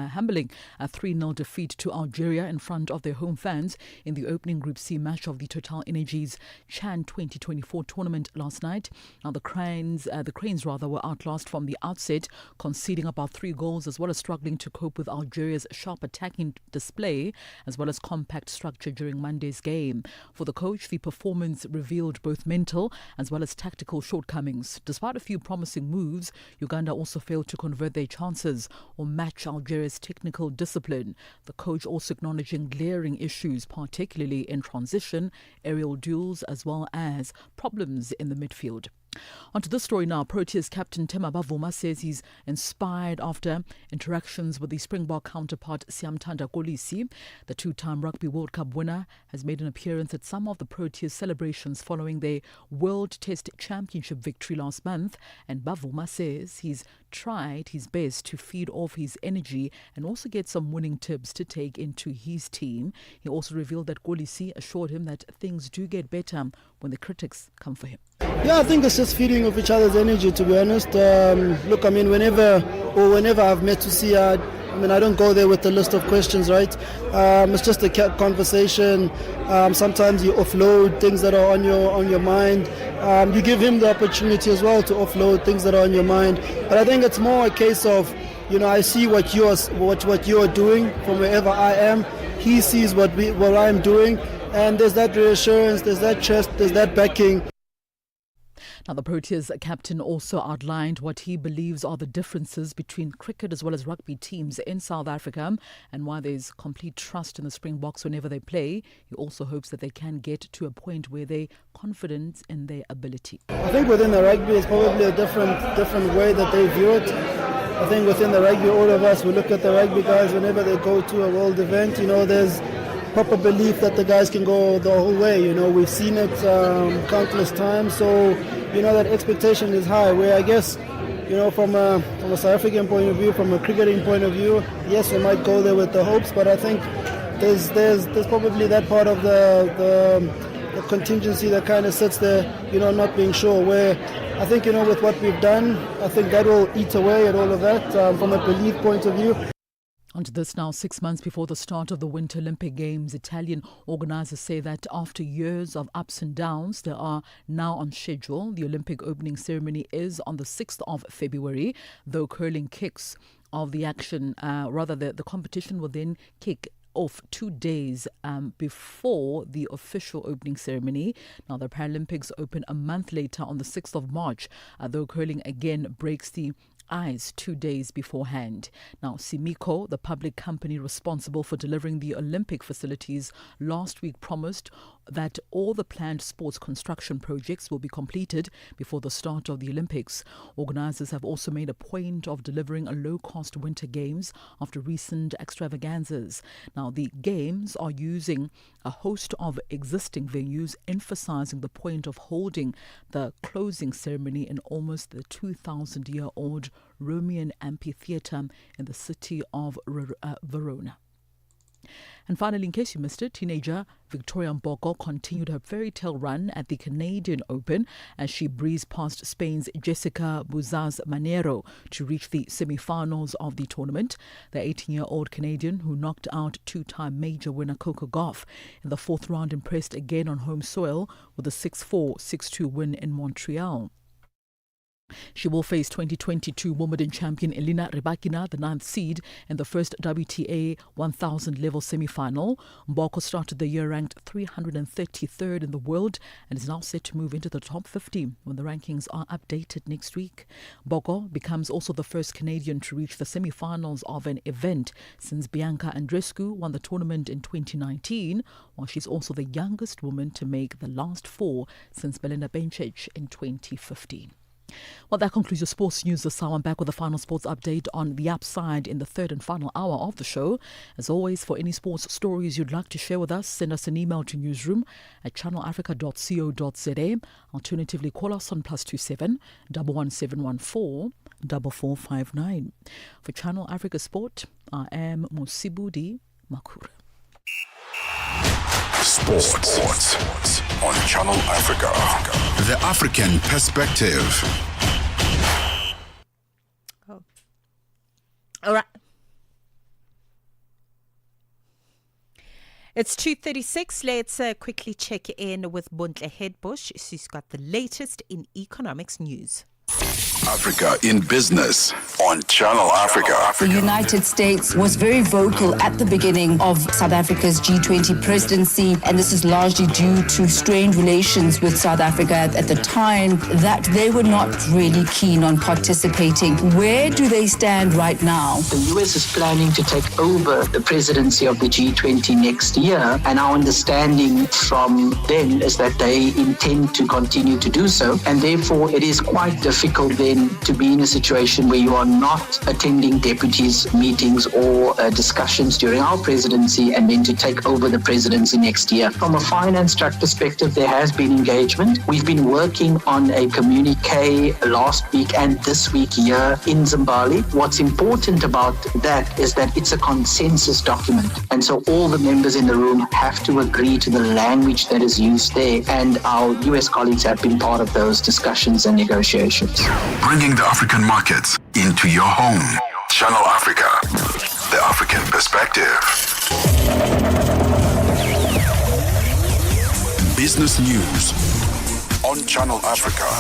humbling 3-0 defeat to Algeria in front of their home fans in the opening Group C match of the Total Energies Chan 2024 tournament last night. Now the Cranes were outclassed from the outset, conceding about 3 goals as well as struggling to cope with Algeria's sharp attacking display as well as compact structure during Monday's game. For the coach, the performance revealed both mental as well as tactical shortcomings. Despite a few promising moves, Uganda also failed to convert their chances or match Algeria's technical discipline. The coach also acknowledging glaring issues, particularly in transition, aerial duels, as well as problems in the midfield. Onto this story now. Proteas captain Tema Bavuma says he's inspired after interactions with the Springbok counterpart Siamthanda Kolisi. The 2-time Rugby World Cup winner has made an appearance at some of the Proteas celebrations following their World Test Championship victory last month, and Bavuma says he's tried his best to feed off his energy and also get some winning tips to take into his team. He also revealed that Kolisi assured him that things do get better when the critics come for him. Yeah, I think it's just feeding off each other's energy, to be honest. Look, I mean, whenever I've met Tusia, I don't go there with a list of questions, right? It's just a conversation. Sometimes you offload things that are on your mind. You give him the opportunity as well to offload things that are on your mind. But I think it's more a case of, I see what you are doing from wherever I am. He sees what I'm doing, and there's that reassurance, there's that trust, there's that backing. Now, the Proteas captain also outlined what he believes are the differences between cricket as well as rugby teams in South Africa and why there's complete trust in the Springboks whenever they play. He also hopes that they can get to a point where they're confident in their ability. I think within the rugby, it's probably a different way that they view it. I think within the rugby, all of us, we look at the rugby guys whenever they go to a world event, there's proper belief that the guys can go the whole way. We've seen it countless times, so that expectation is high. Where I guess, from a South African point of view, from a cricketing point of view, yes, we might go there with the hopes, but I think there's probably that part of the contingency that kind of sits there, not being sure. Where I think, with what we've done, I think that will eat away at all of that from a belief point of view. On to this now. 6 months before the start of the Winter Olympic Games, Italian organisers say that after years of ups and downs, they are now on schedule. The Olympic opening ceremony is on the 6th of February, though curling kicks of the action, the competition will then kick off 2 days before the official opening ceremony. Now, the Paralympics open a month later on the 6th of March, though curling again breaks the ice 2 days beforehand. Now, Simiko, the public company responsible for delivering the Olympic facilities, last week promised that all the planned sports construction projects will be completed before the start of the Olympics. Organisers have also made a point of delivering a low-cost winter games after recent extravaganzas. Now, the games are using a host of existing venues, emphasizing the point of holding the closing ceremony in almost the 2,000-year-old Roman amphitheatre in the city of Verona. And finally, in case you missed it, teenager Victoria Mboko continued her fairy tale run at the Canadian Open as she breezed past Spain's Jessica Buzaz Manero to reach the semi-finals of the tournament. The 18-year-old Canadian, who knocked out two-time major winner Coco Gauff in the fourth round, impressed again on home soil with a 6-4, 6-2 win in Montreal. She will face 2022 Wimbledon champion Elina Rybakina, the 9th seed, in the first WTA 1000 level semi-final. Mboko started the year ranked 333rd in the world and is now set to move into the top 50 when the rankings are updated next week. Mboko becomes also the first Canadian to reach the semi-finals of an event since Bianca Andreescu won the tournament in 2019, while she's also the youngest woman to make the last four since Belinda Bencic in 2015. Well, that concludes your sports news this hour. I'm back with a final sports update on the upside in the third and final hour of the show. As always, for any sports stories you'd like to share with us, send us an email to newsroom@channelafrica.co.za. Alternatively, call us on +27 11714 4459. For Channel Africa Sport, I am Mosibudi Makura. Sports on Channel Africa. The African perspective. All right. It's 2:36. Let's quickly check in with Bontle Headbush. She's got the latest in economics news. Africa in Business on Channel Africa. The United States was very vocal at the beginning of South Africa's G20 presidency, and this is largely due to strained relations with South Africa at the time, that they were not really keen on participating. Where do they stand right now? The US is planning to take over the presidency of the G20 next year, and our understanding from them is that they intend to continue to do so, and therefore it is quite difficult then to be in a situation where you are not attending deputies' meetings or discussions during our presidency and then to take over the presidency next year. From a finance track perspective, there has been engagement. We've been working on a communique last week and this week here in Zimbabwe. What's important about that is that it's a consensus document. And so all the members in the room have to agree to the language that is used there. And our US colleagues have been part of those discussions and negotiations. Bringing the African markets into your home. Channel Africa, the African perspective. Business news on Channel Africa,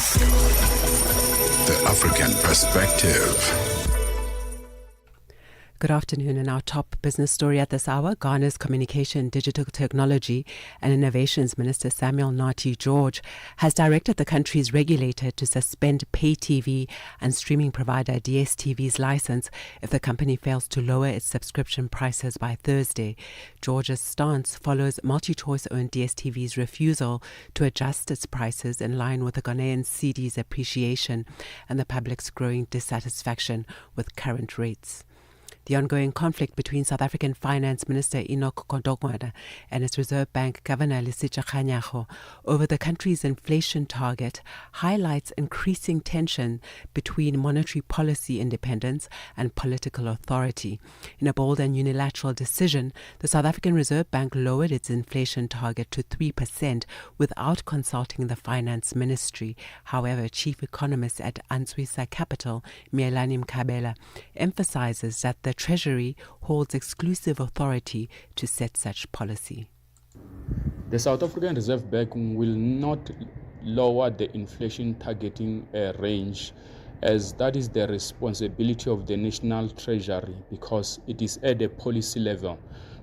the African perspective. Good afternoon. And our top business story at this hour, Ghana's Communication, Digital Technology and Innovations Minister Samuel Nati George has directed the country's regulator to suspend pay TV and streaming provider DSTV's license if the company fails to lower its subscription prices by Thursday. George's stance follows MultiChoice-owned DSTV's refusal to adjust its prices in line with the Ghanaian cedi's appreciation and the public's growing dissatisfaction with current rates. The ongoing conflict between South African Finance Minister Enoch Godongwana and its Reserve Bank Governor Lesitsha Kganyago over the country's inflation target highlights increasing tension between monetary policy independence and political authority. In a bold and unilateral decision, the South African Reserve Bank lowered its inflation target to 3% without consulting the Finance Ministry. However, Chief Economist at Answisa Capital, Mielani Mkhabela, emphasizes that the Treasury holds exclusive authority to set such policy. The South African Reserve Bank will not lower the inflation targeting range, as that is the responsibility of the National Treasury because it is at a policy level.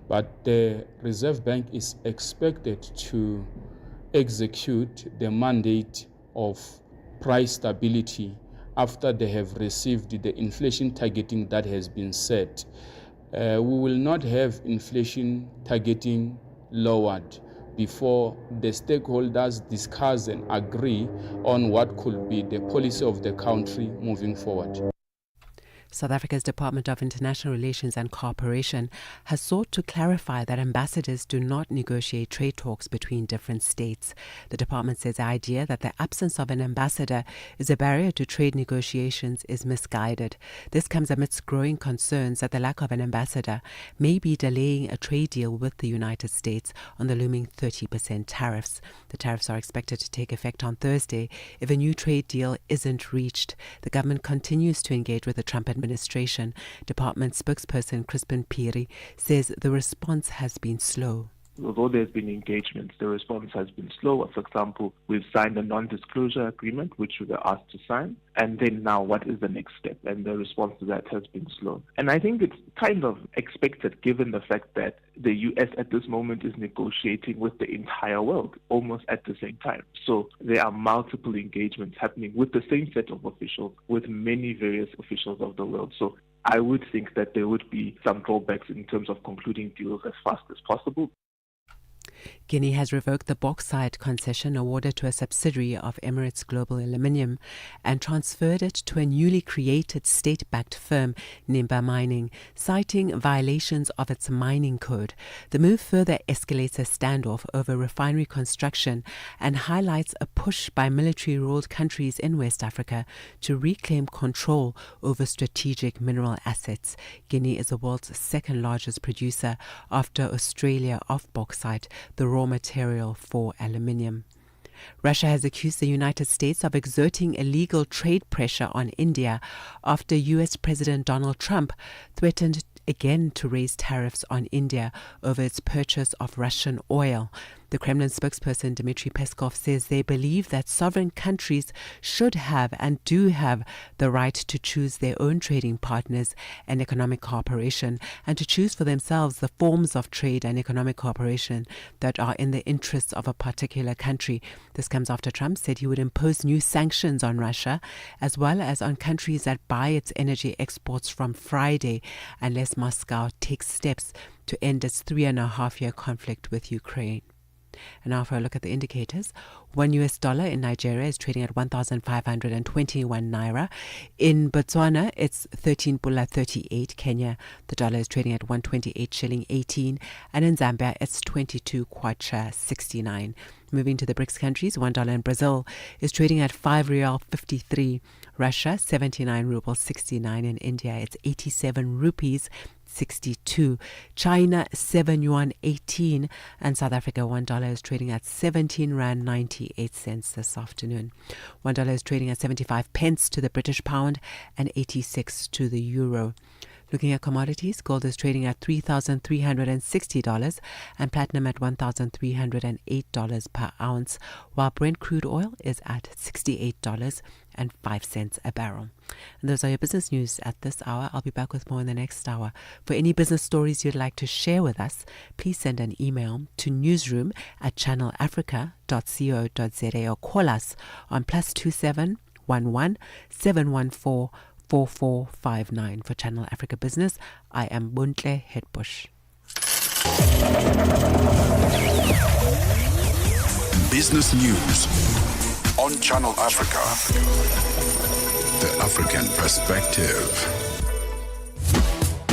But the Reserve Bank is expected to execute the mandate of price stability after they have received the inflation targeting that has been set. We will not have inflation targeting lowered before the stakeholders discuss and agree on what could be the policy of the country moving forward. South Africa's Department of International Relations and Cooperation has sought to clarify that ambassadors do not negotiate trade talks between different states. The department says the idea that the absence of an ambassador is a barrier to trade negotiations is misguided. This comes amidst growing concerns that the lack of an ambassador may be delaying a trade deal with the United States on the looming 30% tariffs. The tariffs are expected to take effect on Thursday if a new trade deal isn't reached. The government continues to engage with the Trump administration. Department spokesperson Crispin Piri says the response has been slow. Although there's been engagements, the response has been slow. For example, we've signed a non-disclosure agreement, which we were asked to sign. And then now, what is the next step? And the response to that has been slow. And I think it's kind of expected, given the fact that the U.S. at this moment is negotiating with the entire world almost at the same time. So there are multiple engagements happening with the same set of officials, with many various officials of the world. So I would think that there would be some drawbacks in terms of concluding deals as fast as possible. Guinea has revoked the bauxite concession awarded to a subsidiary of Emirates Global Aluminium and transferred it to a newly created state-backed firm, Nimba Mining, citing violations of its mining code. The move further escalates a standoff over refinery construction and highlights a push by military-ruled countries in West Africa to reclaim control over strategic mineral assets. Guinea is the world's second largest producer after Australia of bauxite, the raw material for aluminium. Russia has accused the United States of exerting illegal trade pressure on India after U.S. President Donald Trump threatened again to raise tariffs on India over its purchase of Russian oil. The Kremlin spokesperson Dmitry Peskov says they believe that sovereign countries should have and do have the right to choose their own trading partners and economic cooperation, and to choose for themselves the forms of trade and economic cooperation that are in the interests of a particular country. This comes after Trump said he would impose new sanctions on Russia, as well as on countries that buy its energy exports from Friday, unless Moscow takes steps to end its 3.5-year conflict with Ukraine. And now for a look at the indicators. $1 in Nigeria is trading at 1,521 naira. In Botswana, it's 13.38 Kenya. The dollar is trading at 128 shilling 18. And in Zambia, it's 22 kwacha 69. Moving to the BRICS countries, $1 in Brazil is trading at 5 Real 53. Russia, 79 rubles 69. In India, it's 87 rupees 62. China, 7 yuan 18. And South Africa, $1 is trading at 17 rand 98 cents this afternoon. $1 is trading at 75 pence to the British pound and 86 to the euro. Looking at commodities, gold is trading at $3,360 and platinum at $1,308 per ounce, while Brent crude oil is at $68.05 a barrel. And those are your business news at this hour. I'll be back with more in the next hour. For any business stories you'd like to share with us, please send an email to newsroom@channelafrica.co.za or call us on +27 11 714 4459. For Channel Africa Business, I am Buntle Hetbush. Business News on Channel Africa. The African Perspective.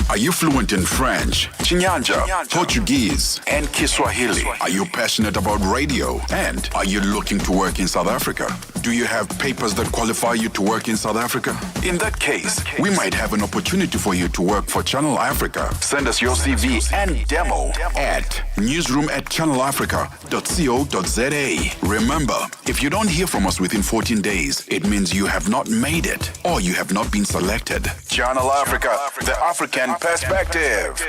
Are you fluent in French, Chinyanja, Portuguese, and Kiswahili? Are you passionate about radio? And are you looking to work in South Africa? Do you have papers that qualify you to work in South Africa? In that case, we might have an opportunity for you to work for Channel Africa. Send us your CV and demo at newsroom@channelafrica.co.za. Remember, if you don't hear from us within 14 days, it means you have not made it or you have not been selected. Channel Africa, the African perspective.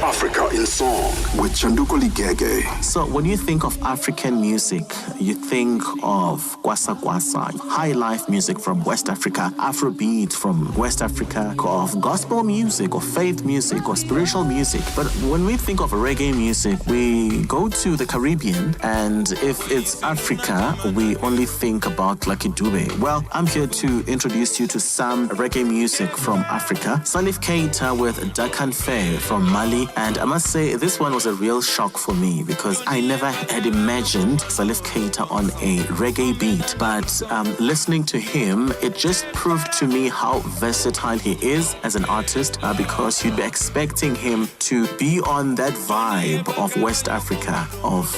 Africa in Song with Mmatsheko Mosito. So when you think of African music, you think of kwasa kwasa, high life music from West Africa, Afrobeat from West Africa, of gospel music or faith music or spiritual music. But when we think of reggae music, we go to the Caribbean, and if it's Africa, we only think about Lucky Dube. Well, I'm here to introduce you to some reggae music from Africa. Salif Keita with Dakan Faye from Mali, and I must say this one was a real shock for me because I never had imagined Salif Keita on a reggae beat, but listening to him, it just proved to me how versatile he is as an artist, because you'd be expecting him to be on that vibe of West Africa, of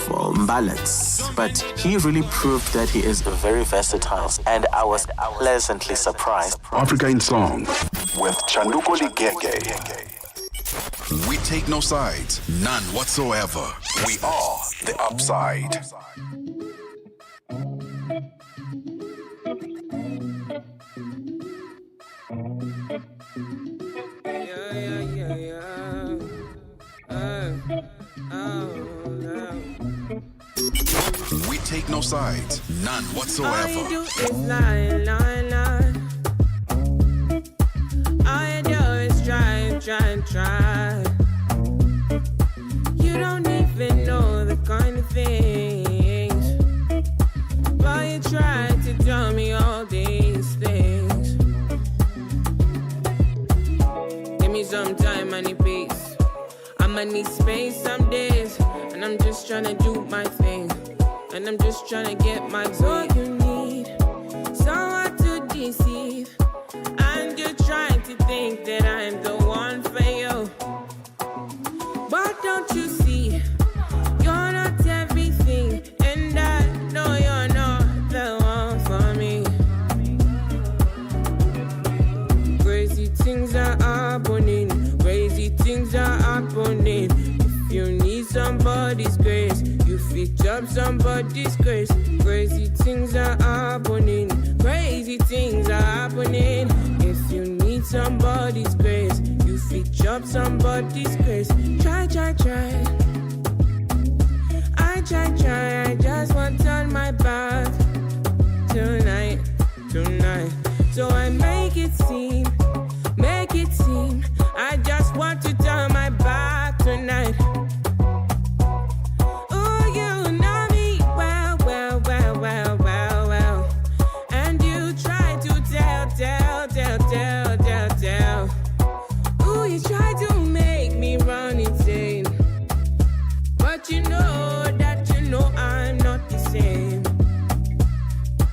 ballads, but he really proved that he is very versatile, and I was pleasantly surprised. Africa in Song with Mmatsheko Mosito. We take no sides, none whatsoever. We are the Upside. We take no sides, none whatsoever. All you do is lie, lie, lie. All you do is try, try, try. You don't even know the kind of things, but you try to tell me all these things. Give me some time, I need peace. I'ma need space some days, and I'm just trying to do my thing, and I'm just trying to get my so you need someone to deceive, and you're trying to think that I'm the one for you. But don't you see, you're not everything, and I know you're not the one for me. Crazy things are happening, crazy things are happening. If you need somebody's grace, you fit up somebody's grace. Crazy things are happening, crazy things are happening. If you need somebody's grace, you fit up somebody's grace. Try, try, try. I try, try. I just want to turn my back tonight, tonight. So I make it seem. I just want to turn my back tonight. Oh, you know me well, well, well, well, well, well. And you try to tell. Ooh, you try to make me run insane. But you know that I'm not the same.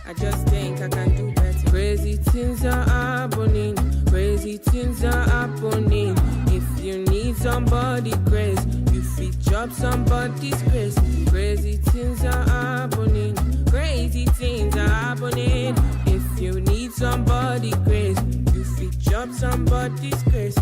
I just think I can do better. Crazy things are happening. Crazy things are happening. If you need somebody's grace, you fit up somebody's grace. Crazy things are happening. Crazy things are happening. If you need somebody's grace, you fit up somebody's grace.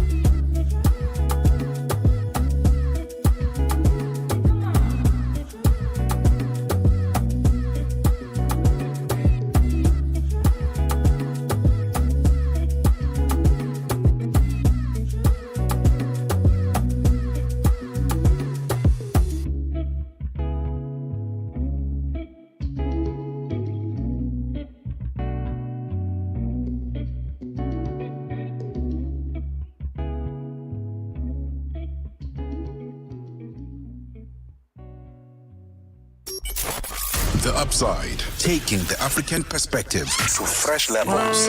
The Upside, taking the African perspective to fresh levels.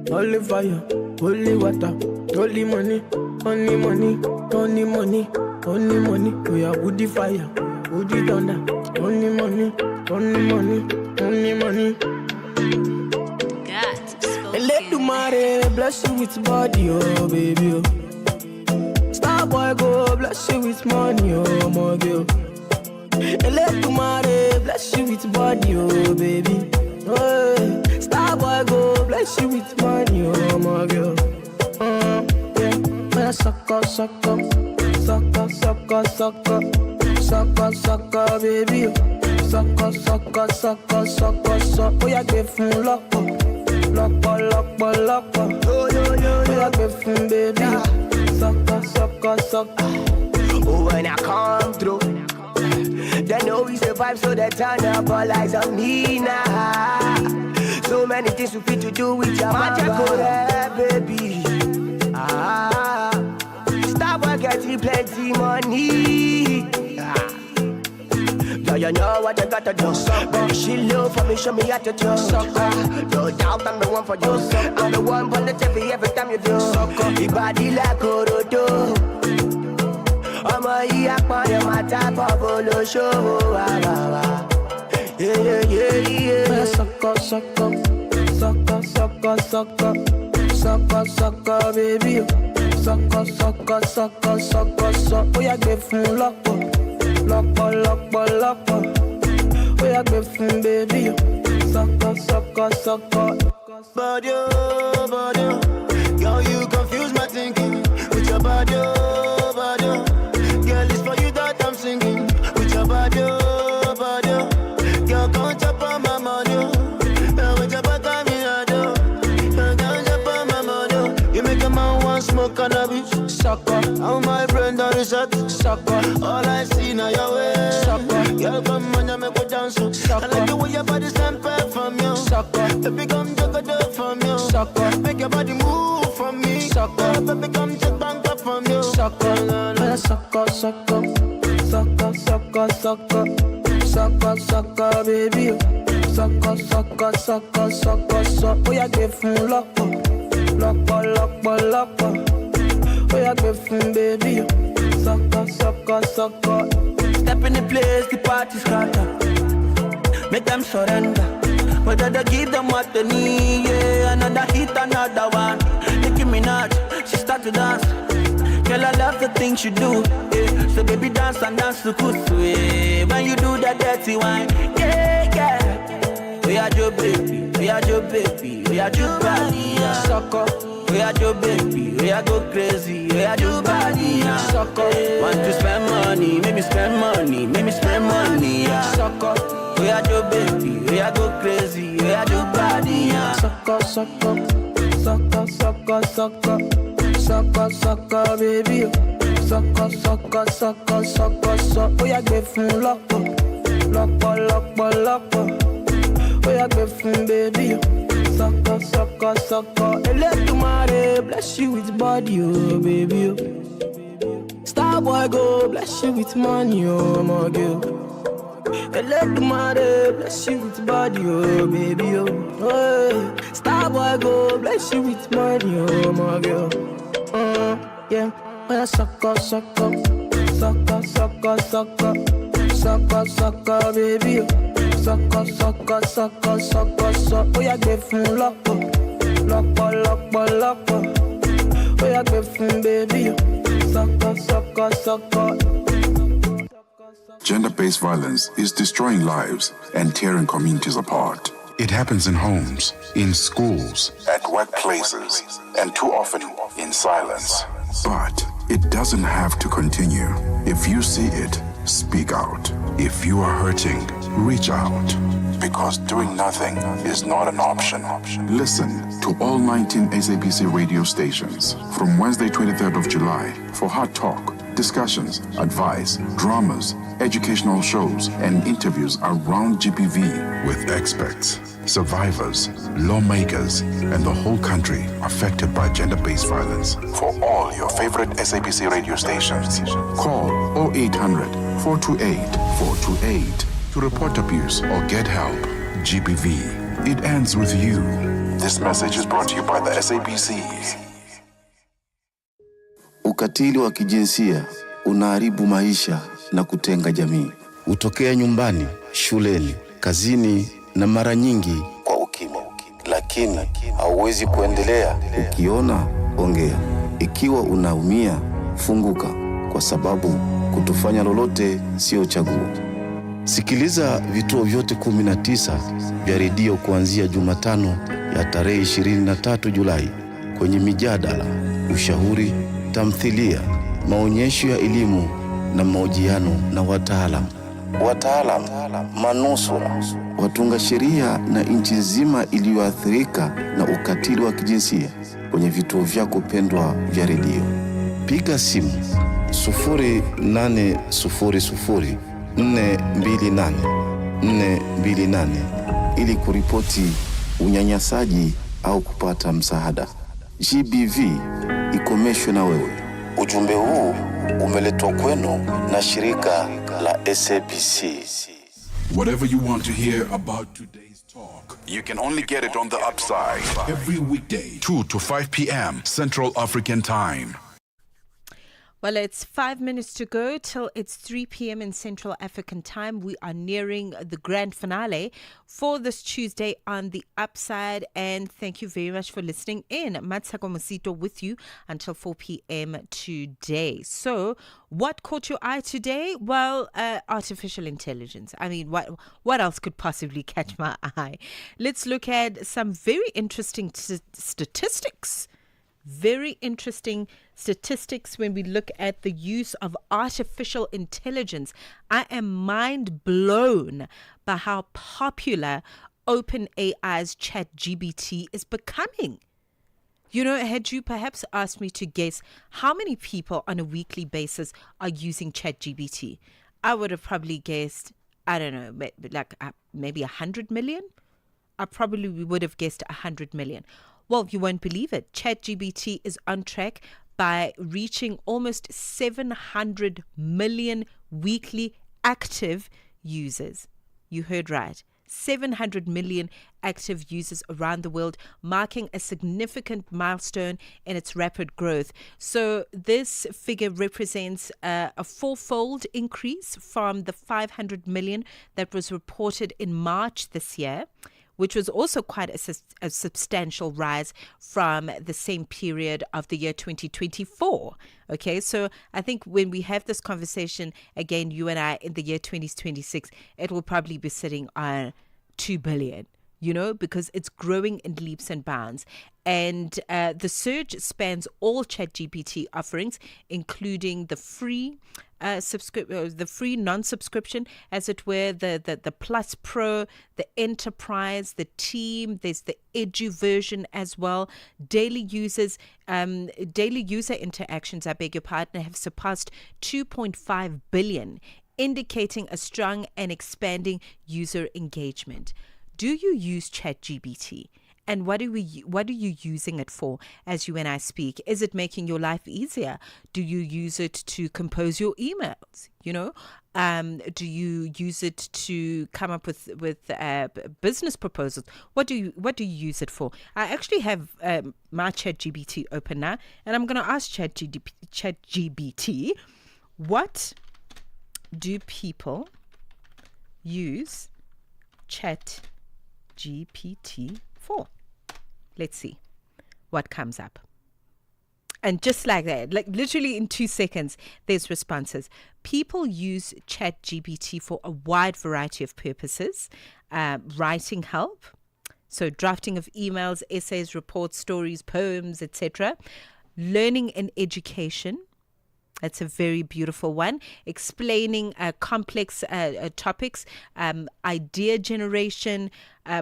Holy fire, holy water, holy money, only money, only money, only money. We are woody fire, woody thunder, only money, only money, only money. And let the mare bless you with body, oh baby. Oh. Star boy go bless you with money, oh my girl. Let tomorrow bless you with body, oh baby. Oh, star boy go bless you with money, oh my girl. Yeah, when I suck up, baby. Suck up. Oh, yeah, give him lock up. Oh, yeah, give him baby. Suck up. Oh, when I come through, they know we survive, so they turn up all eyes on me now. So many things we fit to do with your Mmatsheko, baby. Stop work, getting plenty money. Yeah, you know what you gotta do. Baby, she low for me, show me how to do. No doubt I'm the one for you. I'm the one for the TV every time you do. Your body like Orodo. I'm a yakman, my type of polo show. Yeah. Suck up, baby. Suck. Oh, yeah, give him lock up. Oh, yeah, give him baby. Suck. Body, girl, you confuse my thinking with your body. Girl, it's for you that I'm singing with your body. Girl, come chop on my money. With your back on me, I do. Come chop on my money. You make a man want smoke cannabis. Sucker, how my brain done reset. Sucker, all I see now your way. Sucker, girl, come on, you make me dance. Sucker, I like the way your body stand back from you. Sucker, baby, come juggle up from you. Sucker, make your body move from me. Sucker, baby, come check bank up from you. Sucker, sucker, baby. Sucker. Oh, yeah, give him lock up. Oh, yeah, give him baby. Sucker. Step in the place, the party's scatter. Make them surrender. Whether they give them what they need, yeah. Another hit, another one. Nicki Minaj, she start to dance. Girl, I love the things you do, yeah. So baby, dance and dance to kusu, yeah. When you do that dirty wine, yeah. We are your baby, we are your body, yeah. Sucker. We are your baby, we are go crazy, we are your body, yeah. Sucker. Want to spend money, make me spend money, yeah. Sucker. We are your baby, we are go crazy, we are your body, yeah. Sucker, baby. Sucker. Oh, yeah, give him lock up. Oh, yeah, give him baby. Sucker. Let tomorrow bless you with body, oh baby. Star boy go bless you with money, oh my girl. Let tomorrow bless you with body, oh baby, oh. Star boy go bless you with money, oh my girl. Yeah, sucker, baby. Sucker. Oh, yeah, give him lock up. Oh, yeah, give him baby. Sucker. Gender-based violence is destroying lives and tearing communities apart. It happens in homes, in schools, at workplaces, and too often in silence. But it doesn't have to continue. If you see it, speak out. If you are hurting, reach out. Because doing nothing is not an option. Listen to all 19 SABC radio stations from Wednesday, 23rd of July for hard talk, discussions, advice, dramas, educational shows, and interviews around GBV with experts, survivors, lawmakers, and the whole country affected by gender-based violence. For all your favorite SABC radio stations, call 0800 428 428 to report abuse or get help. GBV, it ends with you. This message is brought to you by the SABC. Ukatili wa kijinsia unaharibu maisha na kutenga jamii. Hutokea nyumbani, shuleni, kazini na mara nyingi kwa ukimya. Lakini hauwezi kuendelea. Ukiona, ongea. Ikiwa unaumia, funguka, kwa sababu kutofanya lolote sio chaguo. Sikiliza vituo vyote 19 vya redio kuanzia Jumatano ya tarehe 23 Julai kwenye mijadala, ushauri, tamthilia, maonyesho ya elimu na mahojiano na wataalamu, manusura, watunga sheria na nchi nzima iliyoathirika na ukatili wa kijinsia kwenye vituo vyako pendwa vya redio. Piga simu 0800 428 ili kuripoti unyanyasaji au kupata msaada. GBV, ikomeshwe na wewe. Ujumbe huu umeletwa kwenu na shirika la SABC. Whatever you want to hear about today's talk, you can only get it on the Upside. Every weekday, 2 to 5 p.m. Central African Time. Well, it's 5 minutes to go till it's 3 p.m. in Central African Time. We are nearing the grand finale for this Tuesday on The Upside. And thank you very much for listening in. Mmatsheko Mosito with you until 4 p.m. today. So, what caught your eye today? Well, artificial intelligence. I mean, what else could possibly catch my eye? Let's look at some very interesting statistics. Very interesting statistics when we look at the use of artificial intelligence. I am mind blown by how popular OpenAI's ChatGPT is becoming. You know, had you perhaps asked me to guess how many people on a weekly basis are using ChatGPT, I would have probably guessed, I don't know, like maybe 100 million? I probably would have guessed 100 million. Well, you won't believe it. ChatGPT is on track by reaching almost 700 million weekly active users. You heard right. 700 million active users around the world, marking a significant milestone in its rapid growth. So this figure represents a fourfold increase from the 500 million that was reported in March this year, which was also quite a substantial rise from the same period of the year 2024. Okay, so I think when we have this conversation again, you and I, in the year 2026, it will probably be sitting on 2 billion. You know, because it's growing in leaps and bounds. And the surge spans all ChatGPT offerings, including the free the free non-subscription, as it were, the Plus Pro, the Enterprise, the Team. There's the Edu version as well. Daily user interactions, I beg your pardon, have surpassed 2.5 billion, indicating a strong and expanding user engagement. Do you use ChatGPT? And what are you using it for as you and I speak? Is it making your life easier? Do you use it to compose your emails? You know, do you use it to come up with business proposals? What do you use it for? I actually have my ChatGPT open now, and I'm going to ask ChatGPT, what do people use ChatGPT for? Let's see what comes up. And just like that, like literally in 2 seconds, there's responses. People use ChatGPT for a wide variety of purposes. Writing help, so drafting of emails, essays, reports, stories, poems, etc. Learning and education. That's a very beautiful one. Explaining complex topics. Idea generation,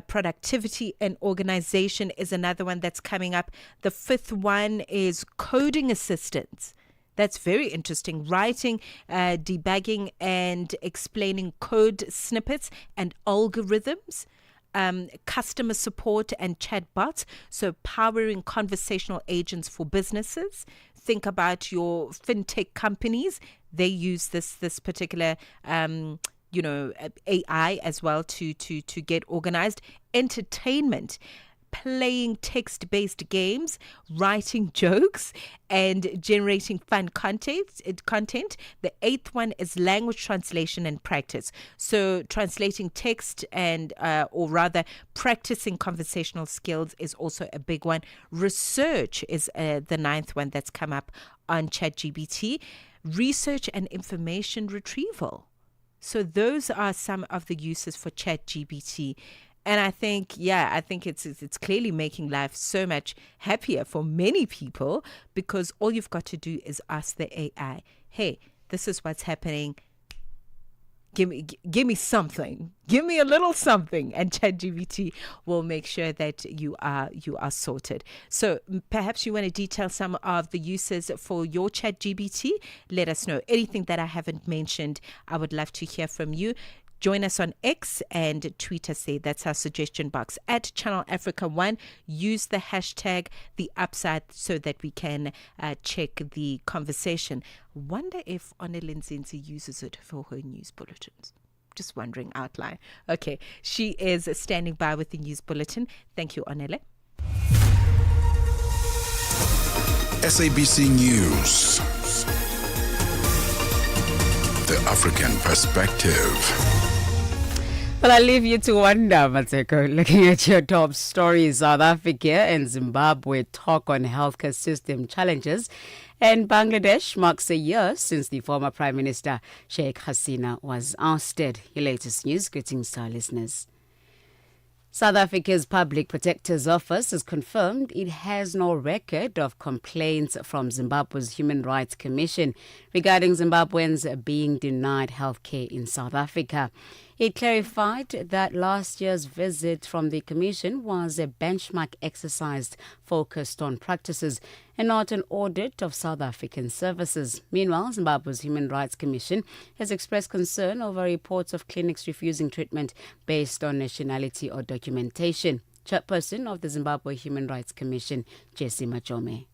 productivity and organization is another one that's coming up. The fifth one is coding assistance. That's very interesting. Writing, debugging and explaining code snippets and algorithms. Customer support and chatbots, so powering conversational agents for businesses. Think about your fintech companies. They use this particular AI as well to get organized. Entertainment, playing text-based games, writing jokes, and generating fun content. The eighth one is language translation and practice. So translating text and, or rather practicing conversational skills is also a big one. Research is the ninth one that's come up on ChatGPT. Research and information retrieval. So those are some of the uses for ChatGPT. And I think it's clearly making life so much happier for many people, because all you've got to do is ask the AI, hey, this is what's happening. Give me something. Give me a little something, and ChatGPT will make sure that you are sorted. So perhaps you want to detail some of the uses for your ChatGPT. Let us know anything that I haven't mentioned. I would love to hear from you. Join us on X and tweet us there. That's our suggestion box at Channel Africa 1. Use the hashtag The Upside so that we can check the conversation. Wonder if Onele Nzinzi uses it for her news bulletins. Just wondering out loud. Okay, she is standing by with the news bulletin. Thank you, Onele. SABC News. The African Perspective. Well, I leave you to wonder, Mmatsheko. Looking at your top stories, South Africa and Zimbabwe talk on healthcare system challenges, and Bangladesh marks a year since the former Prime Minister Sheikh Hasina was ousted. Your latest news. Greetings to our listeners. South Africa's Public Protector's Office has confirmed it has no record of complaints from Zimbabwe's Human Rights Commission regarding Zimbabweans being denied healthcare in South Africa. It clarified that last year's visit from the Commission was a benchmark exercise focused on practices and not an audit of South African services. Meanwhile, Zimbabwe's Human Rights Commission has expressed concern over reports of clinics refusing treatment based on nationality or documentation. Chairperson of the Zimbabwe Human Rights Commission, Jessie Majome.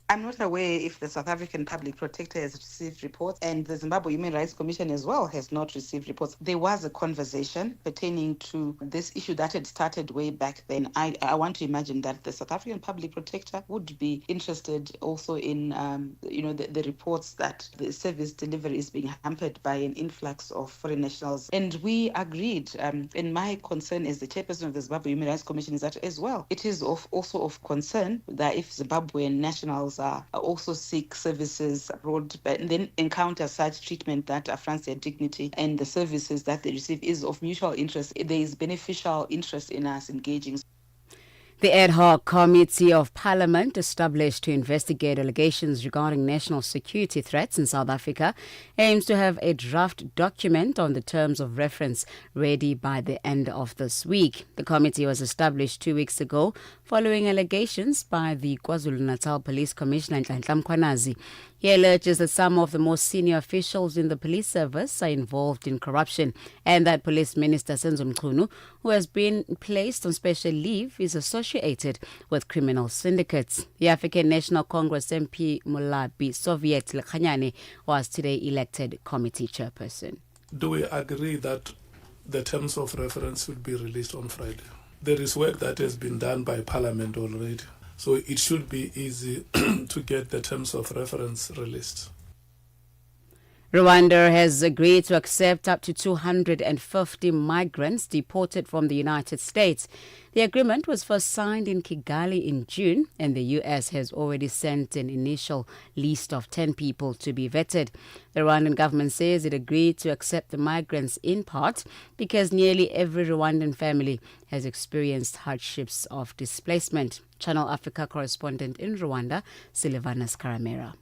I'm not aware if the South African Public Protector has received reports, and the Zimbabwe Human Rights Commission as well has not received reports. There was a conversation pertaining to this issue that had started way back then. I want to imagine that the South African Public Protector would be interested also in, the reports that the service delivery is being hampered by an influx of foreign nationals. And we agreed, and my concern as the chairperson of the Zimbabwe Human Rights Commission is that as well, it is also of concern that if Zimbabwean nationals also seek services abroad, but then encounter such treatment that affronts their dignity, and the services that they receive is of mutual interest, there is beneficial interest in us engaging. The ad hoc committee of Parliament established to investigate allegations regarding national security threats in South Africa aims to have a draft document on the terms of reference ready by the end of this week. The committee was established 2 weeks ago following allegations by the KwaZulu-Natal Police Commissioner Nhlanhla Mkhwanazi. He alleges that some of the most senior officials in the police service are involved in corruption, and that Police Minister Senzo Mchunu, who has been placed on special leave, is associated with criminal syndicates. The African National Congress MP Mulabi Soviet Lekhanyane was today elected committee chairperson. Do we agree that the terms of reference will be released on Friday? There is work that has been done by Parliament already, so it should be easy to get the terms of reference released. Rwanda has agreed to accept up to 250 migrants deported from the United States. The agreement was first signed in Kigali in June, and the U.S. has already sent an initial list of 10 people to be vetted. The Rwandan government says it agreed to accept the migrants in part because nearly every Rwandan family has experienced hardships of displacement. Channel Africa correspondent in Rwanda, Silvanas Karamera.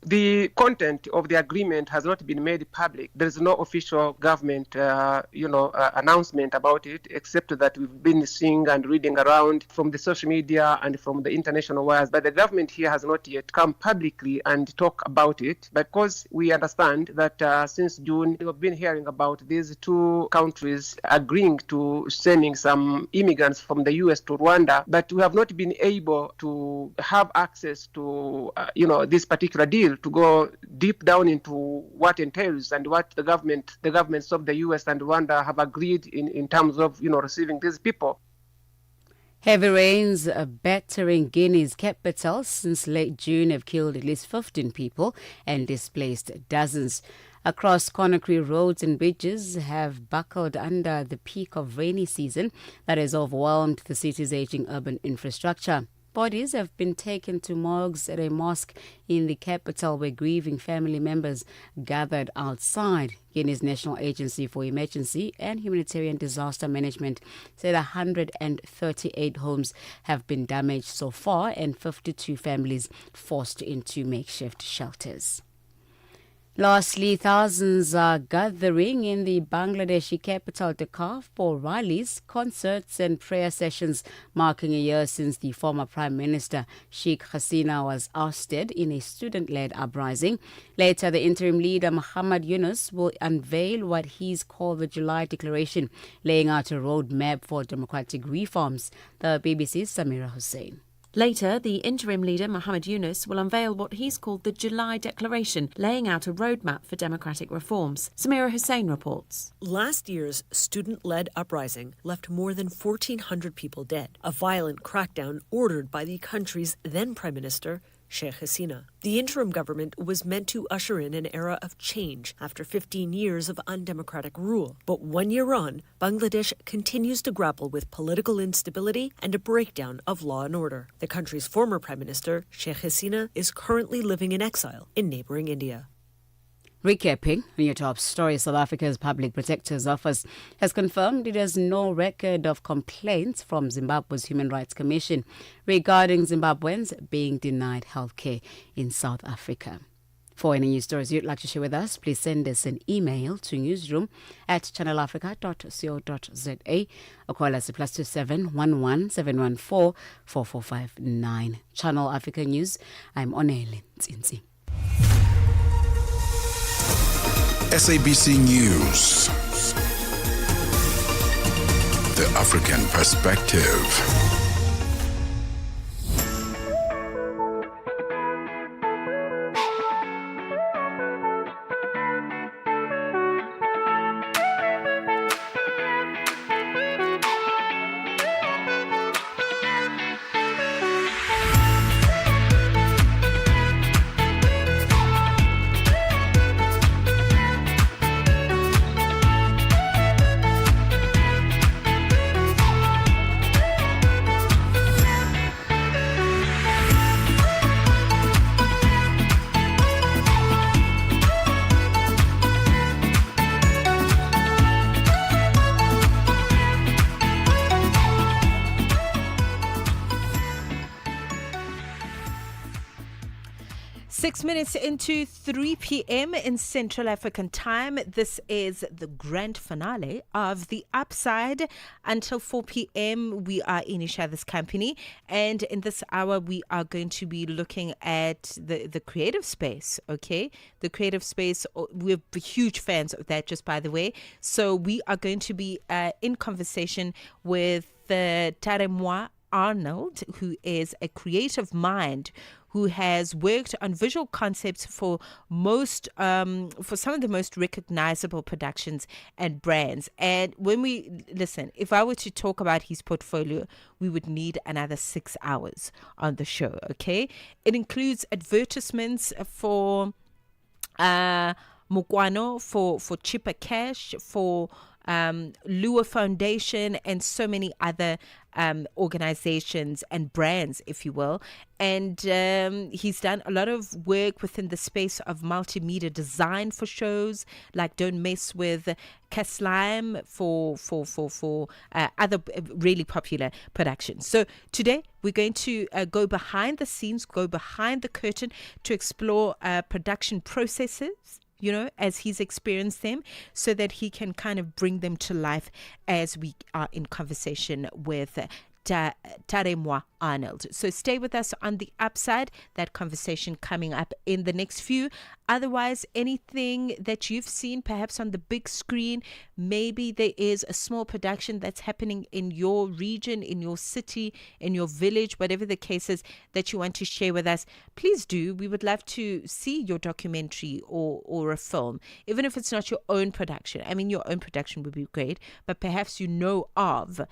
The content of the agreement has not been made public. There is no official government, announcement about it, except that we've been seeing and reading around from the social media and from the international wires. But the government here has not yet come publicly and talk about it, because we understand that since June, we've been hearing about these two countries agreeing to sending some immigrants from the U.S. to Rwanda, but we have not been able to have access to, this particular deal, to go deep down into what entails and what the governments of the U.S. and Rwanda have agreed in terms of, receiving these people. Heavy rains battering Guinea's capital since late June have killed at least 15 people and displaced dozens. Across Conakry, roads and bridges have buckled under the peak of rainy season that has overwhelmed the city's aging urban infrastructure. Bodies have been taken to morgues at a mosque in the capital where grieving family members gathered outside. Guinea's National Agency for Emergency and Humanitarian Disaster Management said 138 homes have been damaged so far and 52 families forced into makeshift shelters. Lastly, thousands are gathering in the Bangladeshi capital Dhaka for rallies, concerts and prayer sessions marking a year since the former Prime Minister Sheikh Hasina was ousted in a student-led uprising. Later, the interim leader Muhammad Yunus will unveil what he's called the July Declaration, laying out a roadmap for democratic reforms. The BBC's Samira Hussain. Later, the interim leader, Muhammad Yunus, will unveil what he's called the July Declaration, laying out a roadmap for democratic reforms. Samira Hussain reports. Last year's student-led uprising left more than 1,400 people dead, a violent crackdown ordered by the country's then Prime Minister, Sheikh Hasina. The interim government was meant to usher in an era of change after 15 years of undemocratic rule. But 1 year on, Bangladesh continues to grapple with political instability and a breakdown of law and order. The country's former Prime Minister, Sheikh Hasina, is currently living in exile in neighboring India. Recapping on your top story, South Africa's Public Protector's Office has confirmed it has no record of complaints from Zimbabwe's Human Rights Commission regarding Zimbabweans being denied healthcare in South Africa. For any news stories you'd like to share with us, please send us an email to newsroom@channelafrica.co.za or call us at +27 11 714 4459. Channel Africa News, I'm Onele Nzinzi. SABC News. The African Perspective. Minutes into 3 p.m. in Central African time. This is the grand finale of The Upside. Until 4 p.m. we are in each other's company, and in this hour we are going to be looking at the creative space. Okay, the creative space, we're huge fans of that, just by the way. So we are going to be in conversation with Taremwa Arnold, who is a creative mind who has worked on visual concepts for for some of the most recognizable productions and brands. And when we listen, if I were to talk about his portfolio, we would need another 6 hours on the show. Okay, it includes advertisements for Mukwano, for Chipper Cash, for Lua Foundation, and so many other organizations and brands, if you will. And he's done a lot of work within the space of multimedia design for shows like Don't Mess With Kaslime, for other really popular productions. So today we're going to go behind the scenes, go behind the curtain to explore production processes, you know, as he's experienced them, so that he can kind of bring them to life as we are in conversation with Taremwa Arnold. So stay with us on The Upside. That conversation coming up in the next few. Otherwise, anything that you've seen perhaps on the big screen, maybe there is a small production that's happening in your region, in your city, in your village, whatever the case is that you want to share with us, please do. We would love to see your documentary or a film, even if it's not your own production. I mean, your own production would be great, but perhaps you know of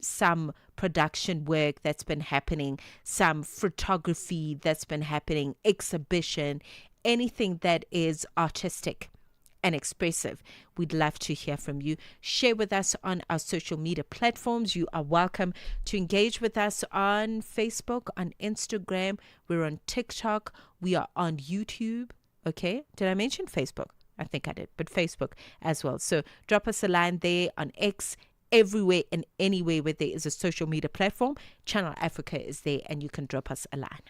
some production work that's been happening, some photography that's been happening, exhibition, anything that is artistic and expressive. We'd love to hear from you. Share with us on our social media platforms. You are welcome to engage with us on Facebook, on Instagram. We're on TikTok. We are on YouTube. Okay. Did I mention Facebook? I think I did, but Facebook as well. So drop us a line there on X, everywhere and anywhere where there is a social media platform. Channel Africa is there, and you can drop us a line.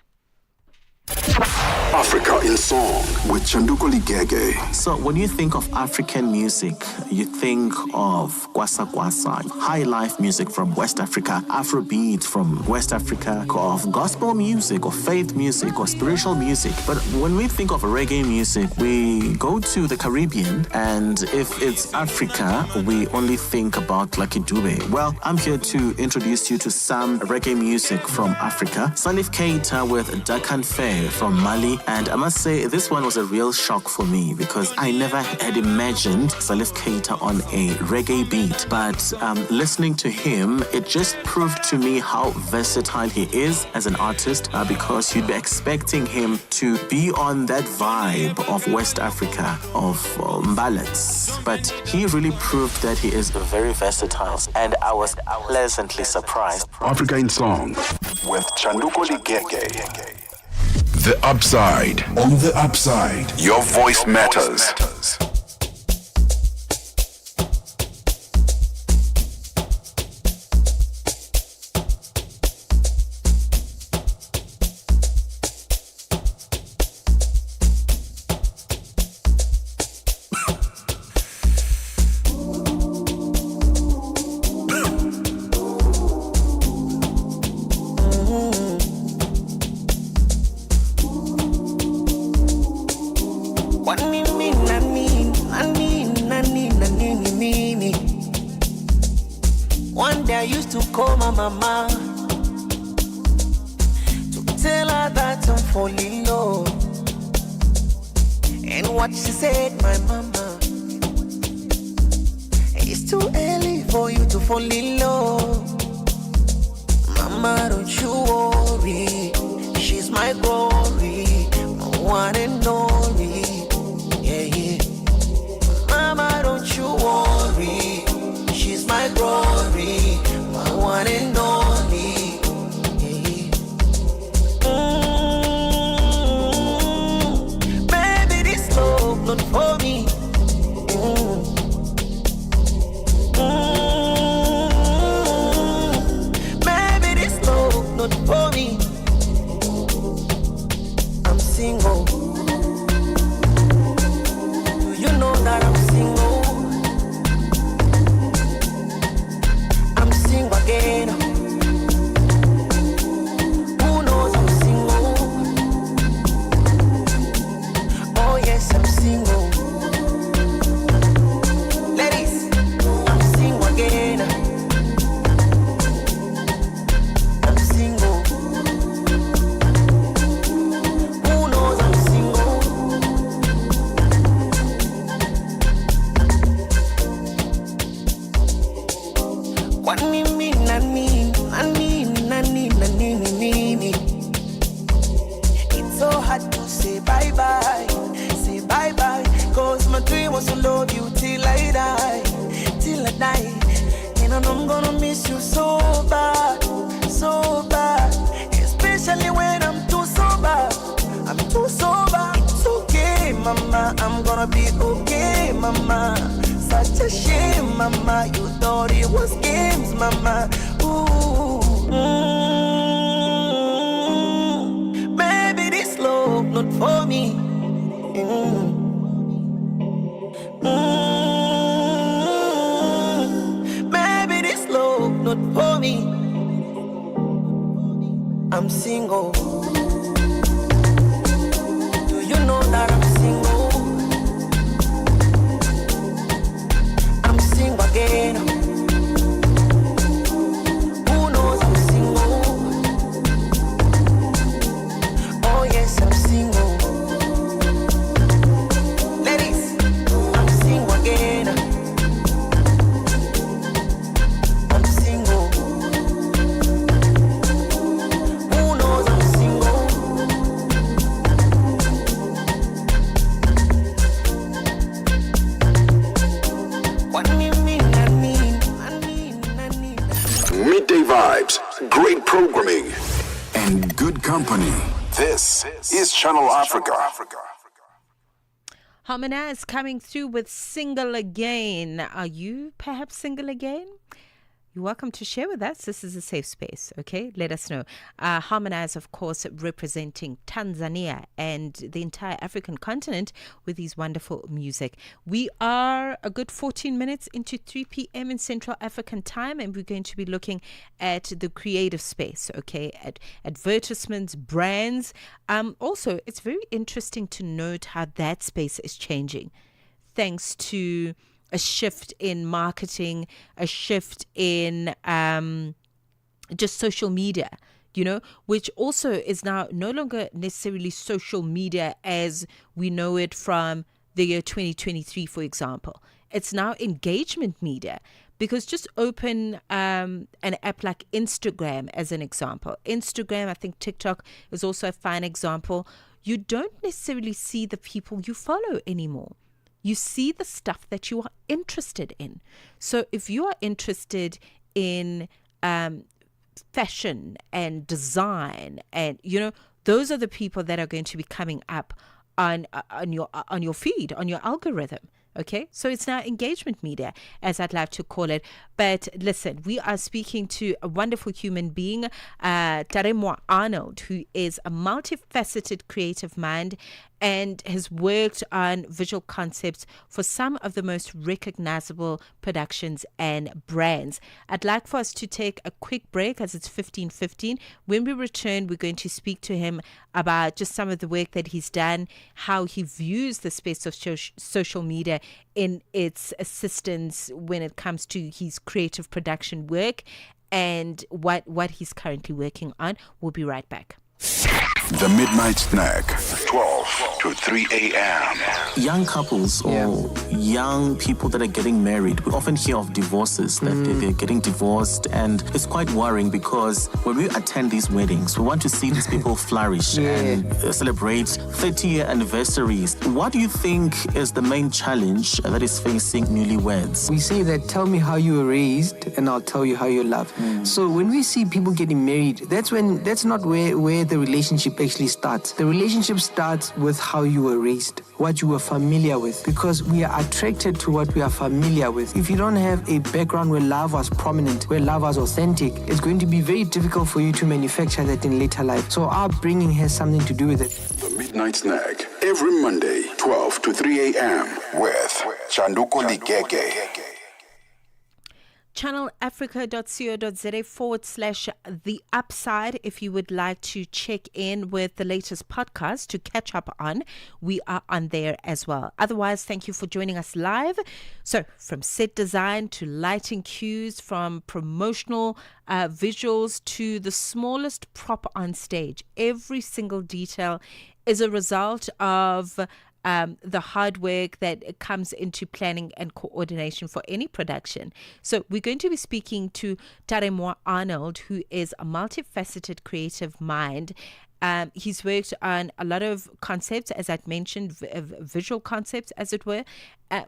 Africa in Song with Chanduko Ligege. So when you think of African music, you think of Kwasa Kwasa, high life music from West Africa, Afrobeat from West Africa, of gospel music or faith music or spiritual music. But when we think of reggae music, we go to the Caribbean, and if it's Africa, we only think about Lucky Dube. Well, I'm here to introduce you to some reggae music from Africa. Salif Keita with Dakan Faye from Mali, and I must say this one was a real shock for me because I never had imagined Salif Keita on a reggae beat, but listening to him, it just proved to me how versatile he is as an artist, because you'd be expecting him to be on that vibe of West Africa, of ballads, but he really proved that he is very versatile, and I was pleasantly surprised. Africa in Song with Chanduko Ligege. The Upside. On the Upside, your voice matters. One day I used to call my mama to tell her that I'm falling low. And what she said, my mama, it's too early for you to fall in love. Mama, don't you worry, she's my glory, my one and only. Yeah, yeah. Mama, don't you worry, she's my glory, my one and only. Yeah. Baby, this love not for me. Baby, this love not for me. I'm single. Do you know that I'm single? Again. Who knows I'm single? Oh yes, I'm single. Ladies, I'm single again. I'm single. Who knows I'm single? What it's so hard to say bye-bye, cause my dream was to love you till I die, and I know I'm gonna miss you so bad, especially when I'm too sober, it's okay, mama, I'm gonna be okay, mama, such a shame, mama, you thought it was games, mama, ooh, baby, this love not for me. Baby, this love not for me. I'm single. Do you know that I'm single? I'm single again. Who knows I'm single? Oh yes, I'm single. Ladies, I'm single again. I'm single. Who knows I'm single? midday vibes, great programming, and good company. This is Channel Africa. Harmonize coming through with Single Again. Are you perhaps single again? You're welcome to share with us. This is a safe space, okay? Let us know. Harmonize, of course, representing Tanzania and the entire African continent with his wonderful music. We are a good 14 minutes into 3 p.m. in Central African time, and we're going to be looking at the creative space, okay? At advertisements, brands. Also, it's very interesting to note how that space is changing thanks to a shift in marketing, a shift in just social media, which also is now no longer necessarily social media as we know it from the year 2023, for example. It's now engagement media, because just open an app like Instagram as an example. Instagram, I think TikTok is also a fine example. You don't necessarily see the people you follow anymore. You see the stuff that you are interested in. So if you are interested in fashion and design, and those are the people that are going to be coming up on your feed, on your algorithm. Okay, so it's now engagement media, as I'd like to call it. But listen, we are speaking to a wonderful human being, Taremwa Arnold, who is a multifaceted creative mind and has worked on visual concepts for some of the most recognizable productions and brands. I'd like for us to take a quick break, as it's 15:15. When we return, we're going to speak to him about just some of the work that he's done, how he views the space of social media in its assistance when it comes to his creative production work, and what he's currently working on. We'll be right back. The Midnight Snack, 12 to 3 a.m. Young couples or young people that are getting married, we often hear of divorces, that they're getting divorced, and it's quite worrying because when we attend these weddings, we want to see these people flourish and celebrate 30-year anniversaries. What do you think is the main challenge that is facing newlyweds? We say that tell me how you were raised and I'll tell you how you love. So when we see people getting married, that's not where the relationship actually starts. The relationship starts with how you were raised, what you were familiar with, because we are attracted to what we are familiar with. If you don't have a background where love was prominent, where love was authentic, it's going to be very difficult for you to manufacture that in later life. So our upbringing has something to do with it. The Midnight Snack, every Monday, 12 to 3 a.m. with Chanduko Ligege. channelafrica.co.za/The Upside if you would like to check in with the latest podcast to catch up on. We are on there as well. Otherwise, thank you for joining us live. So from set design to lighting cues, from promotional visuals to the smallest prop on stage, every single detail is a result of the hard work that comes into planning and coordination for any production. So we're going to be speaking to Taremwa Arnold, who is a multifaceted creative mind. He's worked on a lot of concepts, as I'd mentioned, visual concepts, as it were,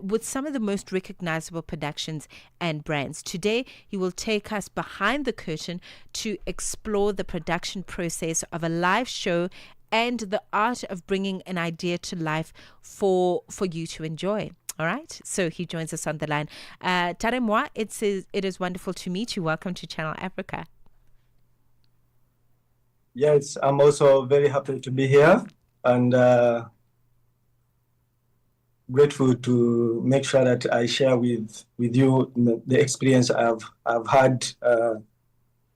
with some of the most recognizable productions and brands. Today, he will take us behind the curtain to explore the production process of a live show and the art of bringing an idea to life for you to enjoy. All right. So he joins us on the line. Taremwa, it is wonderful to meet you. Welcome to Channel Africa. Yes, I'm also very happy to be here and grateful to make sure that I share with you the experience I've had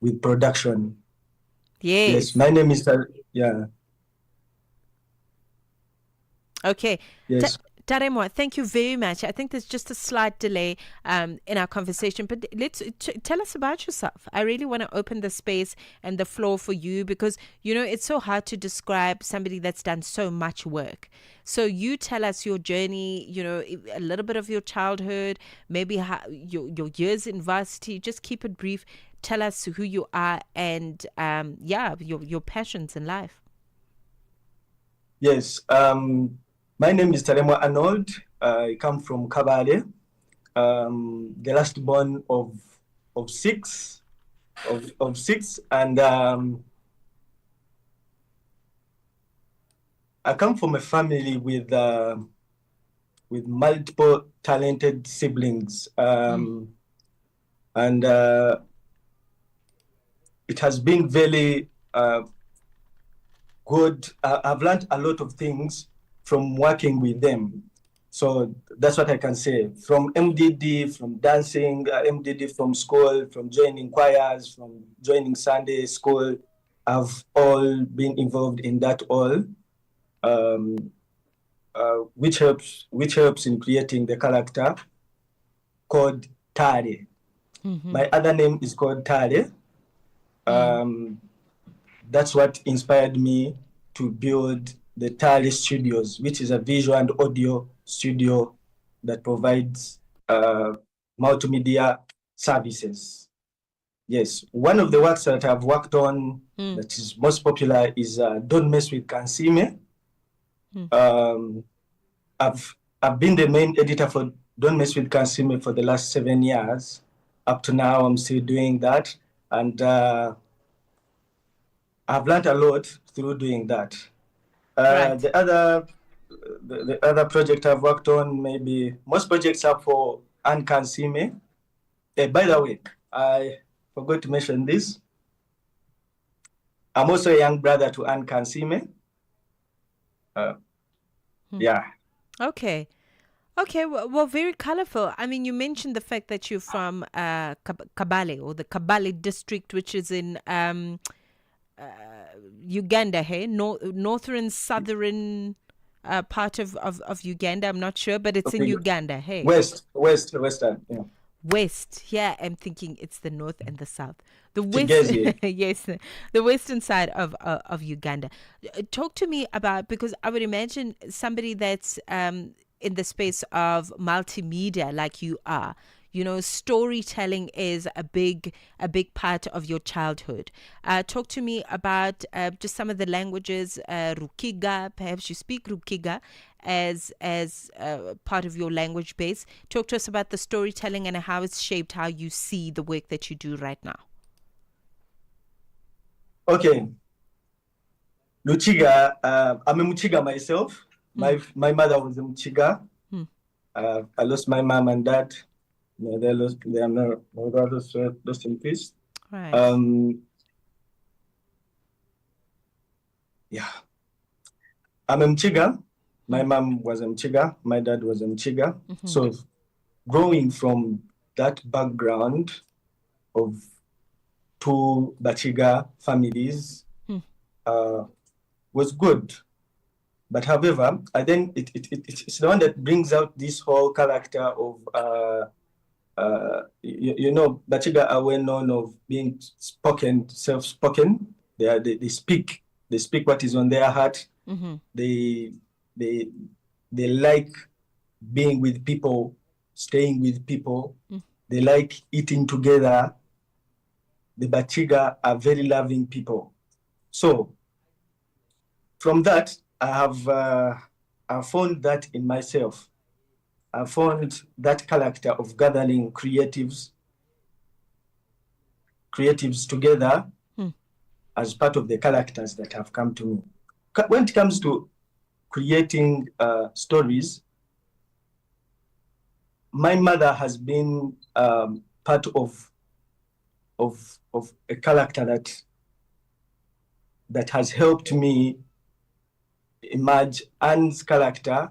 with production. Yes, my name is Okay. Yes. Taremwa, thank you very much. I think there's just a slight delay in our conversation, but tell us about yourself. I really want to open the space and the floor for you because, it's so hard to describe somebody that's done so much work. So you tell us your journey, a little bit of your childhood, maybe how, your years in varsity. Just keep it brief. Tell us who you are and, your passions in life. Yes. My name is Taremwa Arnold. I come from Kabale, the last born of 6. of 6, and I come from a family with multiple talented siblings, and it has been very good. I've learned a lot of things from working with them. So that's what I can say. From MDD, from dancing, MDD from school, from joining choirs, from joining Sunday school, I've all been involved in that all, which helps in creating the character called Tare. My other name is called Tare. That's what inspired me to build the Tare Studios, which is a visual and audio studio that provides multimedia services. Yes, one of the works that I've worked on that is most popular is Don't Mess with Kansime. I've been the main editor for Don't Mess with Kansime for the last 7 years. Up to now, I'm still doing that, and I've learned a lot through doing that. The other project I've worked on, maybe most projects are for Anne Kansime. By the way, I forgot to mention this. I'm also a young brother to Anne Kansime. Yeah. Okay. Okay, well, very colorful. I mean, you mentioned the fact that you're from Kabale, or the Kabale district, which is in Uganda, hey? Northern, southern part of Uganda, I'm not sure, but it's in Uganda, hey? Western, yeah. West, yeah, I'm thinking it's the north and the south. The west, yes, the western side of Uganda. Talk to me about, because I would imagine somebody that's in the space of multimedia like you are, you know, storytelling is a big part of your childhood. Talk to me about just some of the languages, Rukiga, perhaps you speak Rukiga as part of your language base. Talk to us about the storytelling and how it's shaped how you see the work that you do right now. Okay. Luchiga, I'm a Muchiga myself. My mother was a Muchiga. I lost my mom and dad. They are not lost in peace. Right. Yeah. I'm a Mchiga. My mom was a Mchiga. My dad was a Mchiga. So growing from that background of two Bachiga families was good. But however, I think it's the one that brings out this whole character of, you know, Bachiga are well known of being self-spoken. They speak what is on their heart. They like being with people, staying with people. They like eating together. The Bachiga are very loving people. So from that, I found that in myself. I found that character of gathering creatives together as part of the characters that have come to me. When it comes to creating stories, my mother has been part of a character that has helped me emerge Anne's character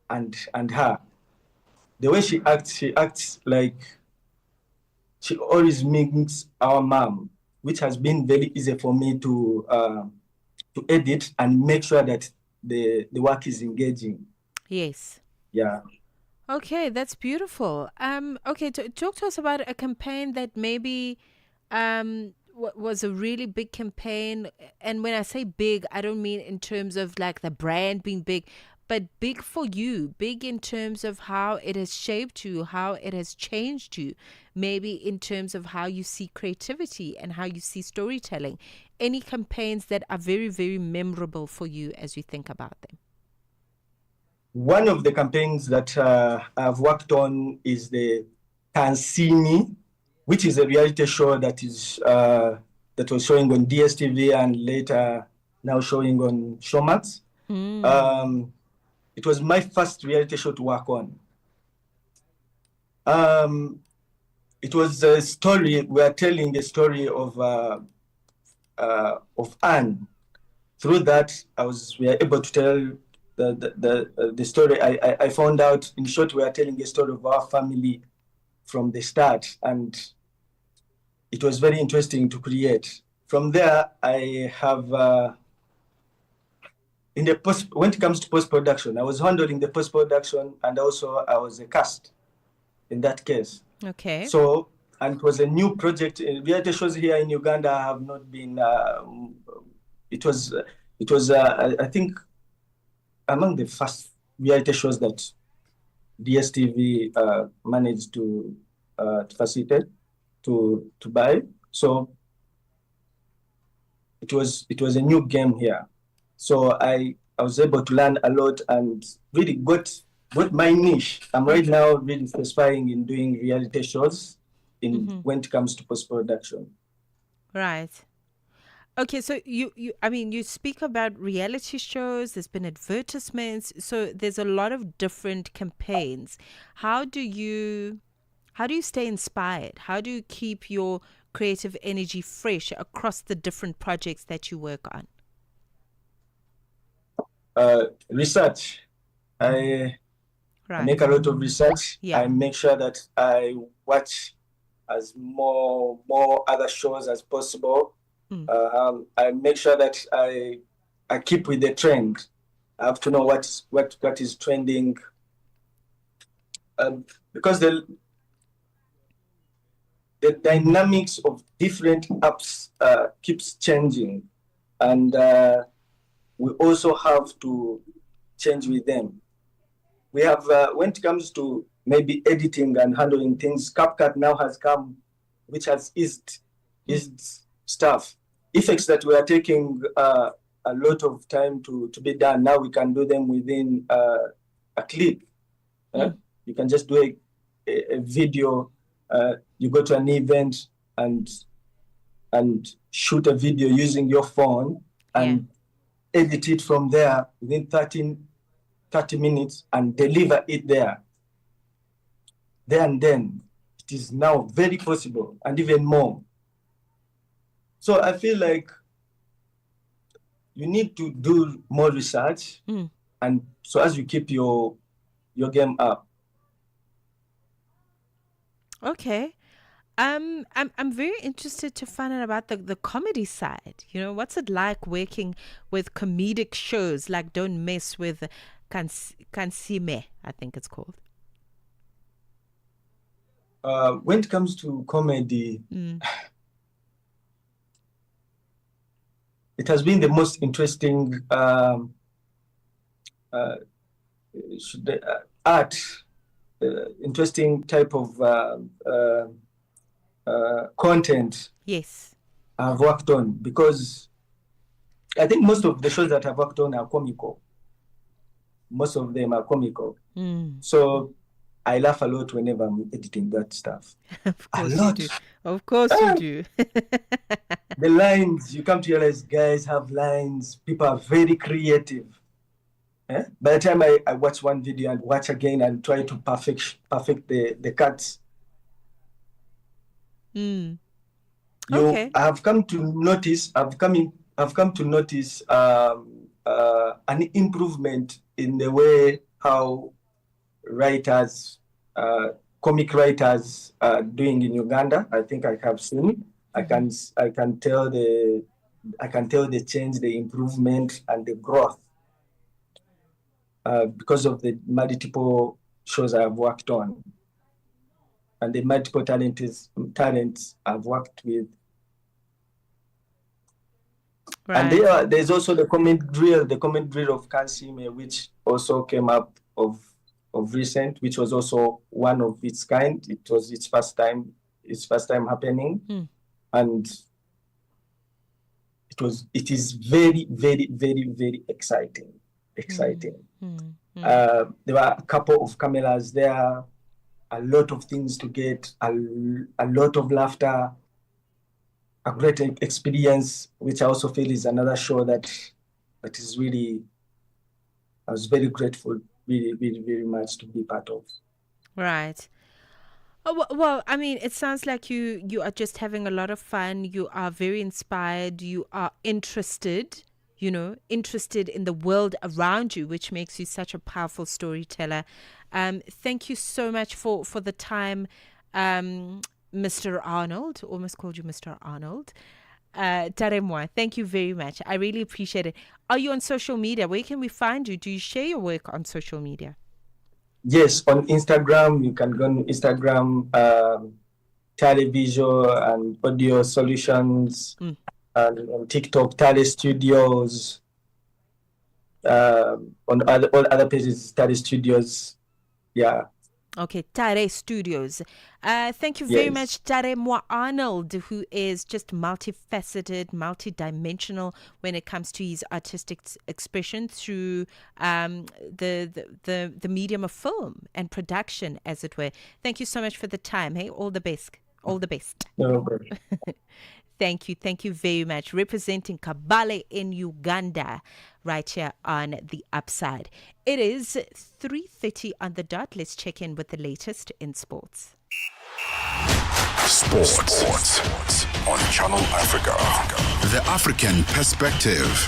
and her. The way she acts like she always mimics our mom, which has been very easy for me to edit and make sure that the work is engaging. Yes. Yeah. Okay, that's beautiful. Okay, talk to us about a campaign that maybe was a really big campaign. And when I say big, I don't mean in terms of like the brand being big, but big for you, big in terms of how it has shaped you, how it has changed you, maybe in terms of how you see creativity and how you see storytelling. Any campaigns that are very, very memorable for you as you think about them? One of the campaigns that I've worked on is the Kansini which is a reality show that is that was showing on DSTV and later now showing on Showmax. It was my first reality show to work on. It was a story. We are telling a story of Anne. Through that, we are able to tell the story. I found out, in short, we are telling a story of our family from the start, and it was very interesting to create. From there, I have when it comes to post-production, I was handling the post-production, and also I was a cast in that case. Okay. So, and it was a new project. Reality shows here in Uganda have not been. It was I think among the first reality shows that DSTV managed to facilitate to buy. So it was a new game here. So I was able to learn a lot and really got my niche. I'm right now really specifying in doing reality shows when it comes to post-production. Right. Okay, so you speak about reality shows, there's been advertisements, so there's a lot of different campaigns. How do you stay inspired? How do you keep your creative energy fresh across the different projects that you work on? Research. I make a lot of research. Yeah. I make sure that I watch as more other shows as possible. I make sure that I keep with the trend. I have to know what is trending, because the dynamics of different apps keeps changing, and we also have to change with them. We have when it comes to maybe editing and handling things, CapCut now has come, which has eased stuff. Effects that were taking a lot of time to be done, now we can do them within a click. You can just do a video. You go to an event and shoot a video using your phone and edit it from there within 30 minutes and deliver it there. There and then. It is now very possible, and even more. So I feel like you need to do more research, and so as you keep your game up. Okay. I'm very interested to find out about the comedy side. You know, what's it like working with comedic shows like Don't Mess with Kansime, I think it's called. When it comes to comedy, it has been the most interesting art, interesting type of content. Yes, I've worked on, because I think most of the shows that I've worked on are comical. Most of them are comical. So I laugh a lot whenever I'm editing that stuff. Of course you do. Of course you do. The lines, you come to realize guys have lines. People are very creative. By the time I watch one video and watch again and try to perfect the cuts, Okay. I've come to notice an improvement in the way how writers, comic writers are doing in Uganda. I think I have seen. I can tell the change, the improvement, and the growth because of the multiple shows I have worked on and the multiple talents I've worked with. Right. And there's also the comment drill of Kansime, which also came up of recent, which was also one of its kind. It was its first time happening, and it is very, very, very, very exciting. There were a couple of cameras there. a lot of things to get, a lot of laughter, a great experience, which I also feel is another show that is really, I was very grateful, really, really, very much to be part of. Right. Oh, well, I mean, it sounds like you are just having a lot of fun. You are very inspired. You are interested, interested in the world around you, which makes you such a powerful storyteller. Thank you so much for the time, Mr. Arnold. Almost called you Mr. Arnold. Taremwa, thank you very much. I really appreciate it. Are you on social media? Where can we find you? Do you share your work on social media? Yes, on Instagram, you can go on Instagram, Television and Audio Solutions, and on TikTok, Tele Studios. On all other pages, Tele Studios. Yeah. Okay, Tare Studios. Thank you very much, Tare Mwa Arnold, who is just multifaceted, multidimensional when it comes to his artistic expression through the medium of film and production, as it were. Thank you so much for the time. Hey, all the best. All the best. No problem. Thank you very much. Representing Kabale in Uganda, right here on The Upside. It is 3:30 on the dot. Let's check in with the latest in sports. Sports on Channel Africa. The African Perspective.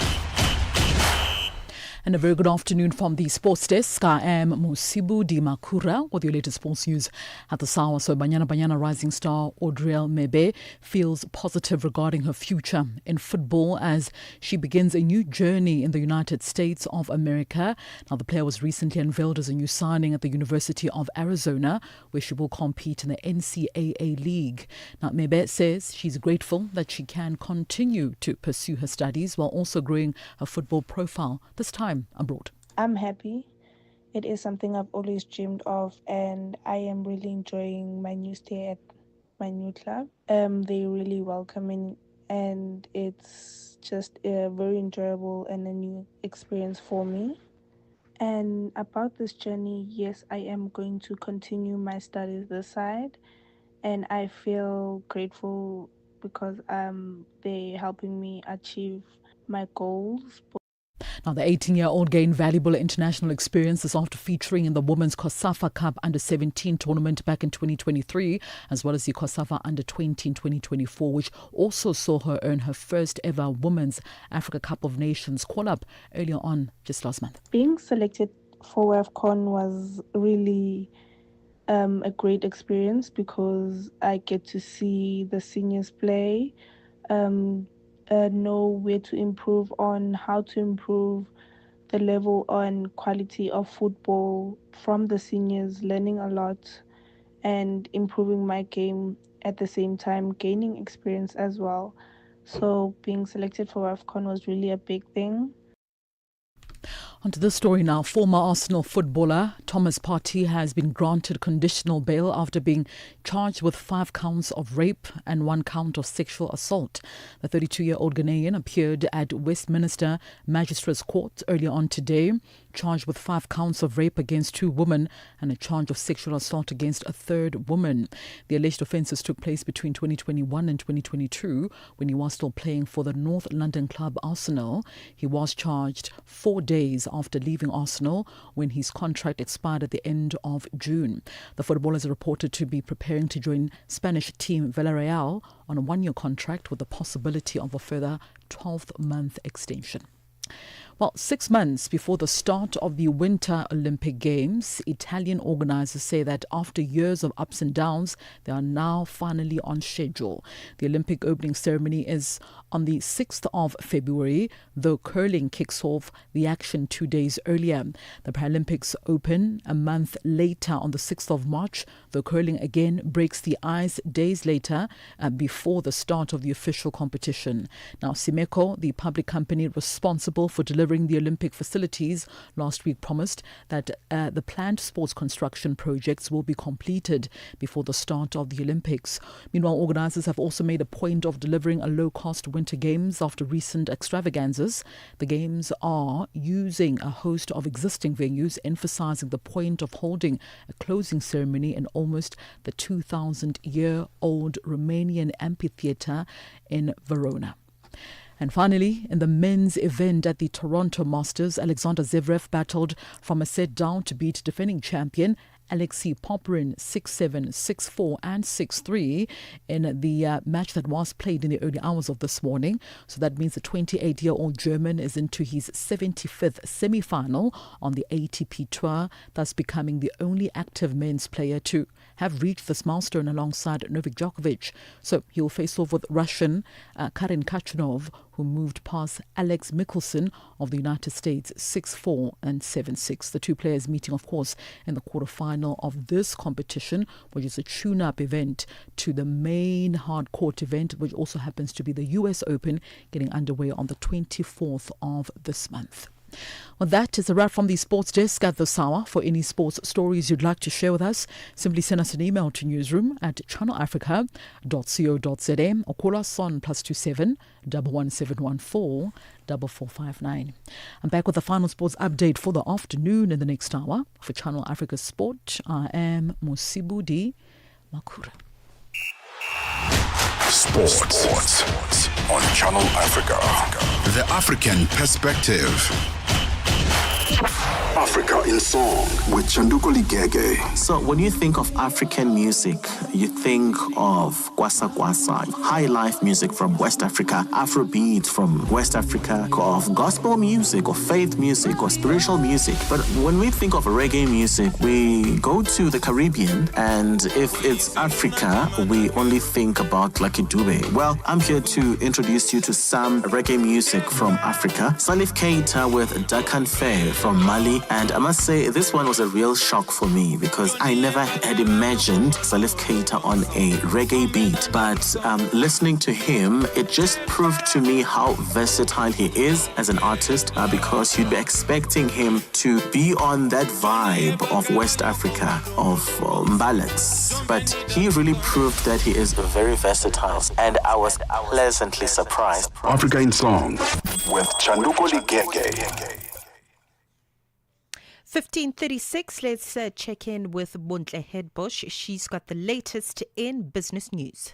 And a very good afternoon from the sports desk. I am Musibu Di Makura with your latest sports news at the Sawa. So Banyana rising star Audrielle Mebe feels positive regarding her future in football as she begins a new journey in the United States of America. Now, the player was recently unveiled as a new signing at the University of Arizona, where she will compete in the NCAA League. Now, Mebe says she's grateful that she can continue to pursue her studies while also growing her football profile, this time abroad. I'm happy. It is something I've always dreamed of, and I am really enjoying my new stay at my new club. They're really welcoming, and it's just a very enjoyable and a new experience for me. And about this journey, yes, I am going to continue my studies this side, and I feel grateful because they're helping me achieve my goals. Now, the 18-year-old gained valuable international experiences after featuring in the Women's COSAFA Cup Under-17 tournament back in 2023, as well as the COSAFA Under-20 in 2024, which also saw her earn her first ever Women's Africa Cup of Nations call-up earlier on just last month. Being selected for WAFCON was really a great experience because I get to see the seniors play, know where to improve on, how to improve the level and quality of football from the seniors, learning a lot and improving my game at the same time, gaining experience as well. So being selected for AFCON was really a big thing. Onto this story now. Former Arsenal footballer Thomas Partey has been granted conditional bail after being charged with 5 counts of rape and 1 count of sexual assault. The 32-year-old Ghanaian appeared at Westminster Magistrates Court earlier on today, charged with 5 counts of rape against 2 women and a charge of sexual assault against a 3rd woman. The alleged offences took place between 2021 and 2022 when he was still playing for the North London club Arsenal. He was charged 4 days after leaving Arsenal when his contract expired at the end of June. The footballer is reported to be preparing to join Spanish team Villarreal on a 1-year contract with the possibility of a further 12-month extension. Well, 6 months before the start of the Winter Olympic Games, Italian organisers say that after years of ups and downs, they are now finally on schedule. The Olympic opening ceremony is on the 6th of February, though curling kicks off the action 2 days earlier. The Paralympics open a month later on the 6th of March, though curling again breaks the ice days later before the start of the official competition. Now, Simeco, the public company responsible for delivering delivering the Olympic facilities last week promised that the planned sports construction projects will be completed before the start of the Olympics. Meanwhile, organisers have also made a point of delivering a low-cost Winter Games after recent extravaganzas. The Games are using a host of existing venues, emphasising the point of holding a closing ceremony in almost the 2,000-year-old Romanian amphitheatre in Verona. And finally, in the men's event at the Toronto Masters, Alexander Zverev battled from a set down to beat defending champion Alexei Popyrin 6-7, 6-4 and 6-3 in the match that was played in the early hours of this morning. So that means the 28-year-old German is into his 75th semi-final on the ATP Tour, thus becoming the only active men's player to have reached this milestone alongside Novak Djokovic. So he'll face off with Russian Karen Khachanov, who moved past Alex Michelsen of the United States 6-4 and 7-6. The two players meeting, of course, in the quarterfinal of this competition, which is a tune-up event to the main hard court event, which also happens to be the US Open, getting underway on the 24th of this month. Well, that is a wrap from the sports desk at this hour. For any sports stories you'd like to share with us, simply send us an email to newsroom@channelafrica.co.za or call us on +27 11714 4459. I'm back with the final sports update for the afternoon in the next hour. For Channel Africa Sport, I am Musibudi Makura. Sports on Channel Africa. The African Perspective. Africa in Song with Chanduko Ligege. So when you think of African music, you think of Kwasa Kwasa, high life music from West Africa, Afrobeat from West Africa, of gospel music or faith music or spiritual music. But when we think of reggae music, we go to the Caribbean, and if it's Africa, we only think about Lucky Dube. Well, I'm here to introduce you to some reggae music from Africa. Salif Keita with Dakan Faye from Mali. And I must say, this one was a real shock for me because I never had imagined Salif Keita on a reggae beat. But listening to him, it just proved to me how versatile he is as an artist, because you'd be expecting him to be on that vibe of West Africa, of ballads. But he really proved that he is very versatile, and I was pleasantly surprised. Africa in Song with Chanduko Ligege. 15:36, let's check in with Bontle Headbush. She's got the latest in business news.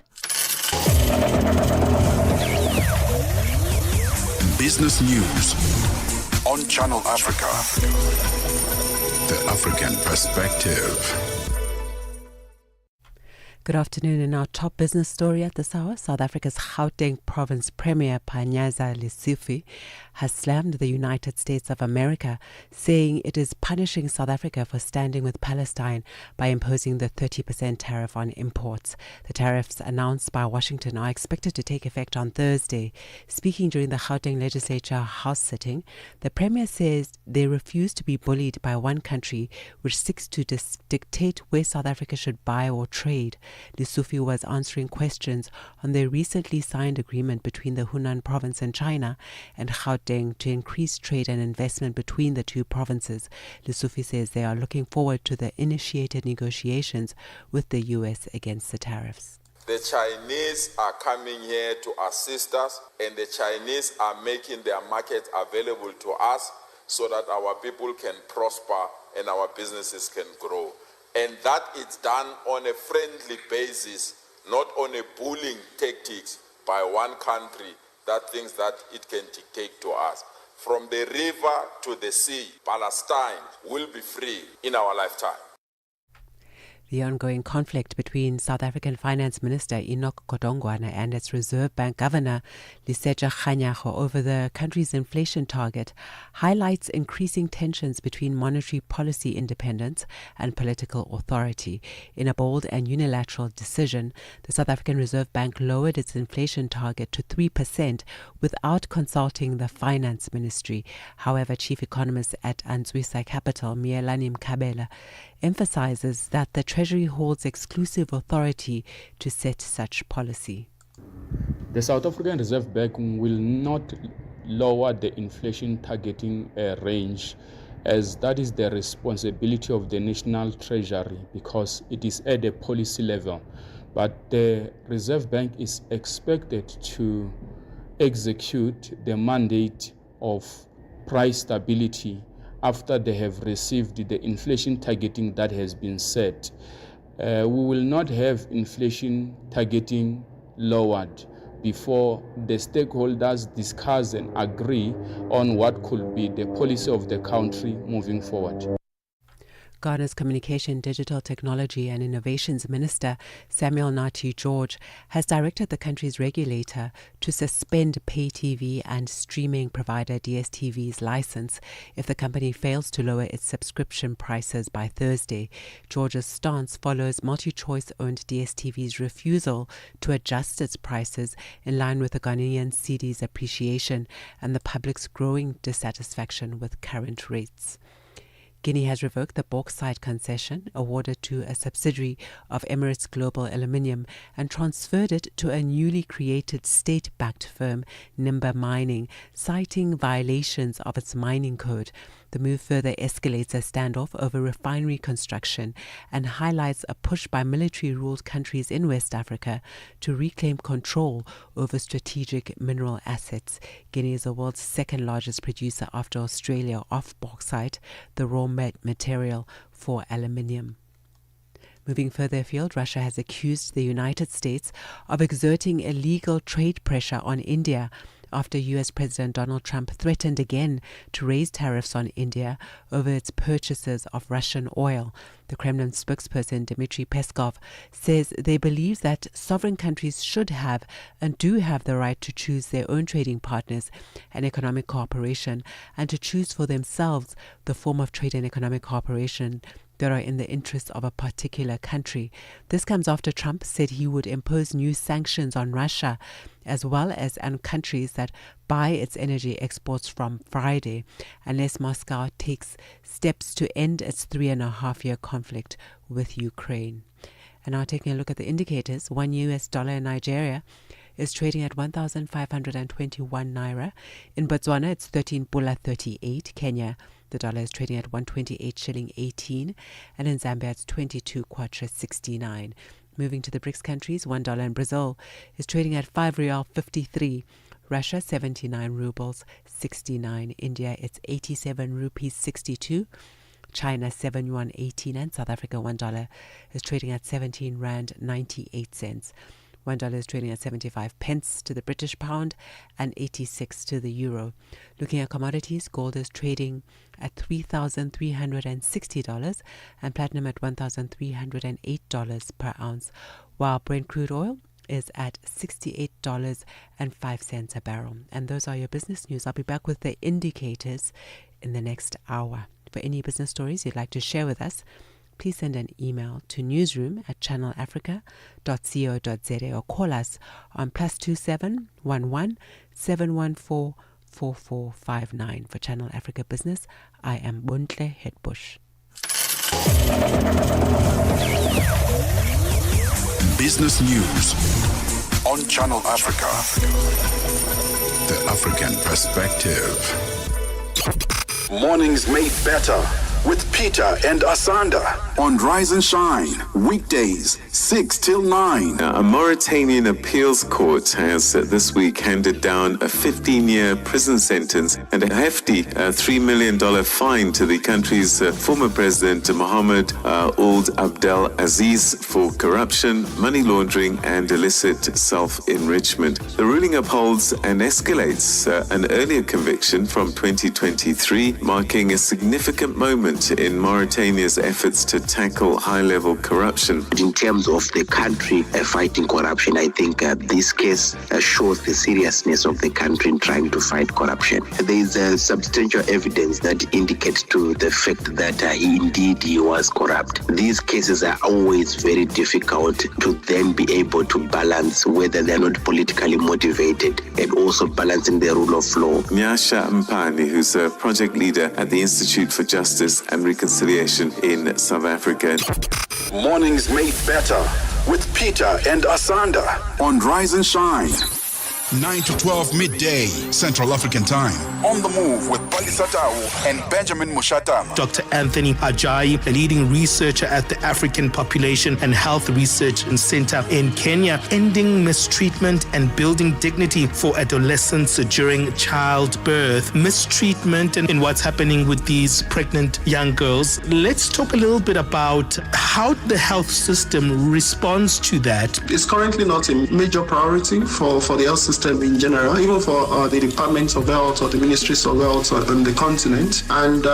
Business news on Channel Africa. The African Perspective. Good afternoon. In our top business story at this hour, South Africa's Gauteng Province Premier Panyaza Lesufi has slammed the United States of America, saying it is punishing South Africa for standing with Palestine by imposing the 30% tariff on imports. The tariffs announced by Washington are expected to take effect on Thursday. Speaking during the Gauteng Legislature House sitting, the Premier says they refuse to be bullied by one country which seeks to dictate where South Africa should buy or trade. Lesufi was answering questions on the recently signed agreement between the Hunan province and China and Gauteng to increase trade and investment between the two provinces. Lesufi says they are looking forward to the initiated negotiations with the U.S. against the tariffs. The Chinese are coming here to assist us, and the Chinese are making their market available to us so that our people can prosper and our businesses can grow. And that is done on a friendly basis, not on a bullying tactics by one country that thinks that it can dictate to us. From the river to the sea, Palestine will be free in our lifetime. The ongoing conflict between South African Finance Minister Enoch Godongwana and its Reserve Bank Governor Lesetja Kganyago over the country's inflation target highlights increasing tensions between monetary policy independence and political authority. In a bold and unilateral decision, the South African Reserve Bank lowered its inflation target to 3% without consulting the Finance Ministry. However, Chief Economist at Anzwisa Capital, Mielani Mkabela, emphasizes that the Treasury holds exclusive authority to set such policy. The South African Reserve Bank will not lower the inflation targeting range, as that is the responsibility of the National Treasury because it is at a policy level. But the Reserve Bank is expected to execute the mandate of price stability after they have received the inflation targeting that has been set. We will not have inflation targeting lowered before the stakeholders discuss and agree on what could be the policy of the country moving forward. Ghana's Communication, Digital Technology and Innovations Minister, Samuel Nati George, has directed the country's regulator to suspend pay TV and streaming provider DSTV's license if the company fails to lower its subscription prices by Thursday. George's stance follows MultiChoice-owned DSTV's refusal to adjust its prices in line with the Ghanaian cedi's appreciation and the public's growing dissatisfaction with current rates. Guinea has revoked the bauxite concession awarded to a subsidiary of Emirates Global Aluminium and transferred it to a newly created state-backed firm, Nimba Mining, citing violations of its mining code. The move further escalates a standoff over refinery construction and highlights a push by military-ruled countries in West Africa to reclaim control over strategic mineral assets. Guinea is the world's second-largest producer after Australia of bauxite, the raw material for aluminium. Moving further afield, Russia has accused the United States of exerting illegal trade pressure on India after U.S. President Donald Trump threatened again to raise tariffs on India over its purchases of Russian oil. The Kremlin spokesperson Dmitry Peskov says they believe that sovereign countries should have and do have the right to choose their own trading partners and economic cooperation, and to choose for themselves the form of trade and economic cooperation that are in the interests of a particular country. This comes after Trump said he would impose new sanctions on Russia as well as on countries that buy its energy exports from Friday, unless Moscow takes steps to end its 3.5-year conflict with Ukraine. And now taking a look at the indicators, $1 in Nigeria is trading at 1,521 naira. In Botswana, it's 13 pula 38. Kenya, the dollar is trading at 128 shilling 18. And in Zambia, it's 22 kwacha 69. Moving to the BRICS countries, $1 in Brazil is trading at 5 rial 53. Russia, 79 rubles 69. India, it's 87 rupees 62. China, 7 yuan 18. And South Africa, $1 is trading at 17 rand 98 cents. $1 is trading at 75 pence to the British pound and 86 to the euro. Looking at commodities, gold is trading at $3,360 and platinum at $1,308 per ounce, while Brent crude oil is at $68.05 a barrel. And those are your business news. I'll be back with the indicators in the next hour. For any business stories you'd like to share with us, please send an email to newsroom@channelafrica.co.za or call us on +27 11 714 4459. For Channel Africa Business, I am Buntle Hetbush. Business news on Channel Africa. The African perspective. Mornings made better with Peter and Asanda on Rise and Shine, weekdays 6 till 9. A Mauritanian appeals court has this week handed down a 15-year prison sentence and a hefty $3 million fine to the country's former president Mohamed Ould Abdel Aziz for corruption, money laundering and illicit self-enrichment. The ruling upholds and escalates an earlier conviction from 2023, marking a significant moment in Mauritania's efforts to tackle high-level corruption. In terms of the country fighting corruption, I think this case shows the seriousness of the country in trying to fight corruption. There is substantial evidence that indicates to the fact that he was corrupt. These cases are always very difficult to then be able to balance whether they're not politically motivated and also balancing the rule of law. Nyasha Mpani, who's a project leader at the Institute for Justice and Reconciliation in South Africa. Mornings made better with Peter and Asanda on Rise and Shine. 9 to 12 midday, Central African Time. On the Move with Palisa Tau and Benjamin Mushatama. Dr. Anthony Ajayi, a leading researcher at the African Population and Health Research Center in Kenya, ending mistreatment and building dignity for adolescents during childbirth. Mistreatment and what's happening with these pregnant young girls. Let's talk a little bit about how the health system responds to that. It's currently not a major priority for the health system in general, even for the departments of health or the ministries of health on the continent. And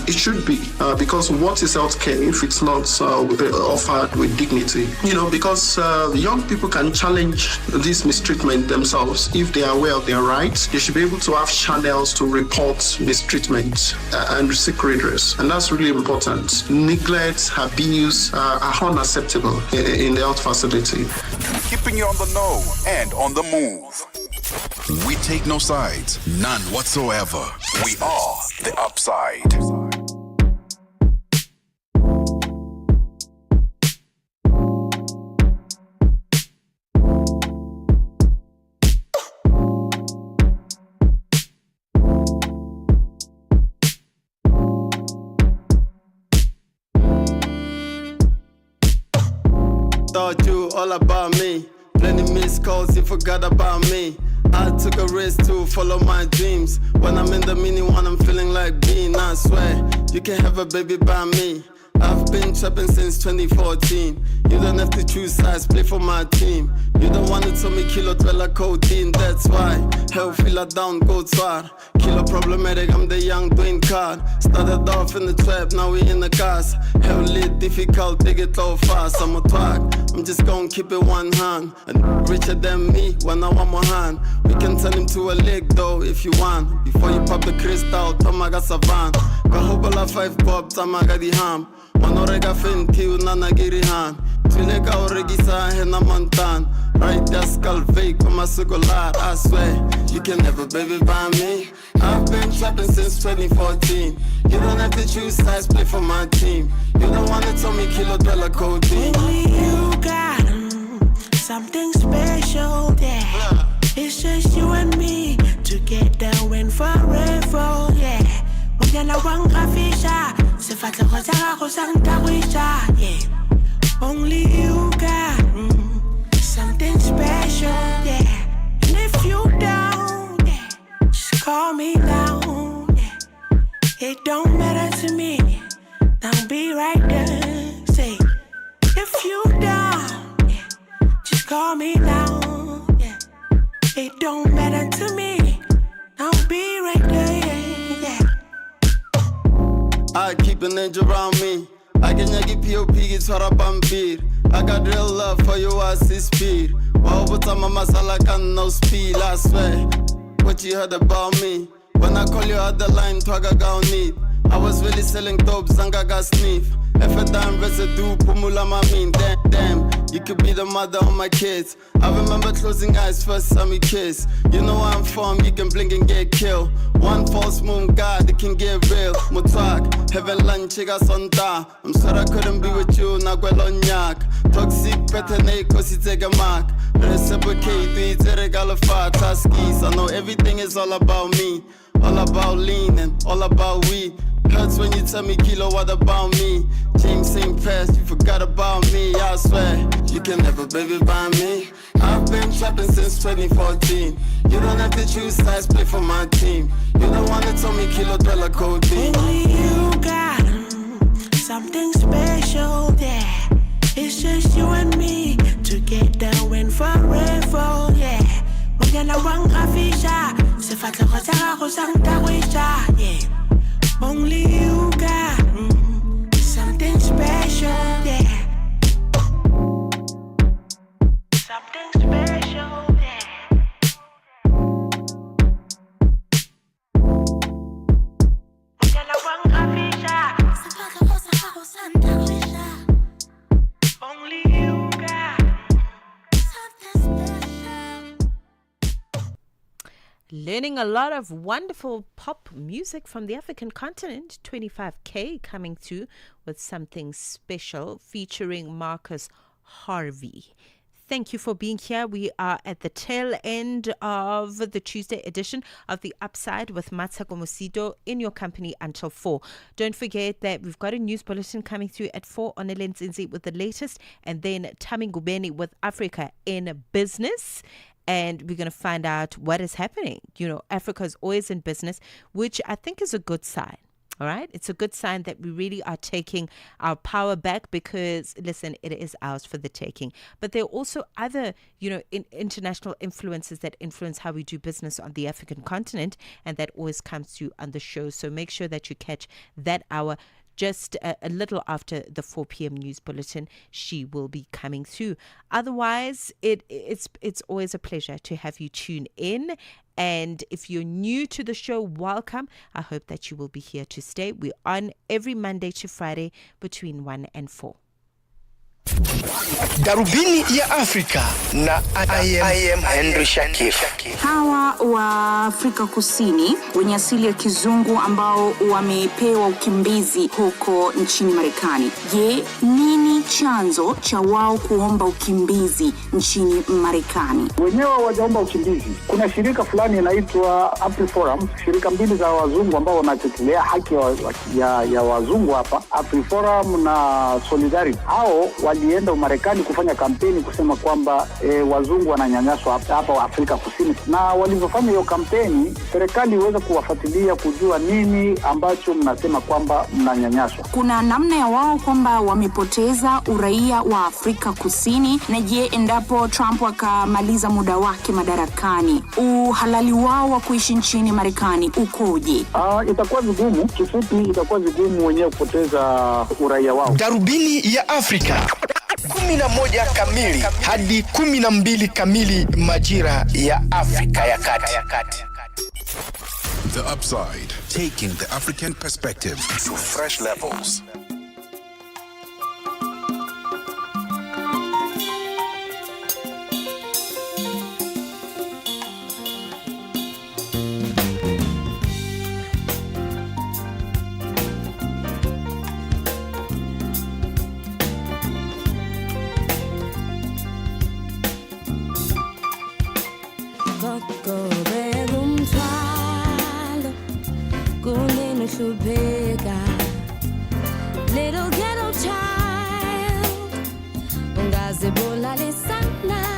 it should be, because what is healthcare if it's not offered with dignity? Because young people can challenge this mistreatment themselves if they are aware of their rights. They should be able to have channels to report mistreatment and seek redress. And that's really important. Neglect, abuse are unacceptable in the health facility. Keeping you on the know and on the move. We take no sides, none whatsoever. We are the Upside. Thought you all about me. Plenty missed calls, you forgot about me. I took a risk to follow my dreams. When I'm in the mini one, I'm feeling like Bean. I swear, you can have a baby by me. I've been trapping since 2014. You don't have to choose sides, play for my team. You don't want to tell me kilo twella codeine. That's why, hell feel down, go twar. Kilo problematic, I'm the young Dwayne card. Started off in the trap, now we in the cars. Hell lit, difficult, take it all fast. I'm a twag, I'm just gonna keep it one hand. And richer than me, when I want more hand. We can turn him to a leg though, if you want. Before you pop the crystal, Tomaga Savan. Kahobala 5 pop, Tamaga di ham. Manorega fenti, Nana Girihan. Tulega Oregisa, Hena Montan. Right, that's skull fake, come a circular. I swear, you can never baby by me. I've been trapping since 2014. You don't have to choose sides, play for my team. You don't want to tell me kilo dollar codeine. Only you got something special there. It's just you and me together and forever, yeah. Mujana wanga fisha, sifata kosa kosa ntawisha, yeah. Only you got something special, yeah. And if you down, yeah, just call me down, yeah. It don't matter to me, I'll be right there. Say, if you down, yeah, just call me down, yeah. It don't matter to me, I'll be right there, yeah. I keep an angel around me. I can yagi POP, it's what I'm beat. I got real love for you, I see speed. Wow, but I'm a masala can no speed, I swear. What you heard about me? When I call you out the line, Twaga gon' need. I was really selling dope, Zanga got sniff. If a damn residue, Pumula Mamin, damn, you could be the mother of my kids. I remember closing eyes first time we kiss. You know where I'm from, you can blink and get killed. One false moon, God, it can get real. Mutwag, heaven lunch, chiga sonta. I'm sorry I couldn't be with you, Nagwelonyak. Toxic, petene, cause you take a mark. Reciprocate, it's a regalo for taskies. I know everything is all about me. All about leaning, all about weed. Hurts when you tell me kilo, what about me? James St. Press, you forgot about me. I swear, you can never baby by me. I've been trapping since 2014. You don't have to choose sides, play for my team. You don't want to tell me kilo dollar codeine. Only you got something special there. It's just you and me together and forever, yeah. Mujana wanga fisha, sifata kosa kosa ntawisha, yeah. Only you got something special, yeah. Something special, yeah. Mujana wanga fisha, sifata kosa kosa ntawisha. Only you got something special. Learning a lot of wonderful pop music from the African continent. 25K coming through with something special featuring Marcus Harvey. thank you for being here. We are at the tail end of the Tuesday edition of The Upside with Mmatsheko Mosito in your company until 4. Don't forget that we've got a news bulletin coming through at 4 on Zinzi with the latest, and then Tami Ngubeni with Africa in Business. And we're going to find out what is happening. You know, Africa is always in business, which I think is a good sign. All right. It's a good sign that we really are taking our power back because, listen, it is ours for the taking. But there are also other, international influences that influence how we do business on the African continent. And that always comes through on the show. So make sure that you catch that hour. Just a little after the 4 p.m. news bulletin, she will be coming through. Otherwise, it's always a pleasure to have you tune in. And if you're new to the show, welcome. I hope that you will be here to stay. We're on every Monday to Friday between 1 and 4. Darubini ya Afrika na I am Henry Shakif. Hawa wa Afrika Kusini wenye asili ya kizungu ambao wamepewa ukimbizi huko nchini Marekani. Je, nini chanzo cha wao kuomba ukimbizi nchini Marekani? Wenyewe wajaomba ukimbizi. Kuna shirika fulani inaitwa AfriForum, shirika mbili za wazungu ambao wanatetea haki ya wazungu hapa, AfriForum na Solidarity. Hao walienda Marekani kufanya kampeni kusema kwamba wazungu wananyanyaswa hapa Afrika Kusini, na walivyofanya hiyo kampeni serikali iweze kuwafuatilia kujua nini ambacho mnasema kwamba mnanyanyaswa. Kuna namna ya wao kwamba wamepoteza uraia wa Afrika Kusini, na je, endapo Trump akamaliza muda wake madarakani, uhalali wao wa kuishi nchini Marekani ukoje? Itakuwa vigumu, kifupi itakuwa vigumu wenyewe kupoteza uraia wao. Darubini ya Afrika 11 kamili hadi 12 kamili majira ya Afrika ya Kati. The Upside, taking the African perspective to fresh levels. Little ghetto child, ungazibulala sana.